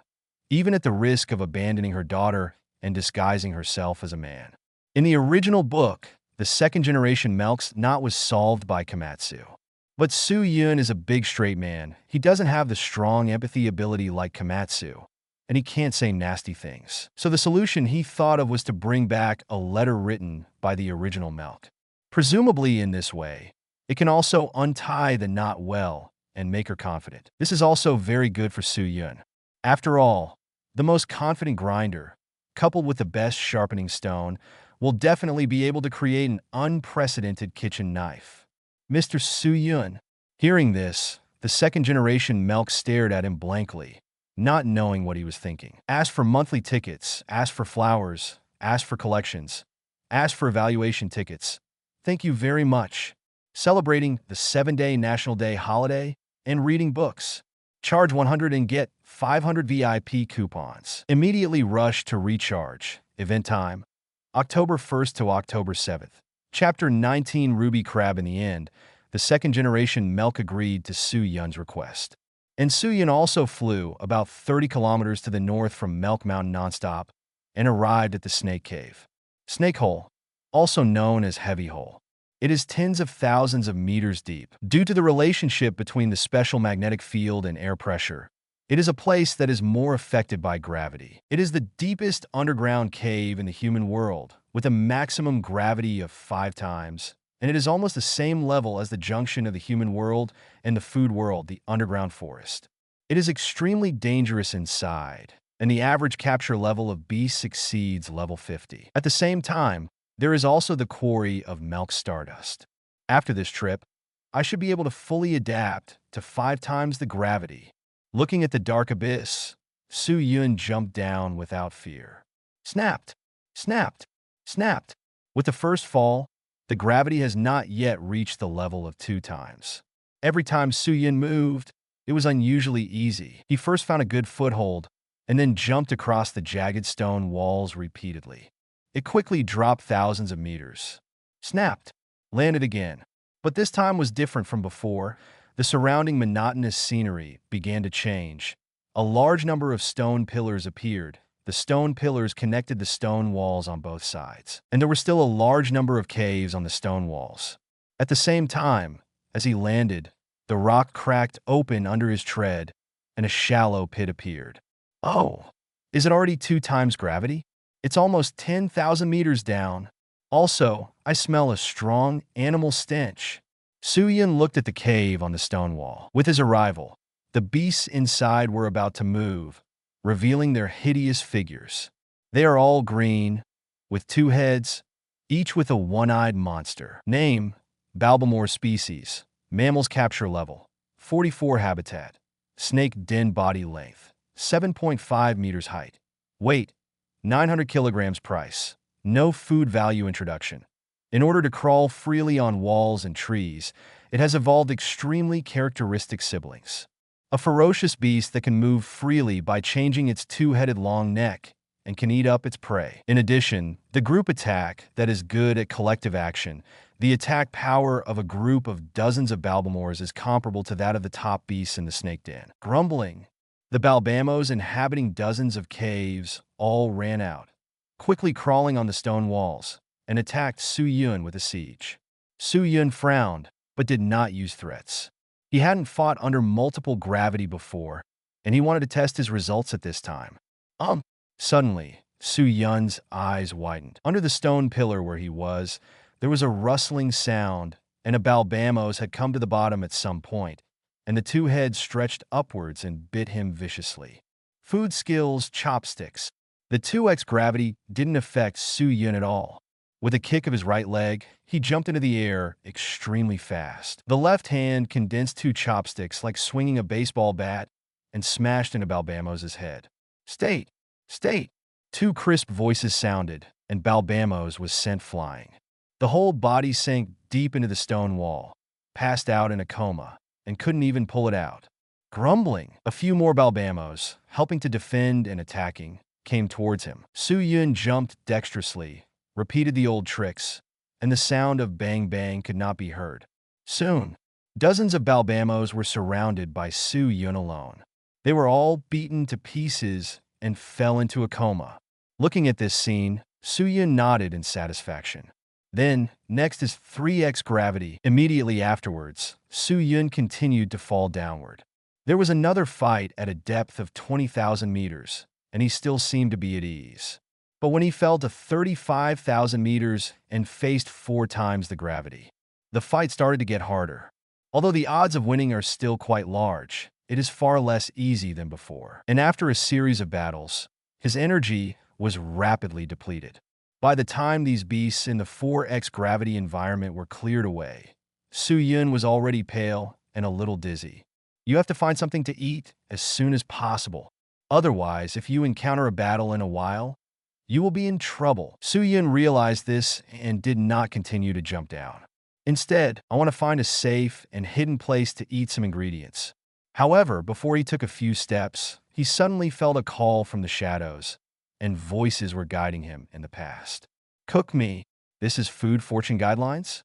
even at the risk of abandoning her daughter and disguising herself as a man. In the original book, the second-generation Melk's knot was solved by Komatsu. But Su Yun is a big straight man. He doesn't have the strong empathy ability like Komatsu, and he can't say nasty things. So the solution he thought of was to bring back a letter written by the original Melk. Presumably in this way, it can also untie the knot well and make her confident. This is also very good for Su Yun. After all, the most confident grinder, coupled with the best sharpening stone, will definitely be able to create an unprecedented kitchen knife. Mr. Su Yun. Hearing this, the second-generation Melk stared at him blankly, not knowing what he was thinking. Ask for monthly tickets, ask for flowers, ask for collections, ask for evaluation tickets. Thank you very much. Celebrating the 7-day National Day holiday and reading books. Charge 100 and get 500 VIP coupons. Immediately rush to recharge. Event time, October 1st to October 7th. Chapter 19 Ruby Crab. In the end, the second-generation Melk agreed to Su Yun's request. And Su Yun also flew about 30 kilometers to the north from Melk Mountain nonstop and arrived at the Snake Cave. Snake Hole, also known as Heavy Hole. It is tens of thousands of meters deep. Due to the relationship between the special magnetic field and air pressure, it is a place that is more affected by gravity. It is the deepest underground cave in the human world, with a maximum gravity of 5 times, and it is almost the same level as the junction of the human world and the food world, the underground forest. It is extremely dangerous inside, and the average capture level of beasts exceeds level 50. At the same time, there is also the quarry of Melk Stardust. After this trip, I should be able to fully adapt to 5 times the gravity. Looking at the dark abyss, Su Yun jumped down without fear. Snapped! Snapped! Snapped! With the first fall, the gravity has not yet reached the level of 2 times. Every time Su Yun moved, it was unusually easy. He first found a good foothold, and then jumped across the jagged stone walls repeatedly. It quickly dropped thousands of meters. Snapped! Landed again. But this time was different from before. The surrounding monotonous scenery began to change. A large number of stone pillars appeared. The stone pillars connected the stone walls on both sides, and there were still a large number of caves on the stone walls. At the same time, as he landed, the rock cracked open under his tread, and a shallow pit appeared. Oh, is it already 2 times gravity? It's almost 10,000 meters down. Also, I smell a strong animal stench. Su Yun looked at the cave on the stone wall. With his arrival, the beasts inside were about to move, revealing their hideous figures. They are all green, with 2 heads, each with a one-eyed monster. Name, Balbamore species. Mammals capture level, 44 habitat. Snake den body length, 7.5 meters height. Weight, 900 kilograms. Price, no food value. Introduction. In order to crawl freely on walls and trees, it has evolved extremely characteristic siblings. A ferocious beast that can move freely by changing its 2-headed long neck and can eat up its prey. In addition, the group attack that is good at collective action. The attack power of a group of dozens of Balbamores is comparable to that of the top beasts in the snake den. Grumbling, the Balbamos inhabiting dozens of caves all ran out, quickly crawling on the stone walls, and attacked Su Yun with a siege. Su Yun frowned, but did not use threats. He hadn't fought under multiple gravity before, and he wanted to test his results at this time. Suddenly, Su Yun's eyes widened. Under the stone pillar where he was, there was a rustling sound, and a Balbamos had come to the bottom at some point, and the two heads stretched upwards and bit him viciously. Food skills, chopsticks. The 2x gravity didn't affect Su Yun at all. With a kick of his right leg, he jumped into the air extremely fast. The left hand condensed 2 chopsticks like swinging a baseball bat and smashed into Balbamos' head. State! State! 2 crisp voices sounded, and Balbamos was sent flying. The whole body sank deep into the stone wall, passed out in a coma, and couldn't even pull it out. Grumbling, a few more Balbamos, helping to defend and attacking, came towards him. Su Yun jumped dexterously, repeated the old tricks, and the sound of bang bang could not be heard. Soon, dozens of Balbamos were surrounded by Su Yun alone. They were all beaten to pieces and fell into a coma. Looking at this scene, Su Yun nodded in satisfaction. Then, next is 3x gravity. Immediately afterwards, Su Yun continued to fall downward. There was another fight at a depth of 20,000 meters, and he still seemed to be at ease. But when he fell to 35,000 meters and faced 4 times the gravity, the fight started to get harder. Although the odds of winning are still quite large, it is far less easy than before. And after a series of battles, his energy was rapidly depleted. By the time these beasts in the 4x gravity environment were cleared away, Su Yun was already pale and a little dizzy. You have to find something to eat as soon as possible. Otherwise, if you encounter a battle in a while, you will be in trouble. Su Yun realized this and did not continue to jump down. Instead, I want to find a safe and hidden place to eat some ingredients. However, before he took a few steps, he suddenly felt a call from the shadows, and voices were guiding him in the past. Cook me. This is Food Fortune Guidelines?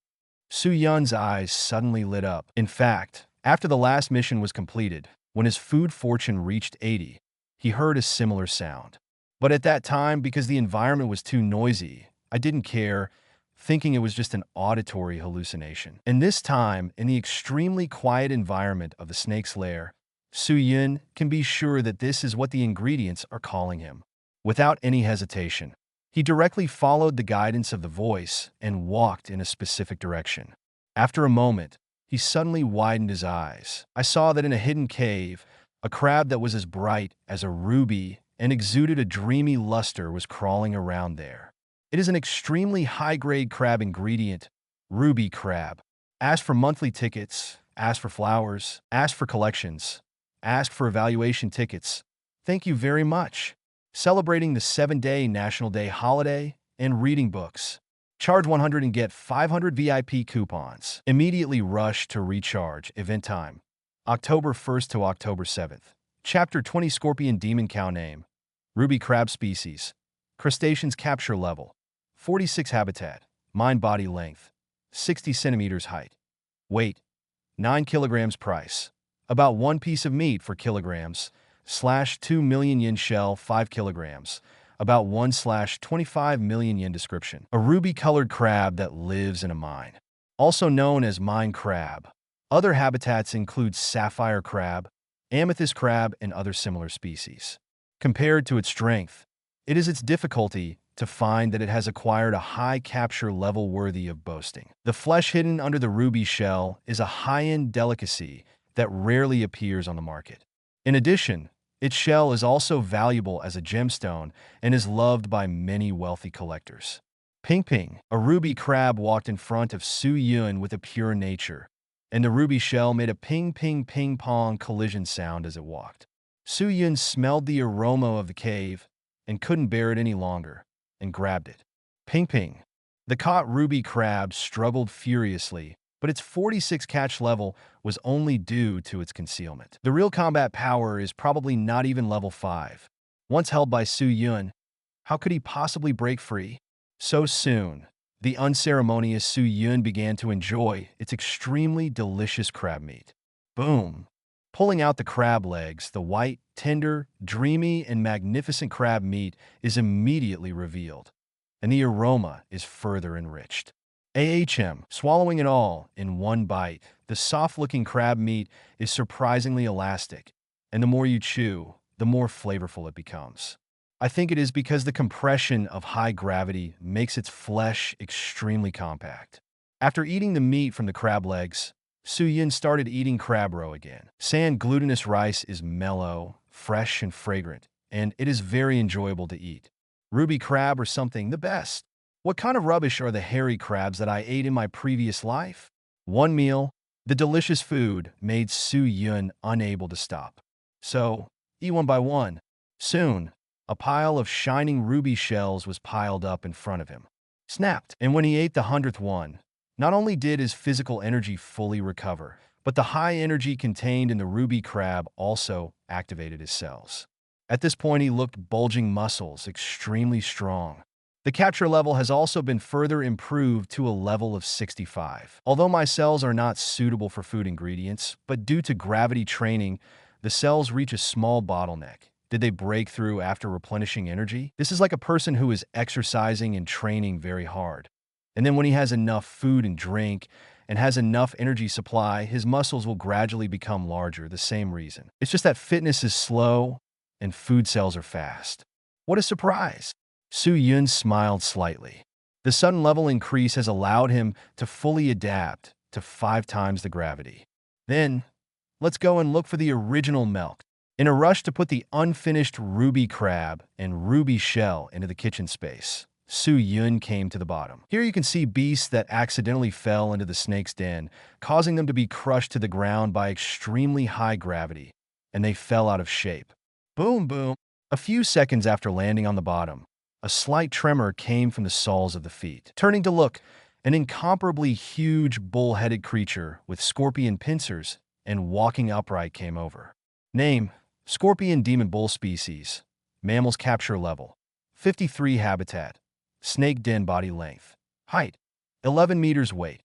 Su Yun's eyes suddenly lit up. In fact, after the last mission was completed, when his food fortune reached 80, he heard a similar sound. But at that time, because the environment was too noisy, I didn't care, thinking it was just an auditory hallucination. And this time, in the extremely quiet environment of the snake's lair, Su Yun can be sure that this is what the ingredients are calling him. Without any hesitation, he directly followed the guidance of the voice and walked in a specific direction. After a moment, he suddenly widened his eyes. I saw that in a hidden cave, a crab that was as bright as a ruby and exuded a dreamy luster was crawling around there. It is an extremely high-grade crab ingredient, ruby crab. Ask for monthly tickets, ask for flowers, ask for collections, ask for evaluation tickets. Thank you very much. Celebrating the 7-day National Day holiday and reading books. Charge 100 and get 500 VIP coupons. Immediately rush to recharge. Event time, October 1st to October 7th. Chapter 20 Scorpion Demon Cow Name. Ruby Crab Species. Crustaceans Capture Level. 46 Habitat. Mind Body Length. 60 centimeters height. Weight. 9 kilograms. Price. About 1 piece of meat for kilograms. / 2 million yen shell 5 kilograms. About 1/25 million yen. Description. A ruby-colored crab that lives in a mine. Also known as mine crab. Other habitats include sapphire crab, amethyst crab, and other similar species. Compared to its strength, it is its difficulty to find that it has acquired a high capture level worthy of boasting. The flesh hidden under the ruby shell is a high-end delicacy that rarely appears on the market. In addition, its shell is also valuable as a gemstone and is loved by many wealthy collectors. Ping Ping, a ruby crab, walked in front of Su Yun with a pure nature, and the ruby shell made a ping ping ping pong collision sound as it walked. Su Yun smelled the aroma of the cave and couldn't bear it any longer, and grabbed it. Ping Ping. The caught ruby crab struggled furiously, but its 46 catch level was only due to its concealment. The real combat power is probably not even level 5. Once held by Su Yun, how could he possibly break free? So soon, the unceremonious Su Yun began to enjoy its extremely delicious crab meat. Boom! Pulling out the crab legs, the white, tender, dreamy, and magnificent crab meat is immediately revealed, and the aroma is further enriched. Swallowing it all in one bite, the soft-looking crab meat is surprisingly elastic and the more you chew, the more flavorful it becomes. I think it is because the compression of high gravity makes its flesh extremely compact. After eating the meat from the crab legs, Su-Yun started eating crab roe again. Sand glutinous rice is mellow, fresh, and fragrant, and it is very enjoyable to eat. Ruby crab or something, the best. What kind of rubbish are the hairy crabs that I ate in my previous life? One meal, the delicious food made Su-Yun unable to stop. So, eat one by one. Soon, a pile of shining ruby shells was piled up in front of him. Snapped. And when he ate the 100th one, not only did his physical energy fully recover, but the high energy contained in the ruby crab also activated his cells. At this point, he looked bulging muscles, extremely strong. The capture level has also been further improved to a level of 65. Although my cells are not suitable for food ingredients, but due to gravity training, the cells reach a small bottleneck. Did they break through after replenishing energy? This is like a person who is exercising and training very hard. And then when he has enough food and drink and has enough energy supply, his muscles will gradually become larger, the same reason. It's just that fitness is slow and food cells are fast. What a surprise! Su-Yun smiled slightly. The sudden level increase has allowed him to fully adapt to 5 times the gravity. Then, let's go and look for the original milk. In a rush to put the unfinished ruby crab and ruby shell into the kitchen space, Su-Yun came to the bottom. Here you can see beasts that accidentally fell into the snake's den, causing them to be crushed to the ground by extremely high gravity, and they fell out of shape. Boom, boom. A few seconds after landing on the bottom, a slight tremor came from the soles of the feet. Turning to look, an incomparably huge bull-headed creature with scorpion pincers and walking upright came over. Name: Scorpion Demon Bull Species. Mammals Capture Level 53. Habitat: Snake Den. Body length: Height 11 meters. Weight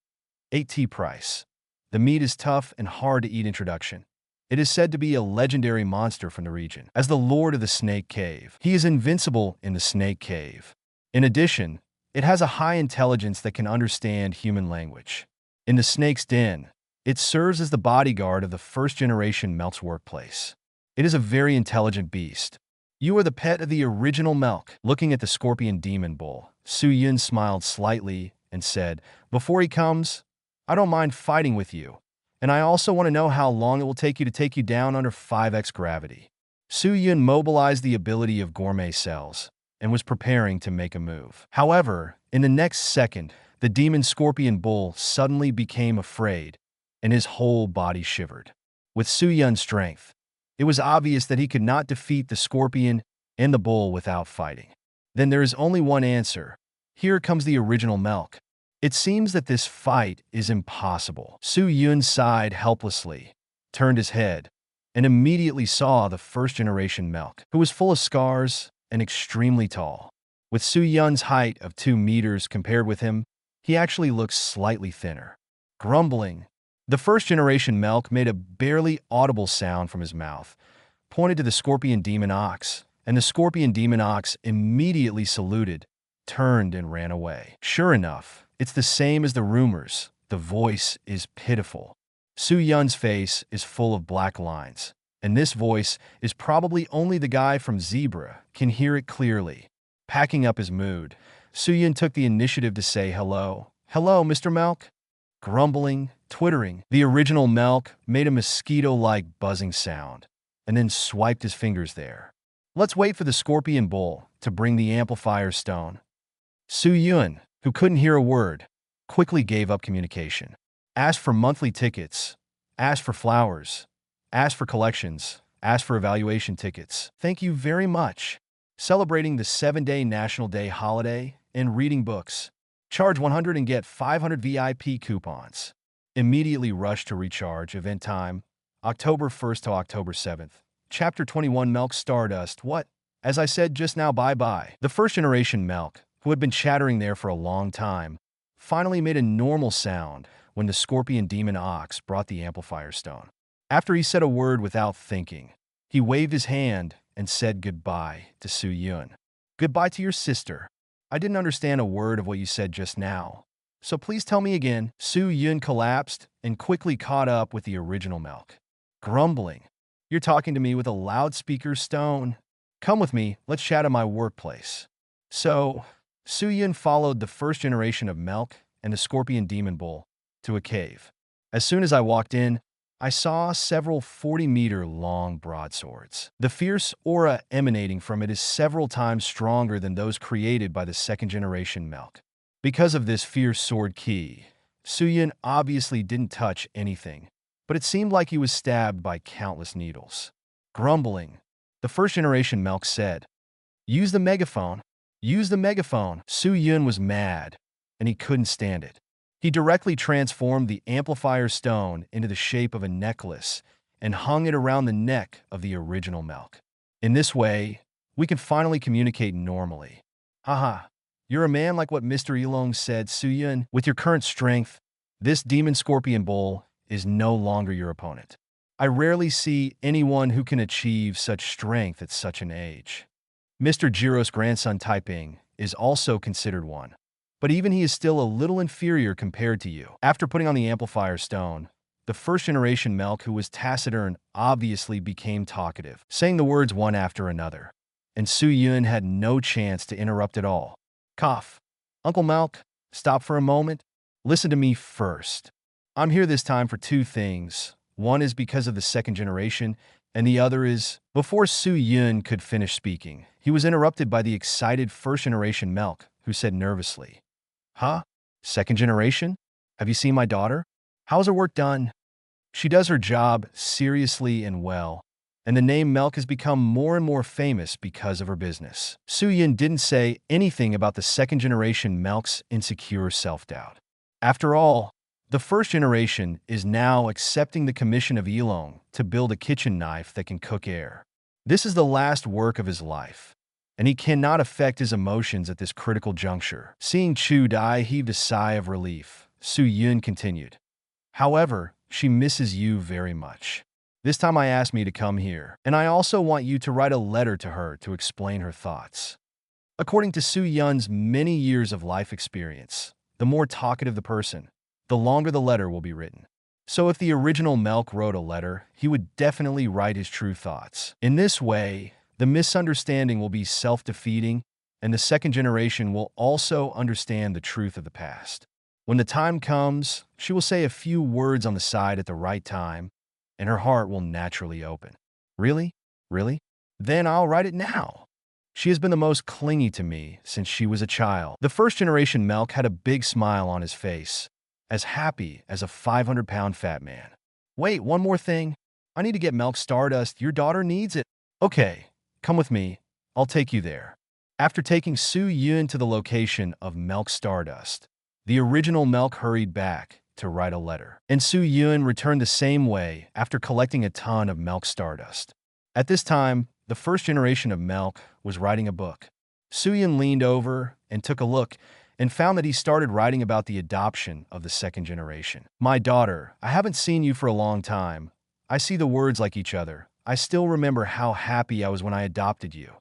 8t. Price: The meat is tough and hard to eat. Introduction: It is said to be a legendary monster from the region. As the Lord of the Snake Cave, he is invincible in the Snake Cave. In addition, it has a high intelligence that can understand human language. In the Snake's Den, it serves as the bodyguard of the first-generation Melk's workplace. It is a very intelligent beast. You are the pet of the original Melk. Looking at the Scorpion Demon Bull, Su-Yun smiled slightly and said, "Before he comes, I don't mind fighting with you. And I also want to know how long it will take you to take you down under 5x gravity." Su-Yun mobilized the ability of Gourmet cells and was preparing to make a move. However, in the next second, the demon Scorpion Bull suddenly became afraid, and his whole body shivered. With Su-Yun's strength, it was obvious that he could not defeat the Scorpion and the Bull without fighting. Then there is only one answer. Here comes the original Melk. It seems that this fight is impossible. Su-Yun sighed helplessly, turned his head, and immediately saw the first-generation Melk, who was full of scars and extremely tall. With Su-Yun's height of 2 meters compared with him, he actually looked slightly thinner. Grumbling, the first-generation Melk made a barely audible sound from his mouth, pointed to the Scorpion Demon Ox, and the Scorpion Demon Ox immediately saluted, turned, and ran away. Sure enough, it's the same as the rumors. The voice is pitiful. Su-Yun's face is full of black lines, and this voice is probably only the guy from Zebra can hear it clearly. Packing up his mood, Su-Yun took the initiative to say hello. "Hello, Mr. Melk." Grumbling, twittering, the original Melk made a mosquito-like buzzing sound, and then swiped his fingers there. Let's wait for the Scorpion Bull to bring the amplifier stone. Su-Yun, who couldn't hear a word, quickly gave up communication. Asked for monthly tickets, asked for flowers, asked for collections, asked for evaluation tickets. Thank you very much. Celebrating the 7-day National Day holiday and reading books. Charge 100 and get 500 VIP coupons. Immediately rush to recharge. Event time, October 1st to October 7th. Chapter 21. Melk Stardust. What? As I said just now, bye-bye. The first-generation Melk, who had been chattering there for a long time, finally made a normal sound when the Scorpion Demon Ox brought the amplifier stone. After he said a word without thinking, he waved his hand and said goodbye to Su-Yun. "Goodbye to your sister. I didn't understand a word of what you said just now, so please tell me again." Su-Yun collapsed and quickly caught up with the original Melk. Grumbling, You're talking to me with a loudspeaker stone. Come with me, let's chat at my workplace. So, Su Yun followed the first generation of Milk and the Scorpion Demon Bull to a cave. As soon as I walked in, I saw several 40-meter-long broadswords. The fierce aura emanating from it is several times stronger than those created by the second-generation Milk. Because of this fierce sword ki, Su Yun obviously didn't touch anything, but it seemed like he was stabbed by countless needles. Grumbling, the first-generation Milk said, "Use the megaphone. Use the megaphone." Su Yun was mad, and he couldn't stand it. He directly transformed the amplifier stone into the shape of a necklace and hung it around the neck of the original Milk. In this way, we can finally communicate normally. Haha, you're a man like what Mr. Yilong said, Su Yun. With your current strength, this demon scorpion bull is no longer your opponent. I rarely see anyone who can achieve such strength at such an age. Mr. Jiro's grandson Taiping is also considered one, but even he is still a little inferior compared to you. After putting on the amplifier stone, the first-generation Milk, who was taciturn, obviously became talkative, saying the words one after another, and Su Yun had no chance to interrupt at all. Cough. Uncle Milk, stop for a moment. Listen to me first. I'm here this time for two things. One is because of the second generation, and the other is... Before Su Yun could finish speaking, he was interrupted by the excited first-generation Milk, who said nervously, "Huh? Second generation? Have you seen my daughter? How's her work done? She does her job seriously and well, and the name Milk has become more and more famous because of her business." Su Yun didn't say anything about the second generation Milk's insecure self-doubt. After all, the first generation is now accepting the commission of Yilong to build a kitchen knife that can cook air. This is the last work of his life, and he cannot affect his emotions at this critical juncture. Seeing Chu Dai heaved a sigh of relief, Su Yun continued, "However, she misses you very much. This time I asked me to come here, and I also want you to write a letter to her to explain her thoughts." According to Su Yun's many years of life experience, the more talkative the person, the longer the letter will be written. So if the original Milk wrote a letter, he would definitely write his true thoughts. In this way, the misunderstanding will be self-defeating, and the second generation will also understand the truth of the past. When the time comes, she will say a few words on the side at the right time, and her heart will naturally open. Really? Really? Then I'll write it now. She has been the most clingy to me since she was a child. The first generation Milk had a big smile on his face, as happy as a 500-pound fat man. Wait, one more thing. I need to get Milk Stardust. Your daughter needs it. Okay, come with me. I'll take you there. After taking Su Yun to the location of Milk Stardust, the original Milk hurried back to write a letter, and Su Yun returned the same way after collecting a ton of Milk Stardust. At this time, the first generation of Milk was writing a book. Su Yun leaned over and took a look and found that he started writing about the adoption of the second generation. "My daughter, I haven't seen you for a long time. I see the words like each other. I still remember how happy I was when I adopted you."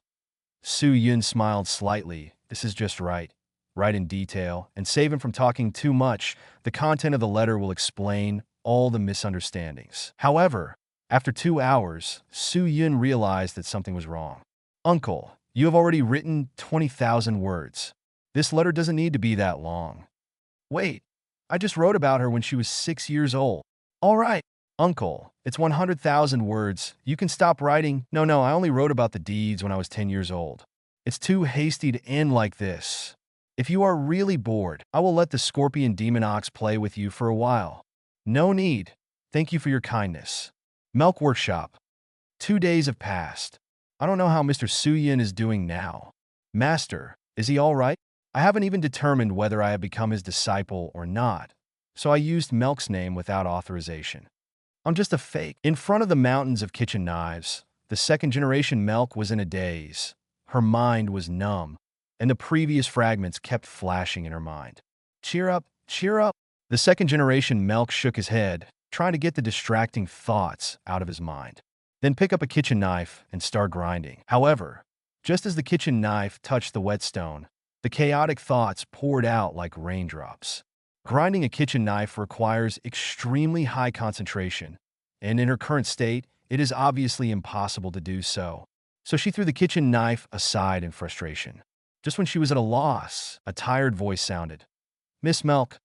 Su Yun smiled slightly. This is just right. Write in detail, and save him from talking too much. The content of the letter will explain all the misunderstandings. However, after 2 hours, Su Yun realized that something was wrong. "Uncle, you have already written 20,000 words. This letter doesn't need to be that long." "Wait, I just wrote about her when she was 6 years old." "All right, Uncle, it's 100,000 words. You can stop writing." No, I only wrote about the deeds when I was 10 years old. It's too hasty to end like this. If you are really bored, I will let the Scorpion Demon Ox play with you for a while." "No need. Thank you for your kindness." Milk Workshop. 2 days have passed. I don't know how Mr. Su Yun is doing now. "Master, is he all right?" I haven't even determined whether I have become his disciple or not, so I used Milk's name without authorization. I'm just a fake. In front of the mountains of kitchen knives, the second generation Milk was in a daze. Her mind was numb, and the previous fragments kept flashing in her mind. Cheer up, cheer up." The second generation Milk shook his head, trying to get the distracting thoughts out of his mind. Then pick up a kitchen knife and start grinding. However, just as the kitchen knife touched the whetstone, the chaotic thoughts poured out like raindrops. Grinding a kitchen knife requires extremely high concentration, and in her current state, it is obviously impossible to do so. So she threw the kitchen knife aside in frustration. Just when she was at a loss, a tired voice sounded. "Miss Milk,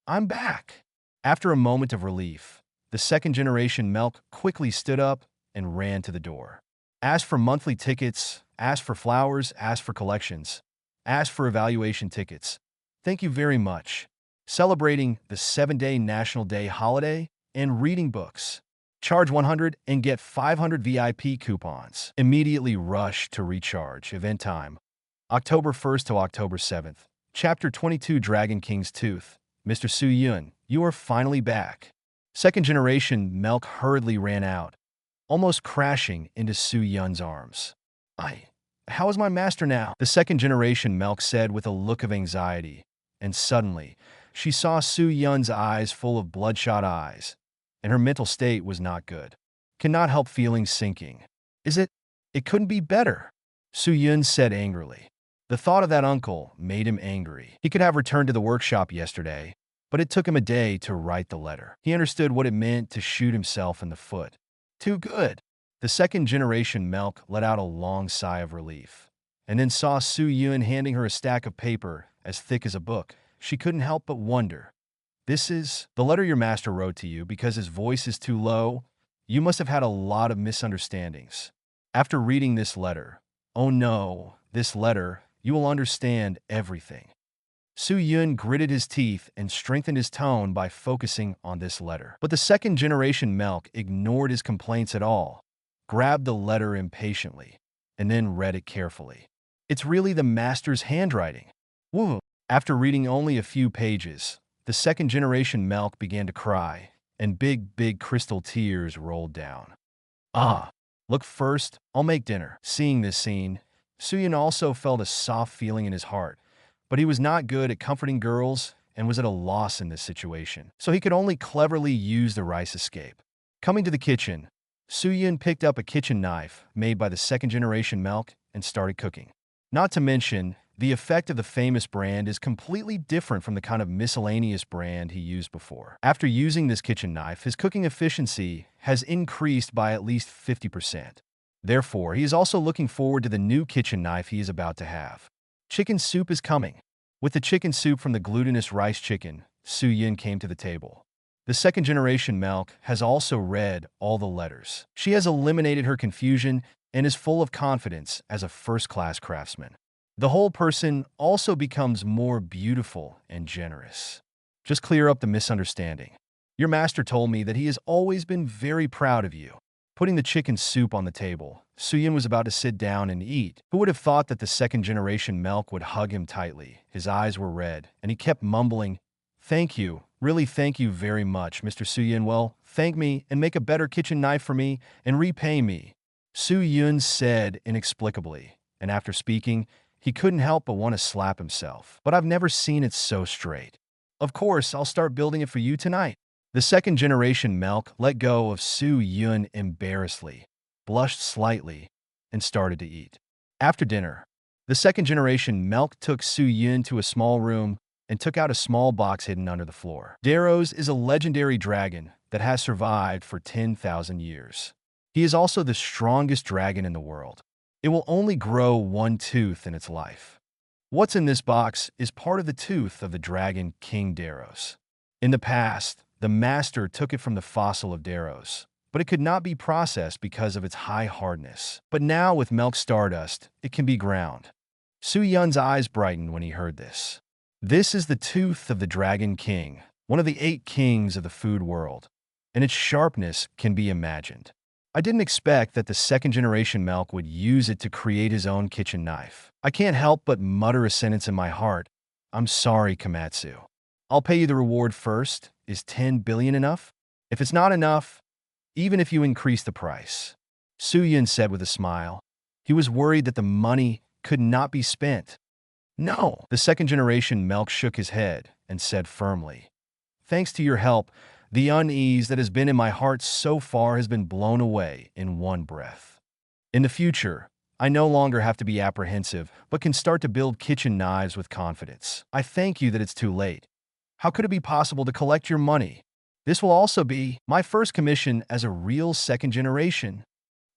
I'm back." After a moment of relief, the second-generation Milk quickly stood up and ran to the door. "Ask for monthly tickets, ask for flowers, ask for collections, ask for evaluation tickets. Thank you very much. Celebrating the 7-day National Day holiday and reading books. Charge 100 and get 500 VIP coupons. Immediately rush to recharge. Event time, October 1st to October 7th. Chapter 22 Dragon King's Tooth. Mr. Su Yun, you are finally back." Second-generation Milk hurriedly ran out, almost crashing into Su Yun's arms. How is my master now?" the second-generation Milk said with a look of anxiety, and suddenly, she saw Su Yun's eyes full of bloodshot eyes, and her mental state was not good. Cannot help feeling sinking. It couldn't be better," Su Yun said angrily. The thought of that uncle made him angry. He could have returned to the workshop yesterday, but it took him a day to write the letter. He understood what it meant to shoot himself in the foot. Too good. The second-generation Milk let out a long sigh of relief, and then saw Su Yun handing her a stack of paper as thick as a book. She couldn't help but wonder. "This is the letter your master wrote to you because his voice is too low. You must have had a lot of misunderstandings. After reading this letter, oh no, this letter, you will understand everything." Su Yun gritted his teeth and strengthened his tone by focusing on this letter. But the second-generation Milk ignored his complaints at all, grabbed the letter impatiently, and then read it carefully. "It's really the master's handwriting." Woo! After reading only a few pages, the second-generation Milk began to cry, and big crystal tears rolled down. Look, first, I'll make dinner." Seeing this scene, Su Yun also felt a soft feeling in his heart, but he was not good at comforting girls and was at a loss in this situation, so he could only cleverly use the rice escape. Coming to the kitchen, Su Yun picked up a kitchen knife made by the second-generation Milk and started cooking. Not to mention, the effect of the famous brand is completely different from the kind of miscellaneous brand he used before. After using this kitchen knife, his cooking efficiency has increased by at least 50%. Therefore, he is also looking forward to the new kitchen knife he is about to have. Chicken soup is coming. With the chicken soup from the glutinous rice chicken, Su Yun came to the table. The second-generation Milk has also read all the letters. She has eliminated her confusion and is full of confidence as a first-class craftsman. The whole person also becomes more beautiful and generous. Just clear up the misunderstanding. Your master told me that he has always been very proud of you. Putting the chicken soup on the table, Su Yun was about to sit down and eat. Who would have thought that the second-generation Milk would hug him tightly? His eyes were red, and he kept mumbling, "Thank you, really thank you very much, Mr. Su Yun. Well, thank me and make a better kitchen knife for me and repay me," Su Yun said inexplicably, and after speaking, he couldn't help but want to slap himself. "But I've never seen it so straight. Of course, I'll start building it for you tonight." The second-generation Milk let go of Su Yun embarrassedly, blushed slightly, and started to eat. After dinner, the second-generation Milk took Su Yun to a small room and took out a small box hidden under the floor. Daros is a legendary dragon that has survived for 10,000 years. He is also the strongest dragon in the world. It will only grow one tooth in its life. What's in this box is part of the tooth of the dragon King Daros. In the past, the master took it from the fossil of Daros, but it could not be processed because of its high hardness. But now, with Milk Stardust, it can be ground. Su Yun's eyes brightened when he heard this. This is the tooth of the Dragon King, one of the 8 kings of the food world, and its sharpness can be imagined. I didn't expect that the second-generation Milk would use it to create his own kitchen knife. I can't help but mutter a sentence in my heart. I'm sorry, Komatsu. I'll pay you the reward first. Is 10 billion enough? If it's not enough, even if you increase the price, Su Yun said with a smile. He was worried that the money could not be spent. No. The second-generation Milk shook his head and said firmly, "Thanks to your help, the unease that has been in my heart so far has been blown away in one breath. In the future, I no longer have to be apprehensive, but can start to build kitchen knives with confidence. I thank you that it's too late. How could it be possible to collect your money?" This will also be my first commission as a real second generation.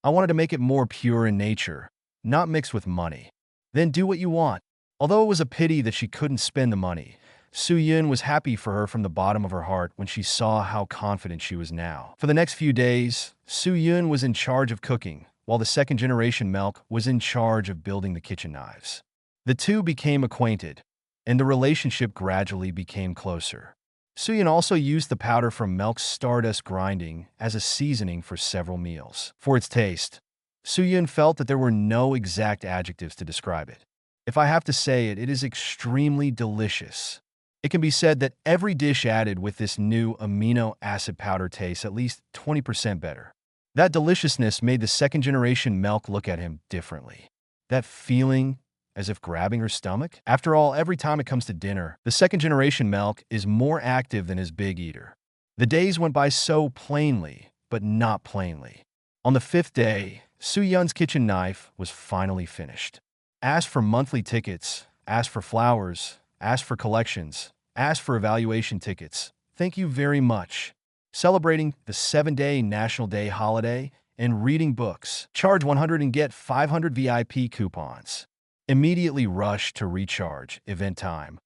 I wanted to make it more pure in nature, not mixed with money. Then do what you want. Although it was a pity that she couldn't spend the money, Su-Yun was happy for her from the bottom of her heart when she saw how confident she was now. For the next few days, Su-Yun was in charge of cooking, while the second generation Milk was in charge of building the kitchen knives. The two became acquainted, and the relationship gradually became closer. Su-Yun also used the powder from Milk's stardust grinding as a seasoning for several meals. For its taste, Su-Yun felt that there were no exact adjectives to describe it. If I have to say it, it is extremely delicious. It can be said that every dish added with this new amino acid powder tastes at least 20% better. That deliciousness made the second generation Milk look at him differently. That feeling as if grabbing her stomach? After all, every time it comes to dinner, the second generation Milk is more active than his big eater. The days went by so plainly, but not plainly. On the fifth day, Su-Yun's kitchen knife was finally finished. Asked for monthly tickets, asked for flowers, asked for collections, asked for evaluation tickets. Thank you very much. Celebrating the 7-day National Day holiday and reading books. Charge 100 and get 500 VIP coupons. Immediately rush to recharge. Event time.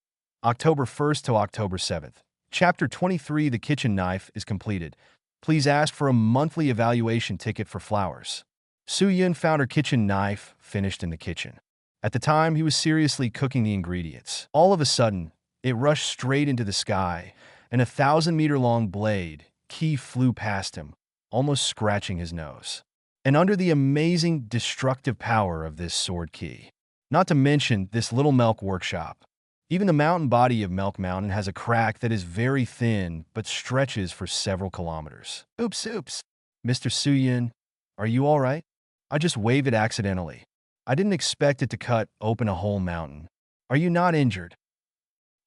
October 1st to October 7th. Chapter 23, The Kitchen Knife, is completed. Please ask for a monthly evaluation ticket for flowers. Su-Yun found her kitchen knife finished in the kitchen. At the time, he was seriously cooking the ingredients. All of a sudden, it rushed straight into the sky, and a 1,000-meter-long blade, Qi, flew past him, almost scratching his nose. And under the amazing destructive power of this sword Qi. Not to mention this little Milk workshop. Even the mountain body of Milk Mountain has a crack that is very thin but stretches for several kilometers. Oops. Mr. Su-Yun, are you all right? I just waved it accidentally. I didn't expect it to cut open a whole mountain. Are you not injured?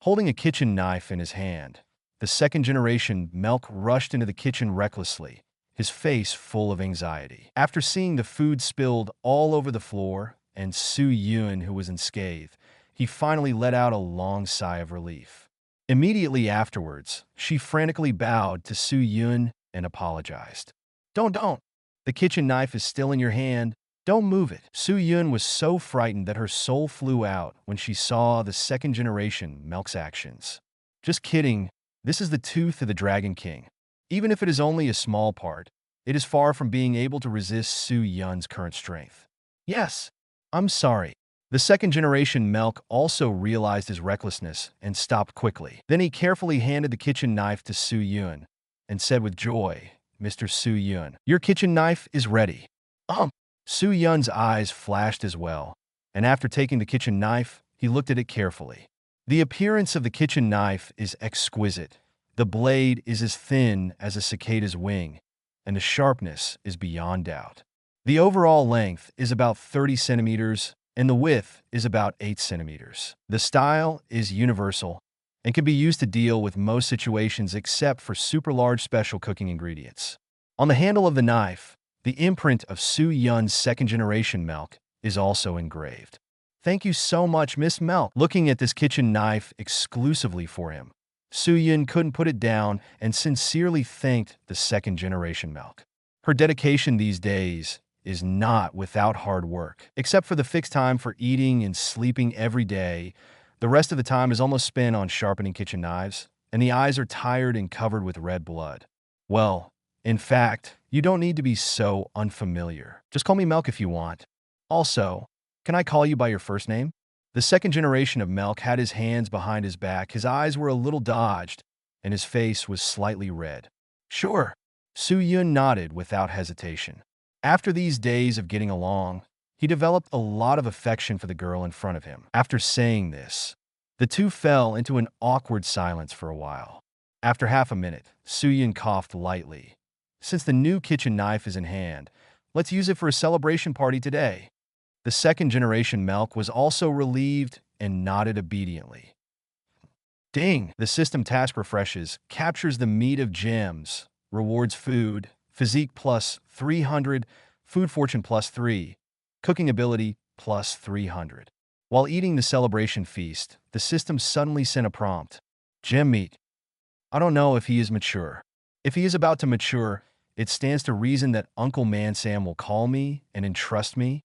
Holding a kitchen knife in his hand, the second generation Milk rushed into the kitchen recklessly, his face full of anxiety. After seeing the food spilled all over the floor and Su-Yun, who was unscathed, he finally let out a long sigh of relief. Immediately afterwards, she frantically bowed to Su-Yun and apologized. Don't. The kitchen knife is still in your hand. Don't move it. Su-Yun was so frightened that her soul flew out when she saw the second generation Milk's actions. Just kidding. This is the tooth of the Dragon King. Even if it is only a small part, it is far from being able to resist Su-Yun's current strength. Yes, I'm sorry. The second generation Milk also realized his recklessness and stopped quickly. Then he carefully handed the kitchen knife to Su-Yun and said with joy, Mr. Su-Yun, your kitchen knife is ready. Su-Yun's eyes flashed as well, and after taking the kitchen knife, he looked at it carefully. The appearance of the kitchen knife is exquisite. The blade is as thin as a cicada's wing, and the sharpness is beyond doubt. The overall length is about 30 centimeters, and the width is about 8 centimeters. The style is universal and can be used to deal with most situations except for super large special cooking ingredients. On the handle of the knife, the imprint of Su-Yun's second generation Milk is also engraved. Thank you so much, Miss Milk. Looking at this kitchen knife exclusively for him, Su-Yun couldn't put it down and sincerely thanked the second generation Milk. Her dedication these days is not without hard work. Except for the fixed time for eating and sleeping every day, the rest of the time is almost spent on sharpening kitchen knives, and the eyes are tired and covered with red blood. Well, in fact, you don't need to be so unfamiliar. Just call me Milk if you want. Also, can I call you by your first name? The second generation of Milk had his hands behind his back, his eyes were a little dodged, and his face was slightly red. Sure. Su-Yun nodded without hesitation. After these days of getting along, he developed a lot of affection for the girl in front of him. After saying this, the two fell into an awkward silence for a while. After half a minute, Su-Yun coughed lightly. Since the new kitchen knife is in hand, let's use it for a celebration party today. The second generation Milk was also relieved and nodded obediently. Ding! The system task refreshes, captures the meat of gems, rewards food, physique plus 300, food fortune plus 3, cooking ability plus 300. While eating the celebration feast, the system suddenly sent a prompt. Gem meat. I don't know if he is mature. If he is about to mature, it stands to reason that Uncle Man-sam will call me and entrust me.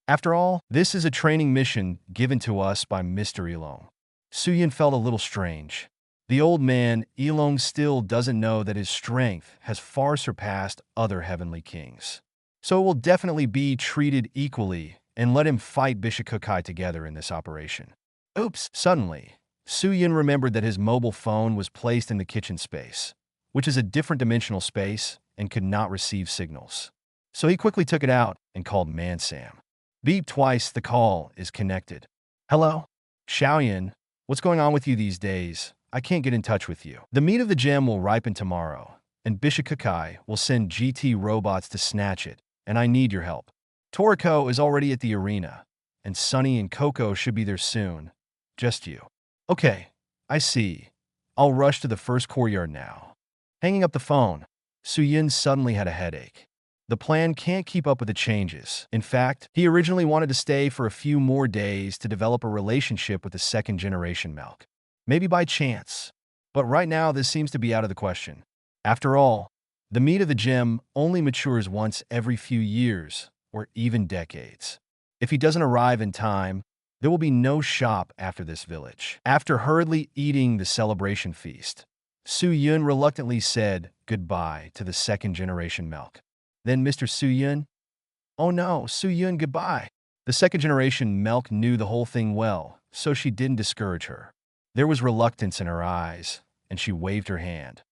After all, this is a training mission given to us by Mr. Yilong. Suyin felt a little strange. The old man, Yilong, still doesn't know that his strength has far surpassed other heavenly kings. So it will definitely be treated equally and let him fight Bishakukai together in this operation. Oops! Suddenly, Suyin remembered that his mobile phone was placed in the kitchen space, which is a different dimensional space and could not receive signals. So he quickly took it out and called Man-sam. Beep twice, the call is connected. Hello? Xiaoyan, what's going on with you these days? I can't get in touch with you. The meat of the gem will ripen tomorrow, and Bishakukai will send GT robots to snatch it, and I need your help. Toriko is already at the arena, and Sunny and Coco should be there soon. Just you. Okay, I see. I'll rush to the first courtyard now. Hanging up the phone, Suyin suddenly had a headache. The plan can't keep up with the changes. In fact, he originally wanted to stay for a few more days to develop a relationship with the second-generation milk. Maybe by chance. But right now, this seems to be out of the question. After all, the meat of the gem only matures once every few years, or even decades. If he doesn't arrive in time, there will be no shop after this village. After hurriedly eating the celebration feast, Su-yun reluctantly said goodbye to the second-generation milk. Then Mr. Su-yun, "Oh no, Su-yun, goodbye." The second-generation milk knew the whole thing well, so she didn't discourage her. There was reluctance in her eyes, and she waved her hand.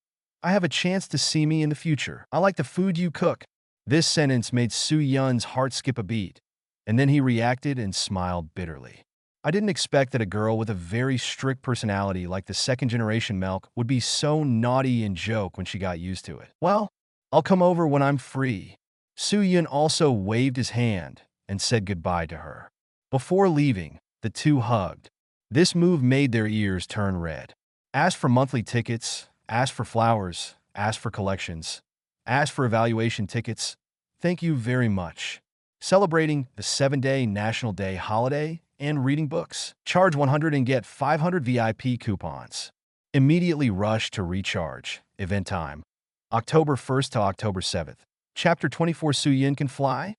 "I have a chance to see me in the future. I like the food you cook." This sentence made Su-yun's heart skip a beat, and then he reacted and smiled bitterly. I didn't expect that a girl with a very strict personality like the second-generation milk would be so naughty and joke when she got used to it. Well, I'll come over when I'm free. Su-yun also waved his hand and said goodbye to her. Before leaving, the two hugged. This move made their ears turn red. Ask for monthly tickets, ask for flowers, ask for collections, ask for evaluation tickets. Thank you very much. Celebrating the 7-day National Day holiday and reading books. Charge 100 and get 500 VIP coupons. Immediately rush to recharge. Event time: October 1st to October 7th. Chapter 24. Su-yun can fly?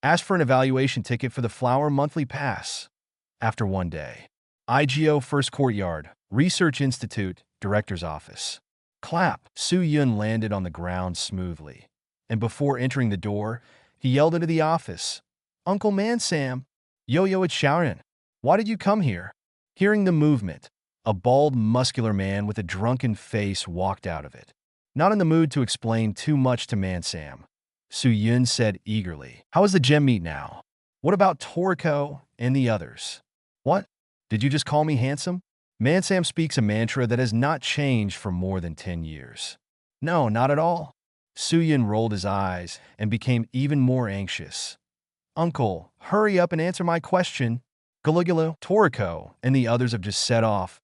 Ask for an evaluation ticket for the Flower Monthly Pass. After 1 day. IGO First Courtyard, Research Institute, Director's Office. Clap. Su-yun landed on the ground smoothly, and before entering the door, he yelled into the office, "Uncle Man-sam, yo-yo, it's Xiaoyan. Why did you come here?" Hearing the movement, a bald, muscular man with a drunken face walked out of it. Not in the mood to explain too much to Man-sam, Su-yun said eagerly, "How is the gem meat now? What about Toriko and the others?" "What? Did you just call me handsome?" Man-sam speaks a mantra that has not changed for more than 10 years. "No, not at all." Su-yun rolled his eyes and became even more anxious. "Uncle, hurry up and answer my question." Gulugulu, Toriko, and the others have just set off.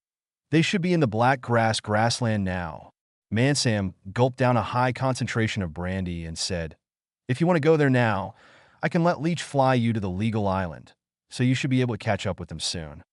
They should be in the black grassland now. Man-sam gulped down a high concentration of brandy and said, "If you want to go there now, I can let Leech fly you to the legal island, so you should be able to catch up with them soon."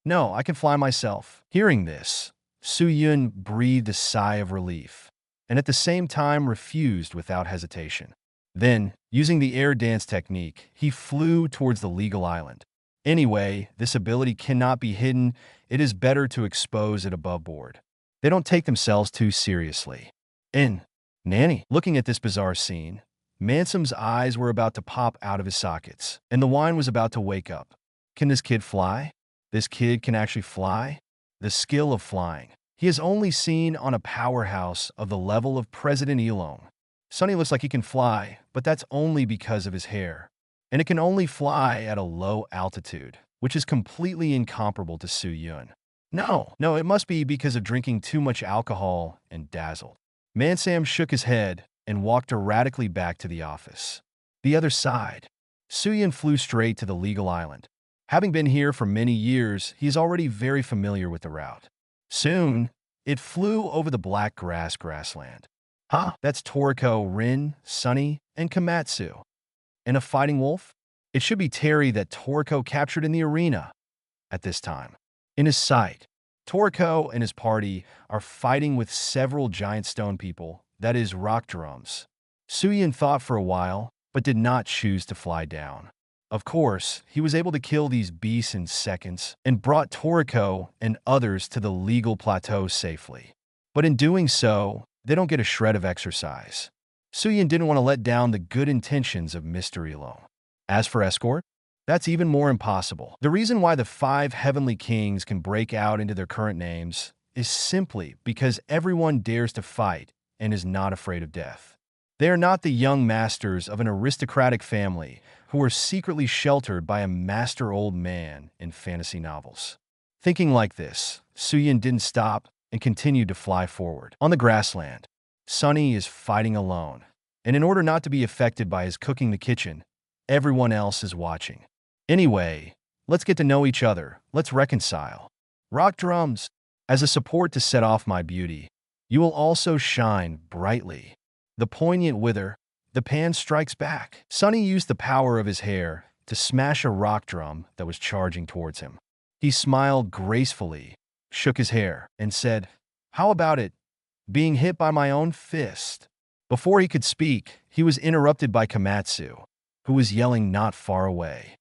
"No, I can fly myself." Hearing this, Su-yun breathed a sigh of relief, and at the same time refused without hesitation. Then, using the air dance technique, he flew towards the legal island. Anyway, this ability cannot be hidden. It is better to expose it above board. They don't take themselves too seriously. Nanny. Looking at this bizarre scene, Mansam's eyes were about to pop out of his sockets, and the wine was about to wake up. Can this kid fly? This kid can actually fly? The skill of flying. He is only seen on a powerhouse of the level of President Yilong. Sunny looks like he can fly, but that's only because of his hair. And it can only fly at a low altitude, which is completely incomparable to Su-yun. No, it must be because of drinking too much alcohol and dazzled. Man-sam shook his head and walked erratically back to the office. The other side. Su-yun flew straight to the legal island. Having been here for many years, he is already very familiar with the route. Soon, it flew over the black grassland. That's Toriko, Rin, Sunny, and Komatsu. And a fighting wolf? It should be Terry that Toriko captured in the arena at this time. In his sight, Toriko and his party are fighting with several giant stone people that is, rock drums. Suyin thought for a while, but did not choose to fly down. Of course, he was able to kill these beasts in seconds and brought Toriko and others to the legal plateau safely. But in doing so, they don't get a shred of exercise. Suyin didn't want to let down the good intentions of Mr. Yilong. As for escort, that's even more impossible. The reason why the 5 heavenly kings can break out into their current names is simply because everyone dares to fight and is not afraid of death. They are not the young masters of an aristocratic family who are secretly sheltered by a master old man in fantasy novels. Thinking like this, Suyin didn't stop and continued to fly forward. On the grassland, Sunny is fighting alone, and in order not to be affected by his cooking the kitchen, everyone else is watching. Anyway, let's get to know each other. Let's reconcile. Rock drums. As a support to set off my beauty, you will also shine brightly. The poignant wither, the pan strikes back. Sunny used the power of his hair to smash a rock drum that was charging towards him. He smiled gracefully, shook his hair, and said, "How about it? Being hit by my own fist." Before he could speak, he was interrupted by Komatsu, who was yelling not far away.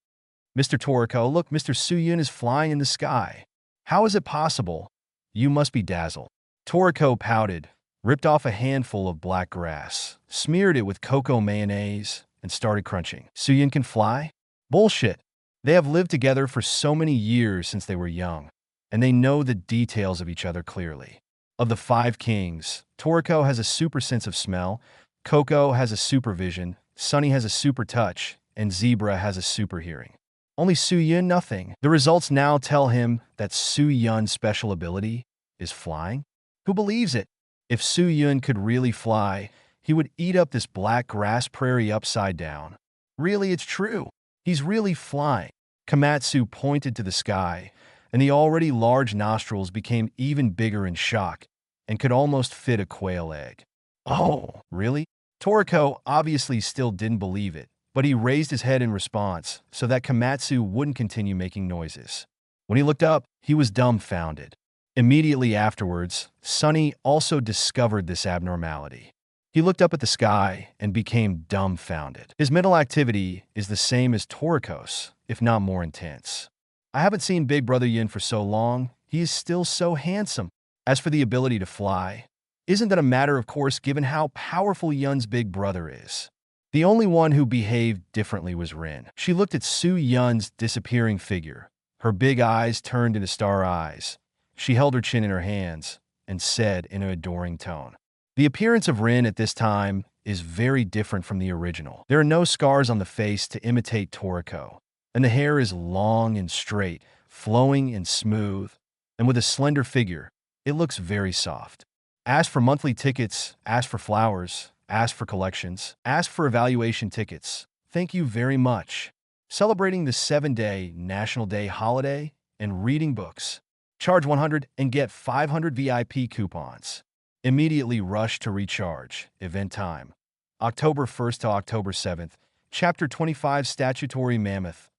"Mr. Toriko, look, Mr. Suyin is flying in the sky. How is it possible? You must be dazzled." Toriko pouted, ripped off a handful of black grass, smeared it with cocoa mayonnaise, and started crunching. "Suyin can fly? Bullshit. They have lived together for so many years since they were young, and they know the details of each other clearly. Of the 5 kings, Toriko has a super sense of smell, Coco has a super vision, Sunny has a super touch, and Zebra has a super hearing. Only Suyin nothing. The results now tell him that Suyun's special ability is flying. Who believes it? If Suyun could really fly, he would eat up this black grass prairie upside down. Really, it's true. He's really flying. Komatsu pointed to the sky, and the already large nostrils became even bigger in shock and could almost fit a quail egg. "Oh, really?" Toriko obviously still didn't believe it, but he raised his head in response so that Komatsu wouldn't continue making noises. When he looked up, he was dumbfounded. Immediately afterwards, Sunny also discovered this abnormality. He looked up at the sky and became dumbfounded. His mental activity is the same as Toriko's, if not more intense. "I haven't seen Big Brother Yin for so long. He is still so handsome." As for the ability to fly, isn't that a matter of course given how powerful Yun's big brother is? The only one who behaved differently was Rin. She looked at Su Yun's disappearing figure. Her big eyes turned into star eyes. She held her chin in her hands and said in an adoring tone, "The appearance of Rin at this time is very different from the original. There are no scars on the face to imitate Toriko, and the hair is long and straight, flowing and smooth, and with a slender figure, it looks very soft. Ask for monthly tickets, ask for flowers, ask for collections, ask for evaluation tickets. Thank you very much. Celebrating the 7-day National Day holiday and reading books. Charge 100 and get 500 VIP coupons. Immediately rush to recharge. Event time. October 1st to October 7th. Chapter 25 Statutory Mammoth."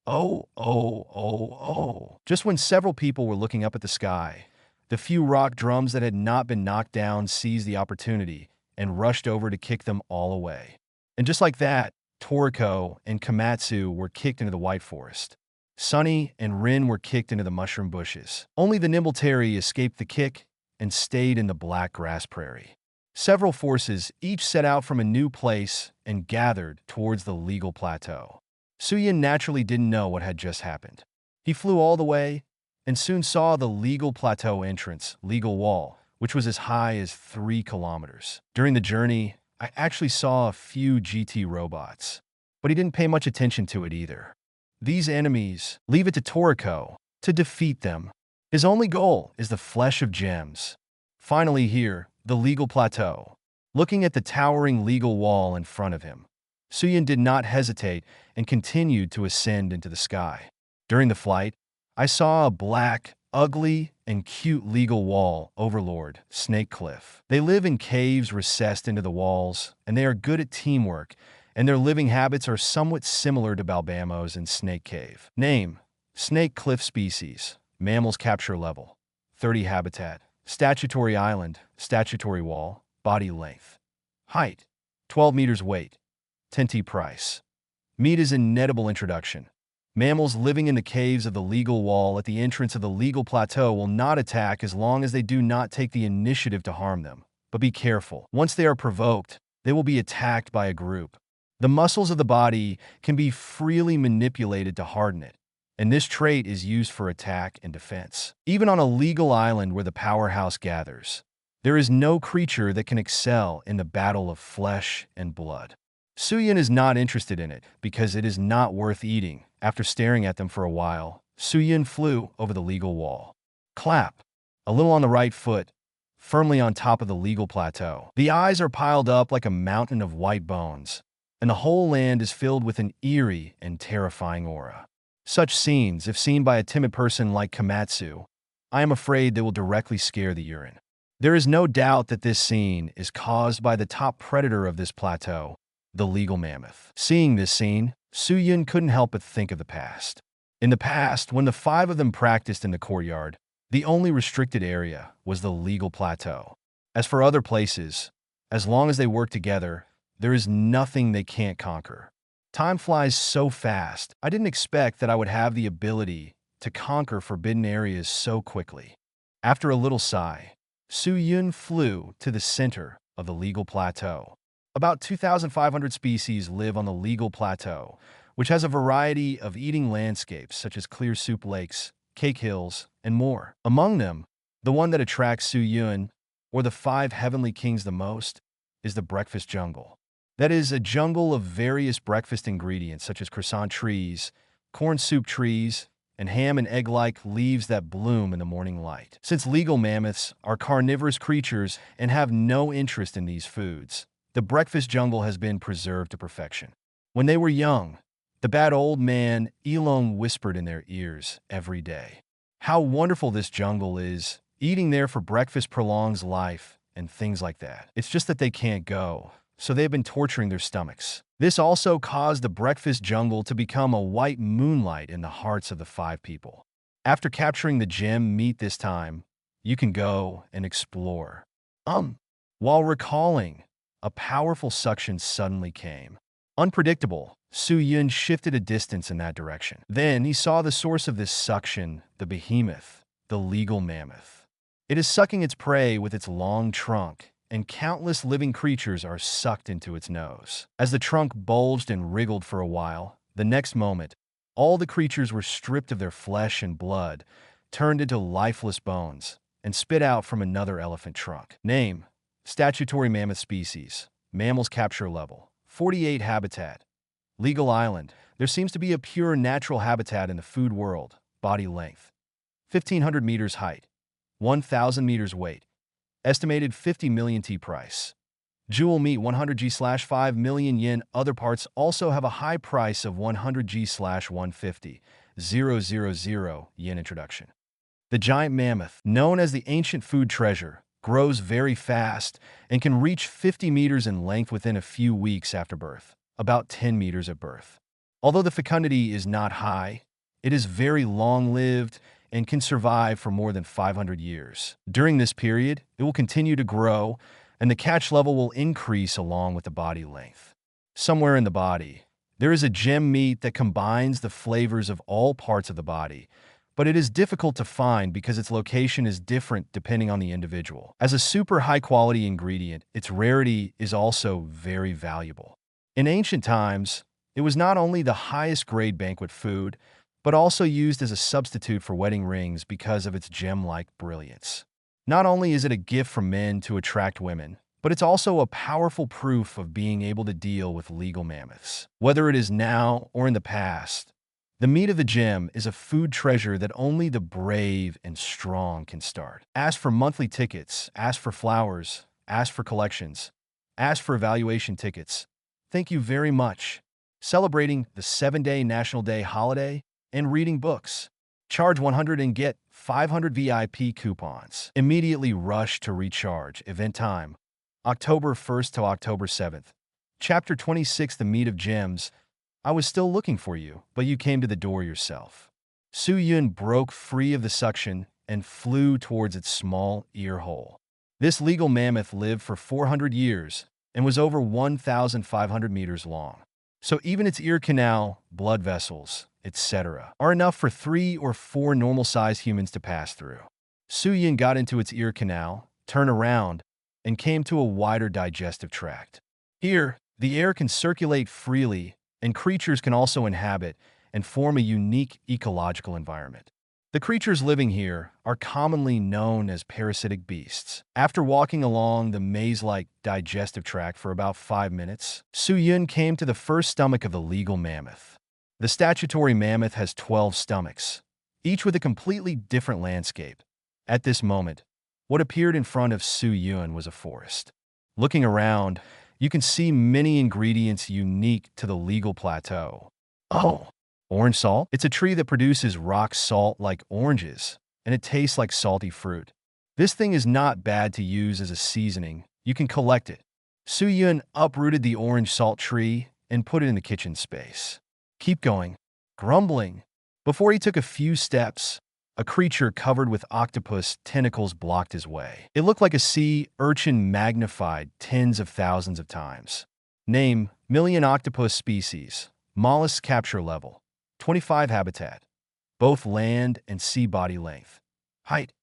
Oh. Just when several people were looking up at the sky, the few rock drums that had not been knocked down seized the opportunity and rushed over to kick them all away. And just like that, Toriko and Komatsu were kicked into the White Forest. Sunny and Rin were kicked into the mushroom bushes. Only the nimble Terry escaped the kick and stayed in the black grass prairie. Several forces each set out from a new place and gathered towards the legal plateau. Suyin naturally didn't know what had just happened. He flew all the way and soon saw the legal plateau entrance, legal wall, which was as high as 3 kilometers. During the journey, I actually saw a few GT robots, but he didn't pay much attention to it either. These enemies, leave it to Toriko to defeat them. His only goal is the flesh of gems. Finally here, the legal plateau. Looking at the towering legal wall in front of him, Suyin did not hesitate and continued to ascend into the sky. During the flight, I saw a black, ugly, and cute legal wall overlord, Snake Cliff. They live in caves recessed into the walls, and they are good at teamwork, and their living habits are somewhat similar to Balbamo's in Snake Cave. Name: Snake Cliff Species. Mammals capture level 30 habitat. Statutory island, statutory wall, Body length. Height, 12 meters. Weight, 10t. Price. Meat is an inedible introduction. Mammals living in the caves of the legal wall at the entrance of the legal plateau will not attack as long as they do not take the initiative to harm them. But be careful. Once they are provoked, they will be attacked by a group. The muscles of the body can be freely manipulated to harden it, and this trait is used for attack and defense. Even on a legal island where the powerhouse gathers, there is no creature that can excel in the battle of flesh and blood. Suyun is not interested in it because it is not worth eating. After staring at them for a while, Suyun flew over the legal wall. Clap. A little on the right foot, firmly on top of the legal plateau. The eyes are piled up like a mountain of white bones, and the whole land is filled with an eerie and terrifying aura. Such scenes, if seen by a timid person like Komatsu, I am afraid they will directly scare the urine. There is no doubt that this scene is caused by the top predator of this plateau, the legal mammoth. Seeing this scene, Suyun couldn't help but think of the past. In the past, when the 5 of them practiced in the courtyard, the only restricted area was the legal plateau. As for other places, as long as they work together, there is nothing they can't conquer. Time flies so fast, I didn't expect that I would have the ability to conquer forbidden areas so quickly. After a little sigh, Suyun flew to the center of the legal plateau. About 2,500 species live on the legal plateau, which has a variety of eating landscapes such as clear soup lakes, cake hills, and more. Among them, the one that attracts Suyun, or the 5 heavenly kings the most, is the breakfast jungle. That is a jungle of various breakfast ingredients such as croissant trees, corn soup trees, and ham and egg-like leaves that bloom in the morning light. Since legal mammoths are carnivorous creatures and have no interest in these foods, the breakfast jungle has been preserved to perfection. When they were young, the bad old man Yilong whispered in their ears every day, "How wonderful this jungle is. Eating there for breakfast prolongs life," and things like that. It's just that they can't go, so they've been torturing their stomachs. This also caused the breakfast jungle to become a white moonlight in the hearts of the 5 people. After capturing the gem meat this time, you can go and explore. While recalling, a powerful suction suddenly came. Unpredictable, Suyun shifted a distance in that direction. Then he saw the source of this suction, the behemoth, the legal mammoth. It is sucking its prey with its long trunk, and countless living creatures are sucked into its nose. As the trunk bulged and wriggled for a while, the next moment, all the creatures were stripped of their flesh and blood, turned into lifeless bones, and spit out from another elephant trunk. Name: statutory mammoth species. Mammals capture level 48. Habitat: legal island. There seems to be a pure natural habitat in the food world. Body length: 1,500 meters. Height: 1,000 meters. Weight: estimated 50 million T. Price: jewel meat 100 G/5 million yen. Other parts also have a high price of 100 G/150,000 yen. Introduction. The giant mammoth, known as the ancient food treasure, grows very fast and can reach 50 meters in length within a few weeks after birth, about 10 meters at birth. Although the fecundity is not high, it is very long-lived and can survive for more than 500 years. During this period, it will continue to grow, and the catch level will increase along with the body length. Somewhere in the body, there is a gem meat that combines the flavors of all parts of the body, but it is difficult to find because its location is different depending on the individual. As a super high-quality ingredient, its rarity is also very valuable. In ancient times, it was not only the highest-grade banquet food, but also used as a substitute for wedding rings because of its gem-like brilliance. Not only is it a gift from men to attract women, but it's also a powerful proof of being able to deal with legal mammoths. Whether it is now or in the past, the meat of the gem is a food treasure that only the brave and strong can start. Ask for monthly tickets, ask for flowers, ask for collections, ask for evaluation tickets. Thank you very much. Celebrating the 7-day National Day holiday and reading books. Charge 100 and get 500 VIP coupons. Immediately rush to recharge. Event time: October 1st to October 7th. Chapter 26: The Meat of Gems. I was still looking for you, but you came to the door yourself. Suyun broke free of the suction and flew towards its small ear hole. This legal mammoth lived for 400 years and was over 1,500 meters long. So even its ear canal, blood vessels, etc., are enough for 3 or 4 normal-sized humans to pass through. Su Yun got into its ear canal, turned around, and came to a wider digestive tract. Here, the air can circulate freely, and creatures can also inhabit and form a unique ecological environment. The creatures living here are commonly known as parasitic beasts. After walking along the maze-like digestive tract for about 5 minutes, Su Yun came to the first stomach of the legal mammoth. The statutory mammoth has 12 stomachs, each with a completely different landscape. At this moment, what appeared in front of Su Yun was a forest. Looking around, you can see many ingredients unique to the legal plateau. Oh! Orange salt? It's a tree that produces rock salt like oranges, and it tastes like salty fruit. This thing is not bad to use as a seasoning. You can collect it. Su Yun uprooted the orange salt tree and put it in the kitchen space. Keep going. Grumbling. Before he took a few steps, a creature covered with octopus tentacles blocked his way. It looked like a sea urchin magnified tens of thousands of times. Name: million octopus species. Mollusk capture level 25 habitat, both land and sea body length. Height,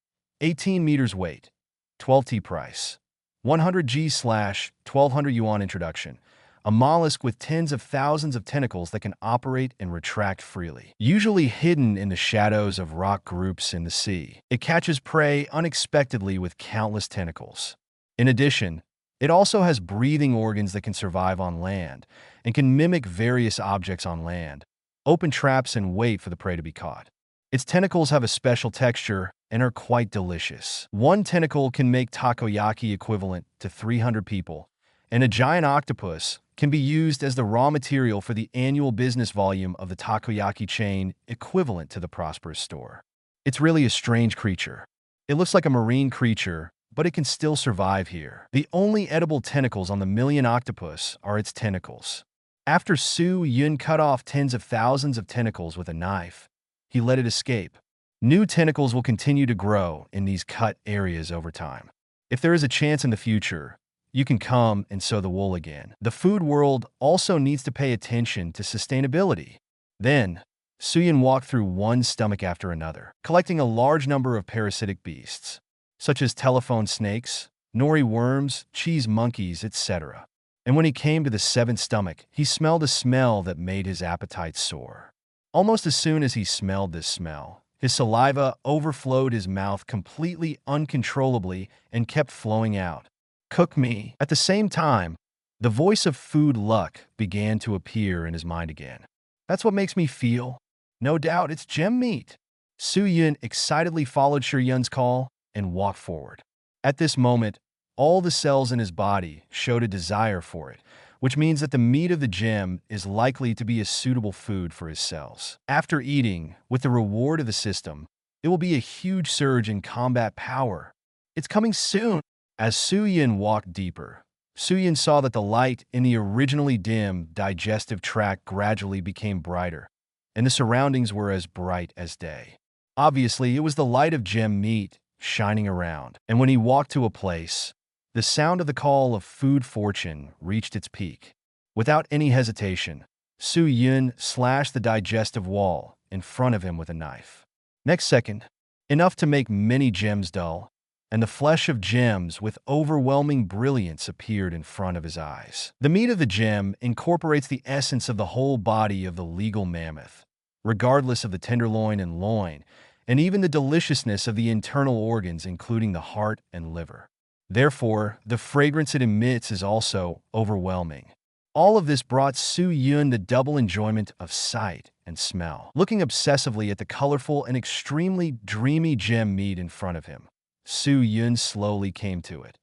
18 meters. Weight, 12T. Price, 100 G/1200 yuan. Introduction. A mollusk with tens of thousands of tentacles that can operate and retract freely. Usually hidden in the shadows of rock groups in the sea, it catches prey unexpectedly with countless tentacles. In addition, it also has breathing organs that can survive on land and can mimic various objects on land, open traps, and wait for the prey to be caught. Its tentacles have a special texture and are quite delicious. One tentacle can make takoyaki equivalent to 300 people, and a giant octopus can be used as the raw material for the annual business volume of the takoyaki chain equivalent to the prosperous store. It's really a strange creature. It looks like a marine creature, but it can still survive here. The only edible tentacles on the million octopus are its tentacles. After Su Yun cut off tens of thousands of tentacles with a knife, he let it escape. New tentacles will continue to grow in these cut areas over time. If there is a chance in the future, you can come and sow the wool again. The food world also needs to pay attention to sustainability. Then, Su Yun walked through one stomach after another, collecting a large number of parasitic beasts, such as telephone snakes, nori worms, cheese monkeys, etc. And when he came to the 7th stomach, he smelled a smell that made his appetite soar. Almost as soon as he smelled this smell, his saliva overflowed his mouth completely uncontrollably and kept flowing out. Cook me. At the same time, the voice of food luck began to appear in his mind again. That's what makes me feel. No doubt it's gem meat. Su Yun excitedly followed Shi Yun's call and walked forward. At this moment, all the cells in his body showed a desire for it, which means that the meat of the gem is likely to be a suitable food for his cells. After eating, with the reward of the system, it will be a huge surge in combat power. It's coming soon. As Su Yun walked deeper, Su Yun saw that the light in the originally dim digestive tract gradually became brighter, and the surroundings were as bright as day. Obviously, it was the light of gem meat shining around, and when he walked to a place, the sound of the call of food fortune reached its peak. Without any hesitation, Su Yun slashed the digestive wall in front of him with a knife. Next second, enough to make many gems dull, and the flesh of gems with overwhelming brilliance appeared in front of his eyes. The meat of the gem incorporates the essence of the whole body of the legal mammoth, regardless of the tenderloin and loin, and even the deliciousness of the internal organs, including the heart and liver. Therefore, the fragrance it emits is also overwhelming. All of this brought Su Yun the double enjoyment of sight and smell. Looking obsessively at the colorful and extremely dreamy gem meat in front of him, Su Yun slowly came to it,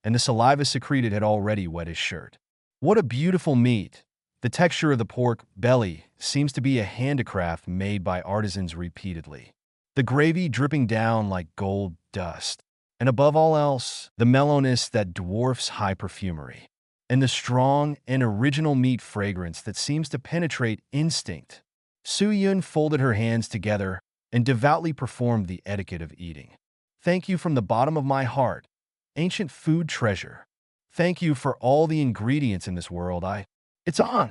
and the saliva secreted had already wet his shirt. What a beautiful meat! The texture of the pork belly seems to be a handicraft made by artisans repeatedly. The gravy dripping down like gold dust. And above all else, the mellowness that dwarfs high perfumery. And the strong and original meat fragrance that seems to penetrate instinct. Su Yun folded her hands together and devoutly performed the etiquette of eating. Thank you from the bottom of my heart. ancient food treasure. Thank you for all the ingredients in this world. It's on.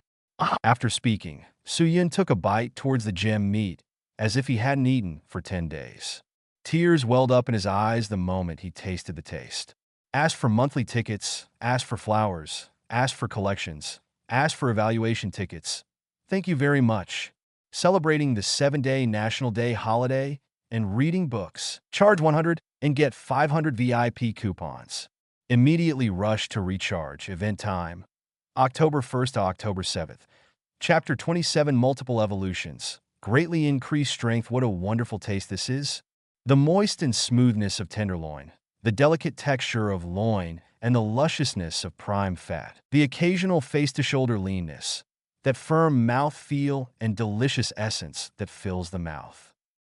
After speaking, Su Yun took a bite towards the gem meat, as if he hadn't eaten for 10 days. Tears welled up in his eyes the moment he tasted the taste. Asked for monthly tickets, asked for flowers, asked for collections, asked for evaluation tickets. Thank you very much. Celebrating the 7-day National Day holiday and reading books. Charge 100 and get 500 VIP coupons. Immediately rush to recharge. Event time, October 1st to October 7th. Chapter 27 Multiple Evolutions. Greatly increased strength. What a wonderful taste this is. The moist and smoothness of tenderloin, the delicate texture of loin, and the lusciousness of prime fat. The occasional face-to-shoulder leanness, that firm mouth feel and delicious essence that fills the mouth.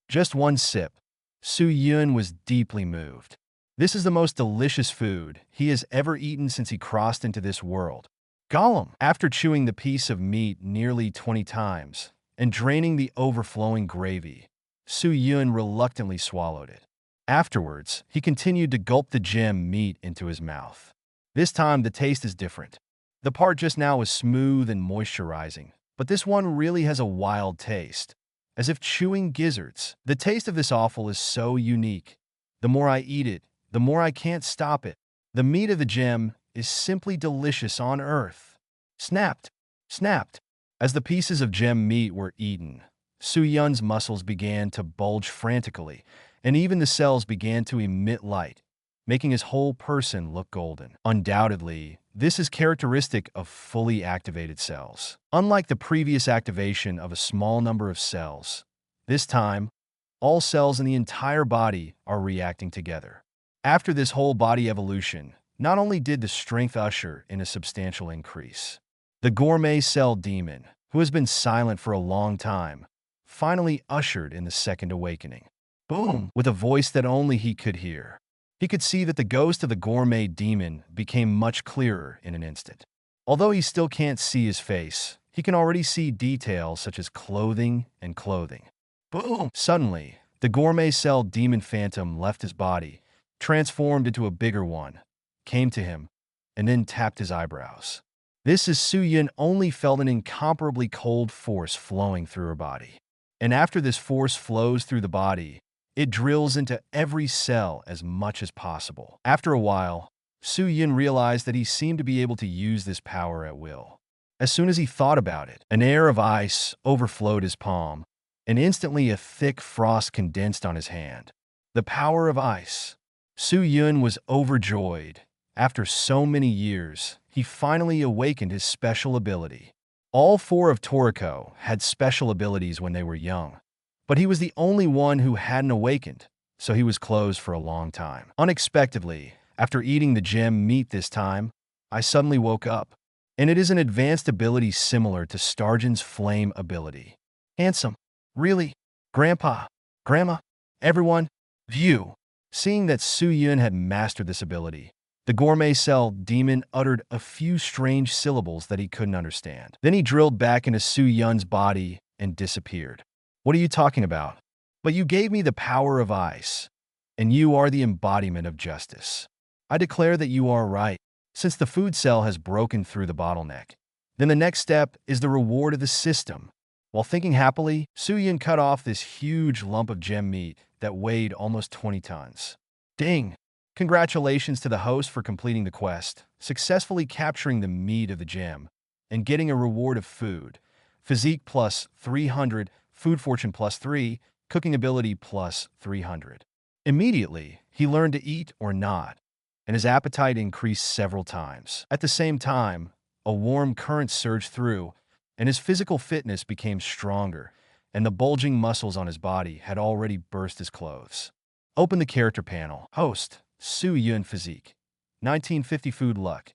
Just one sip, Su Yun was deeply moved. This is the most delicious food he has ever eaten since he crossed into this world. Gollum, after chewing the piece of meat nearly 20 times and draining the overflowing gravy, Su Yun reluctantly swallowed it. Afterwards, he continued to gulp the gem meat into his mouth. This time, the taste is different. The part just now is smooth and moisturizing, but this one really has a wild taste, as if chewing gizzards. The taste of this offal is so unique. The more I eat it, the more I can't stop it. The meat of the gem is simply delicious on earth. Snapped, snapped. As the pieces of gem meat were eaten, Su Yun's muscles began to bulge frantically, and even the cells began to emit light, making his whole person look golden. Undoubtedly, this is characteristic of fully activated cells. Unlike the previous activation of a small number of cells, this time, all cells in the entire body are reacting together. After this whole body evolution, not only did the strength usher in a substantial increase, the gourmet cell demon, who has been silent for a long time, finally ushered in the second awakening. Boom! With a voice that only he could hear. He could see that the ghost of the gourmet demon became much clearer in an instant. Although he still can't see his face, he can already see details such as clothing and clothing. Boom! Suddenly, the gourmet cell demon phantom left his body, transformed into a bigger one, came to him, and then tapped his eyebrows. This is Su Yun only felt an incomparably cold force flowing through her body. And after this force flows through the body, it drills into every cell as much as possible. After a while, Su Yun realized that he seemed to be able to use this power at will. As soon as he thought about it, an air of ice overflowed his palm, and instantly a thick frost condensed on his hand. The power of ice. Su Yun was overjoyed. After so many years, he finally awakened his special ability. All 4 of Toriko had special abilities when they were young, but he was the only one who hadn't awakened, so he was closed for a long time. Unexpectedly, after eating the gem meat this time, I suddenly woke up, and it is an advanced ability similar to Starjan's flame ability. Handsome. Really? Grandpa, Grandma, everyone, view. Seeing that Su Yun had mastered this ability, the gourmet cell demon uttered a few strange syllables that he couldn't understand. Then he drilled back into Su Yun's body and disappeared. What are you talking about? But you gave me the power of ice, and you are the embodiment of justice. I declare that you are right, since the food cell has broken through the bottleneck. Then the next step is the reward of the system. While thinking happily, Su Yun cut off this huge lump of gem meat that weighed almost 20 tons. Ding! Congratulations to the host for completing the quest, successfully capturing the meat of the gem, and getting a reward of food. Physique plus 300, food fortune plus 3, cooking ability plus 300. Immediately, he learned to eat or not, and his appetite increased several times. At the same time, a warm current surged through, and his physical fitness became stronger, and the bulging muscles on his body had already burst his clothes. Open the character panel. Host, Su Yun Physique. 1950 Food Luck.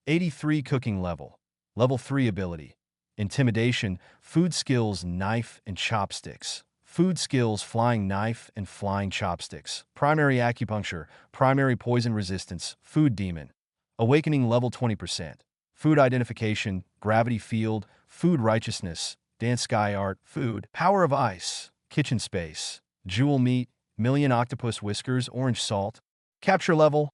83 Cooking Level. Level 3 Ability. Intimidation, Food Skills, Knife and Chopsticks. Food Skills, Flying Knife and Flying Chopsticks. Primary Acupuncture, Primary Poison Resistance, Food Demon. Awakening Level 20%. Food Identification, Gravity Field, Food Righteousness, Dance Sky Art, Food. Power of Ice, Kitchen Space. Jewel Meat, Million Octopus Whiskers, Orange Salt. Capture Level,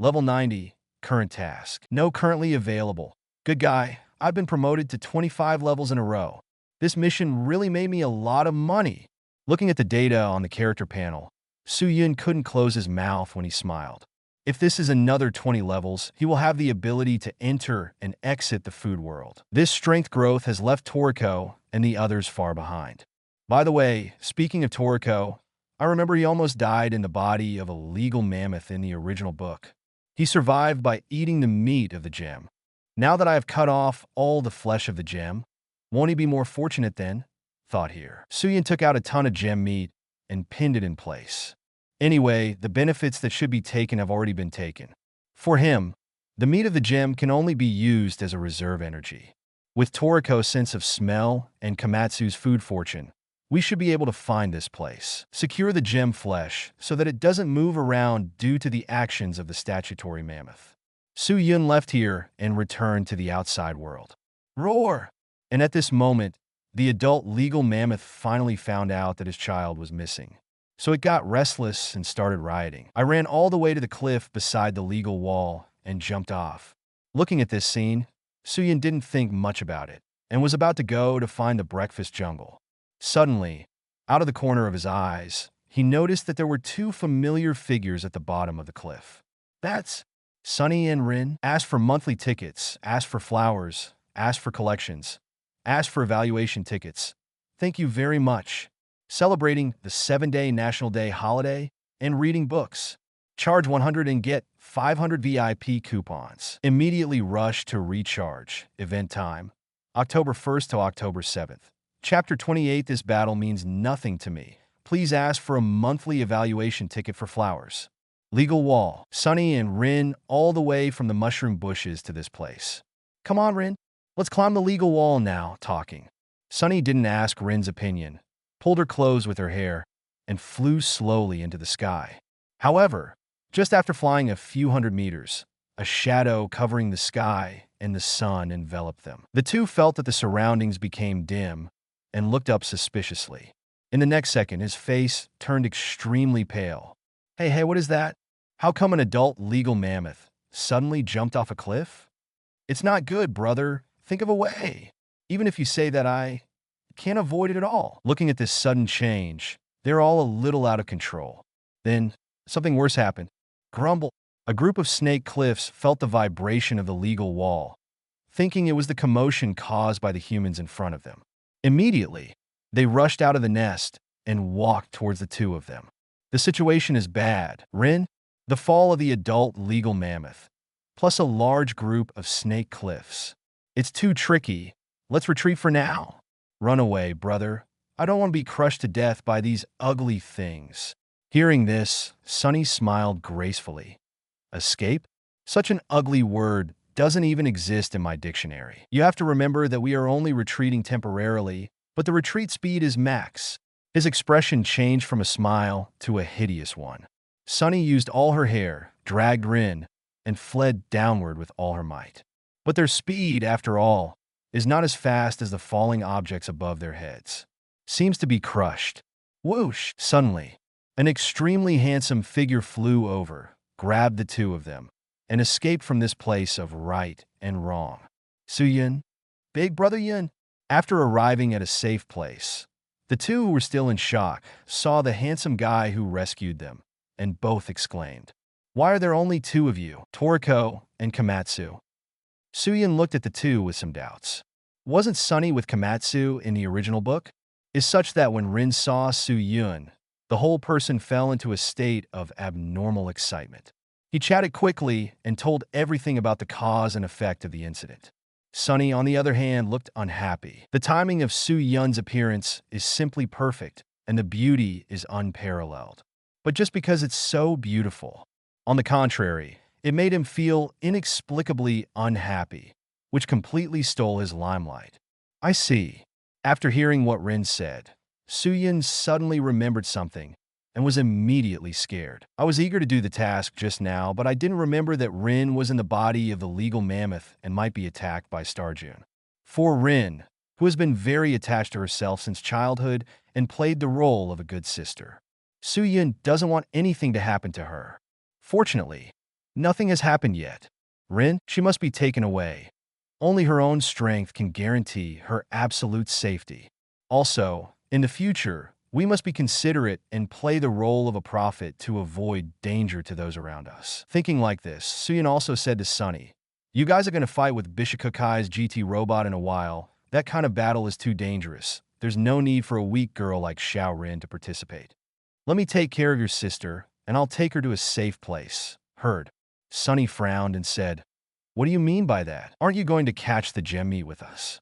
Level 90, current task. No currently available. Good guy, I've been promoted to 25 levels in a row. This mission really made me a lot of money. Looking at the data on the character panel, Su-Yun couldn't close his mouth when he smiled. If this is another 20 levels, he will have the ability to enter and exit the food world. This strength growth has left Toriko and the others far behind. By the way, speaking of Toriko, I remember he almost died in the body of a legal mammoth in the original book. He survived by eating the meat of the gem. Now that I have cut off all the flesh of the gem, won't he be more fortunate then? Thought here. Su-Yun took out a ton of gem meat and pinned it in place. Anyway, the benefits that should be taken have already been taken. For him, the meat of the gem can only be used as a reserve energy. With Toriko's sense of smell and Komatsu's food fortune, we should be able to find this place. Secure the gem flesh so that it doesn't move around due to the actions of the statutory mammoth. Su-Yun left here and returned to the outside world. Roar! And at this moment, the adult legal mammoth finally found out that his child was missing. So it got restless and started rioting. I ran all the way to the cliff beside the legal wall and jumped off. Looking at this scene, Su-Yun didn't think much about it and was about to go to find the breakfast jungle. Suddenly, out of the corner of his eyes, he noticed that there were two familiar figures at the bottom of the cliff. That's Sunny and Rin. Asked for monthly tickets, asked for flowers, asked for collections, asked for evaluation tickets. Thank you very much. Celebrating the 7-day National Day holiday and reading books. Charge 100 and get 500 VIP coupons. Immediately rush to recharge. Event time, October 1st to October 7th. Chapter 28. This battle means nothing to me. Please ask for a monthly evaluation ticket for flowers. Legal wall. Sunny and Rin all the way from the mushroom bushes to this place. Come on, Rin. Let's climb the legal wall now, talking. Sunny didn't ask Rin's opinion, pulled her clothes with her hair, and flew slowly into the sky. However, just after flying a few hundred meters, a shadow covering the sky and the sun enveloped them. The two felt that the surroundings became dim and looked up suspiciously. In the next second, his face turned extremely pale. Hey, what is that? How come an adult legal mammoth suddenly jumped off a cliff? It's not good, brother. Think of a way. Even if you say that, I can't avoid it at all. Looking at this sudden change, they're all a little out of control. Then, something worse happened. Grumble. A group of snake cliffs felt the vibration of the legal wall, thinking it was the commotion caused by the humans in front of them. Immediately, they rushed out of the nest and walked towards the two of them. The situation is bad. Rin, the fall of the adult legal mammoth, plus a large group of snake cliffs. It's too tricky. Let's retreat for now. Run away, brother. I don't want to be crushed to death by these ugly things. Hearing this, Sunny smiled gracefully. Escape? Such an ugly word doesn't even exist in my dictionary. You have to remember that we are only retreating temporarily, but the retreat speed is max. His expression changed from a smile to a hideous one. Sunny used all her hair, dragged Rin, and fled downward with all her might. But their speed, after all, is not as fast as the falling objects above their heads. Seems to be crushed. Whoosh! Suddenly, an extremely handsome figure flew over, grabbed the two of them, and escaped from this place of right and wrong. Su-Yun, Big Brother Yun. After arriving at a safe place, the two who were still in shock saw the handsome guy who rescued them, and both exclaimed, "Why are there only two of you, Toriko and Komatsu?" Su-Yun looked at the two with some doubts. Wasn't Sunny with Komatsu in the original book? Is such that when Rin saw Su-Yun, the whole person fell into a state of abnormal excitement. He chatted quickly and told everything about the cause and effect of the incident. Sunny, on the other hand, looked unhappy. The timing of Su-Yun's appearance is simply perfect, and the beauty is unparalleled. But just because it's so beautiful, on the contrary, it made him feel inexplicably unhappy, which completely stole his limelight. I see. After hearing what Rin said, Su-Yun suddenly remembered something and was immediately scared. I was eager to do the task just now, but I didn't remember that Rin was in the body of the legal mammoth and might be attacked by Starjun. For Rin, who has been very attached to herself since childhood and played the role of a good sister, Su-Yun doesn't want anything to happen to her. Fortunately, Nothing has happened yet. Rin, she must be taken away. Only her own strength can guarantee her absolute safety. Also, in the future, we must be considerate and play the role of a prophet to avoid danger to those around us. Thinking like this, Suyun also said to Sunny, "You guys are going to fight with Bishikukai's GT robot in a while. That kind of battle is too dangerous. There's no need for a weak girl like Xiao Rin to participate. Let me take care of your sister, and I'll take her to a safe place." Heard. Sunny frowned and said, "What do you mean by that? Aren't you going to catch the gem meat with us?"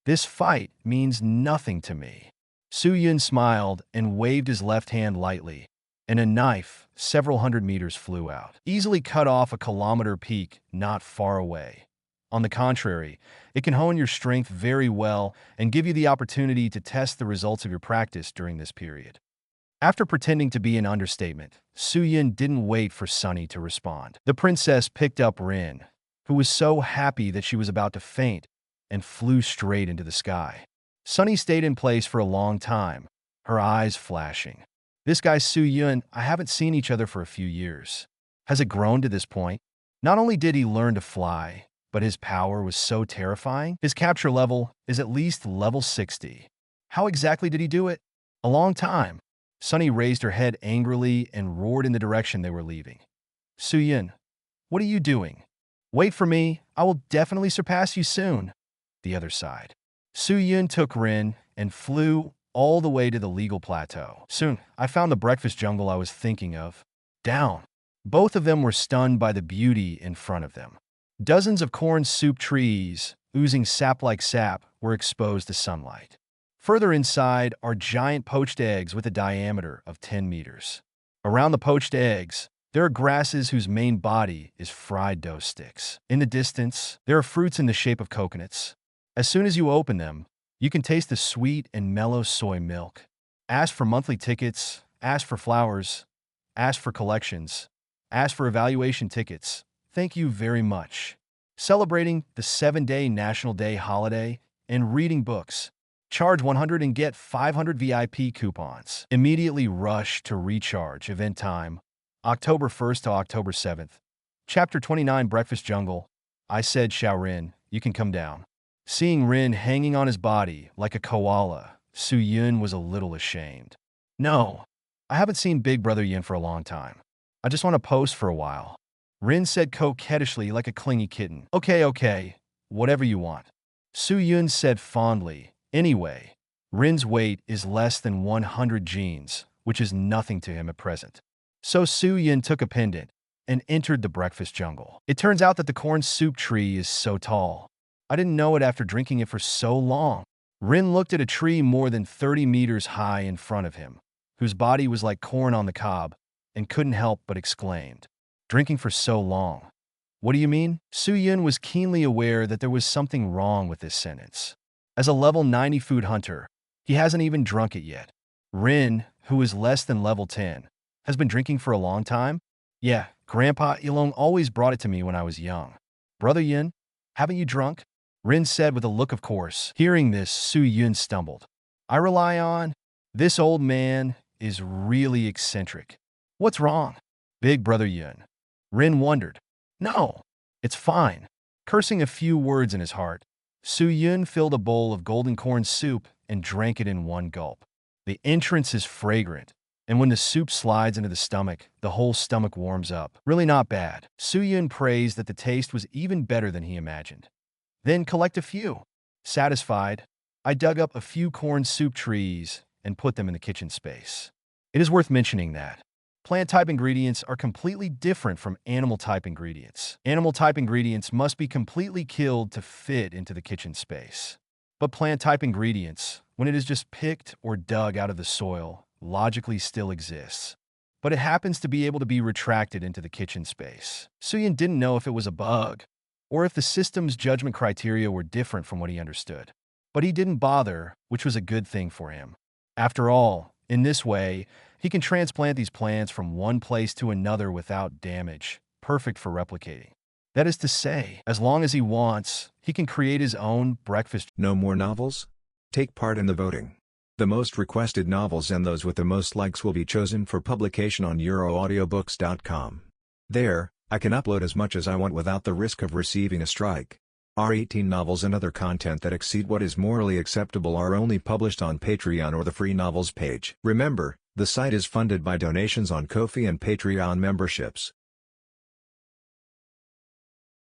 "This fight means nothing to me." Suyun smiled and waved his left hand lightly, and a knife, several hundred meters, flew out, easily cut off a kilometer peak not far away. On the contrary, it can hone your strength very well and give you the opportunity to test the results of your practice during this period. After pretending to be an understatement, Suyun didn't wait for Sunny to respond. The princess picked up Rin, who was so happy that she was about to faint, and flew straight into the sky. Sunny stayed in place for a long time, her eyes flashing. "This guy Suyun, I haven't seen each other for a few years. Has it grown to this point? Not only did he learn to fly, but his power was so terrifying. His capture level is at least level 60. How exactly did he do it?" "A long time." Sunny raised her head angrily and roared in the direction they were leaving. "Suyun, what are you doing? Wait for me, I will definitely surpass you soon." The other side. Suyun took Rin and flew all the way to the legal plateau. Soon, I found the breakfast jungle I was thinking of. Down. Both of them were stunned by the beauty in front of them. Dozens of corn soup trees, oozing sap like sap, were exposed to sunlight. Further inside are giant poached eggs with a diameter of 10 meters. Around the poached eggs, there are grasses whose main body is fried dough sticks. In the distance, there are fruits in the shape of coconuts. As soon as you open them, you can taste the sweet and mellow soy milk. Ask for monthly tickets, ask for flowers, ask for collections, ask for evaluation tickets. Thank you very much. Celebrating the 7-day National Day holiday and reading books. Charge 100 and get 500 VIP coupons. Immediately rush to recharge. Event time, October 1st to October 7th. Chapter 29 Breakfast Jungle. I said, "Xiao Rin, you can come down." Seeing Rin hanging on his body like a koala, Suyun was a little ashamed. "No, I haven't seen Big Brother Yin for a long time. I just want to post for a while." Rin said coquettishly like a clingy kitten. Okay, whatever you want." Suyun said fondly. Anyway, Rin's weight is less than 100 genes, which is nothing to him at present. So Suyun took a pendant and entered the breakfast jungle. It turns out that the corn soup tree is so tall. I didn't know it after drinking it for so long. Rin looked at a tree more than 30 meters high in front of him, whose body was like corn on the cob, and couldn't help but exclaimed, "Drinking for so long. What do you mean?" Suyun was keenly aware that there was something wrong with this sentence. As a level 90 food hunter, he hasn't even drunk it yet. Rin, who is less than level 10, has been drinking for a long time? "Yeah, Grandpa Yilong always brought it to me when I was young." "Brother Yin, haven't you drunk?" Rin said with a look of course. Hearing this, Suyun stumbled. "I rely on. This old man is really eccentric." "What's wrong?" "Big Brother Yin." Rin wondered. "No, it's fine." Cursing a few words in his heart, Suyun filled a bowl of golden corn soup and drank it in one gulp. The entrance is fragrant, and when the soup slides into the stomach, the whole stomach warms up. Really not bad. Suyun praised that the taste was even better than he imagined. "Then collect a few." Satisfied, I dug up a few corn soup trees and put them in the kitchen space. It is worth mentioning that plant-type ingredients are completely different from animal-type ingredients. Animal-type ingredients must be completely killed to fit into the kitchen space. But plant-type ingredients, when it is just picked or dug out of the soil, logically still exists. But it happens to be able to be retracted into the kitchen space. Suyun didn't know if it was a bug, or if the system's judgment criteria were different from what he understood. But he didn't bother, which was a good thing for him. After all, in this way, he can transplant these plants from one place to another without damage, perfect for replicating. That is to say, as long as he wants, he can create his own breakfast. No more novels? Take part in the voting. The most requested novels and those with the most likes will be chosen for publication on euroaudiobooks.com. There, I can upload as much as I want without the risk of receiving a strike. Our 18 novels and other content that exceed what is morally acceptable are only published on Patreon or the free novels page. Remember, the site is funded by donations on Ko-fi and Patreon memberships.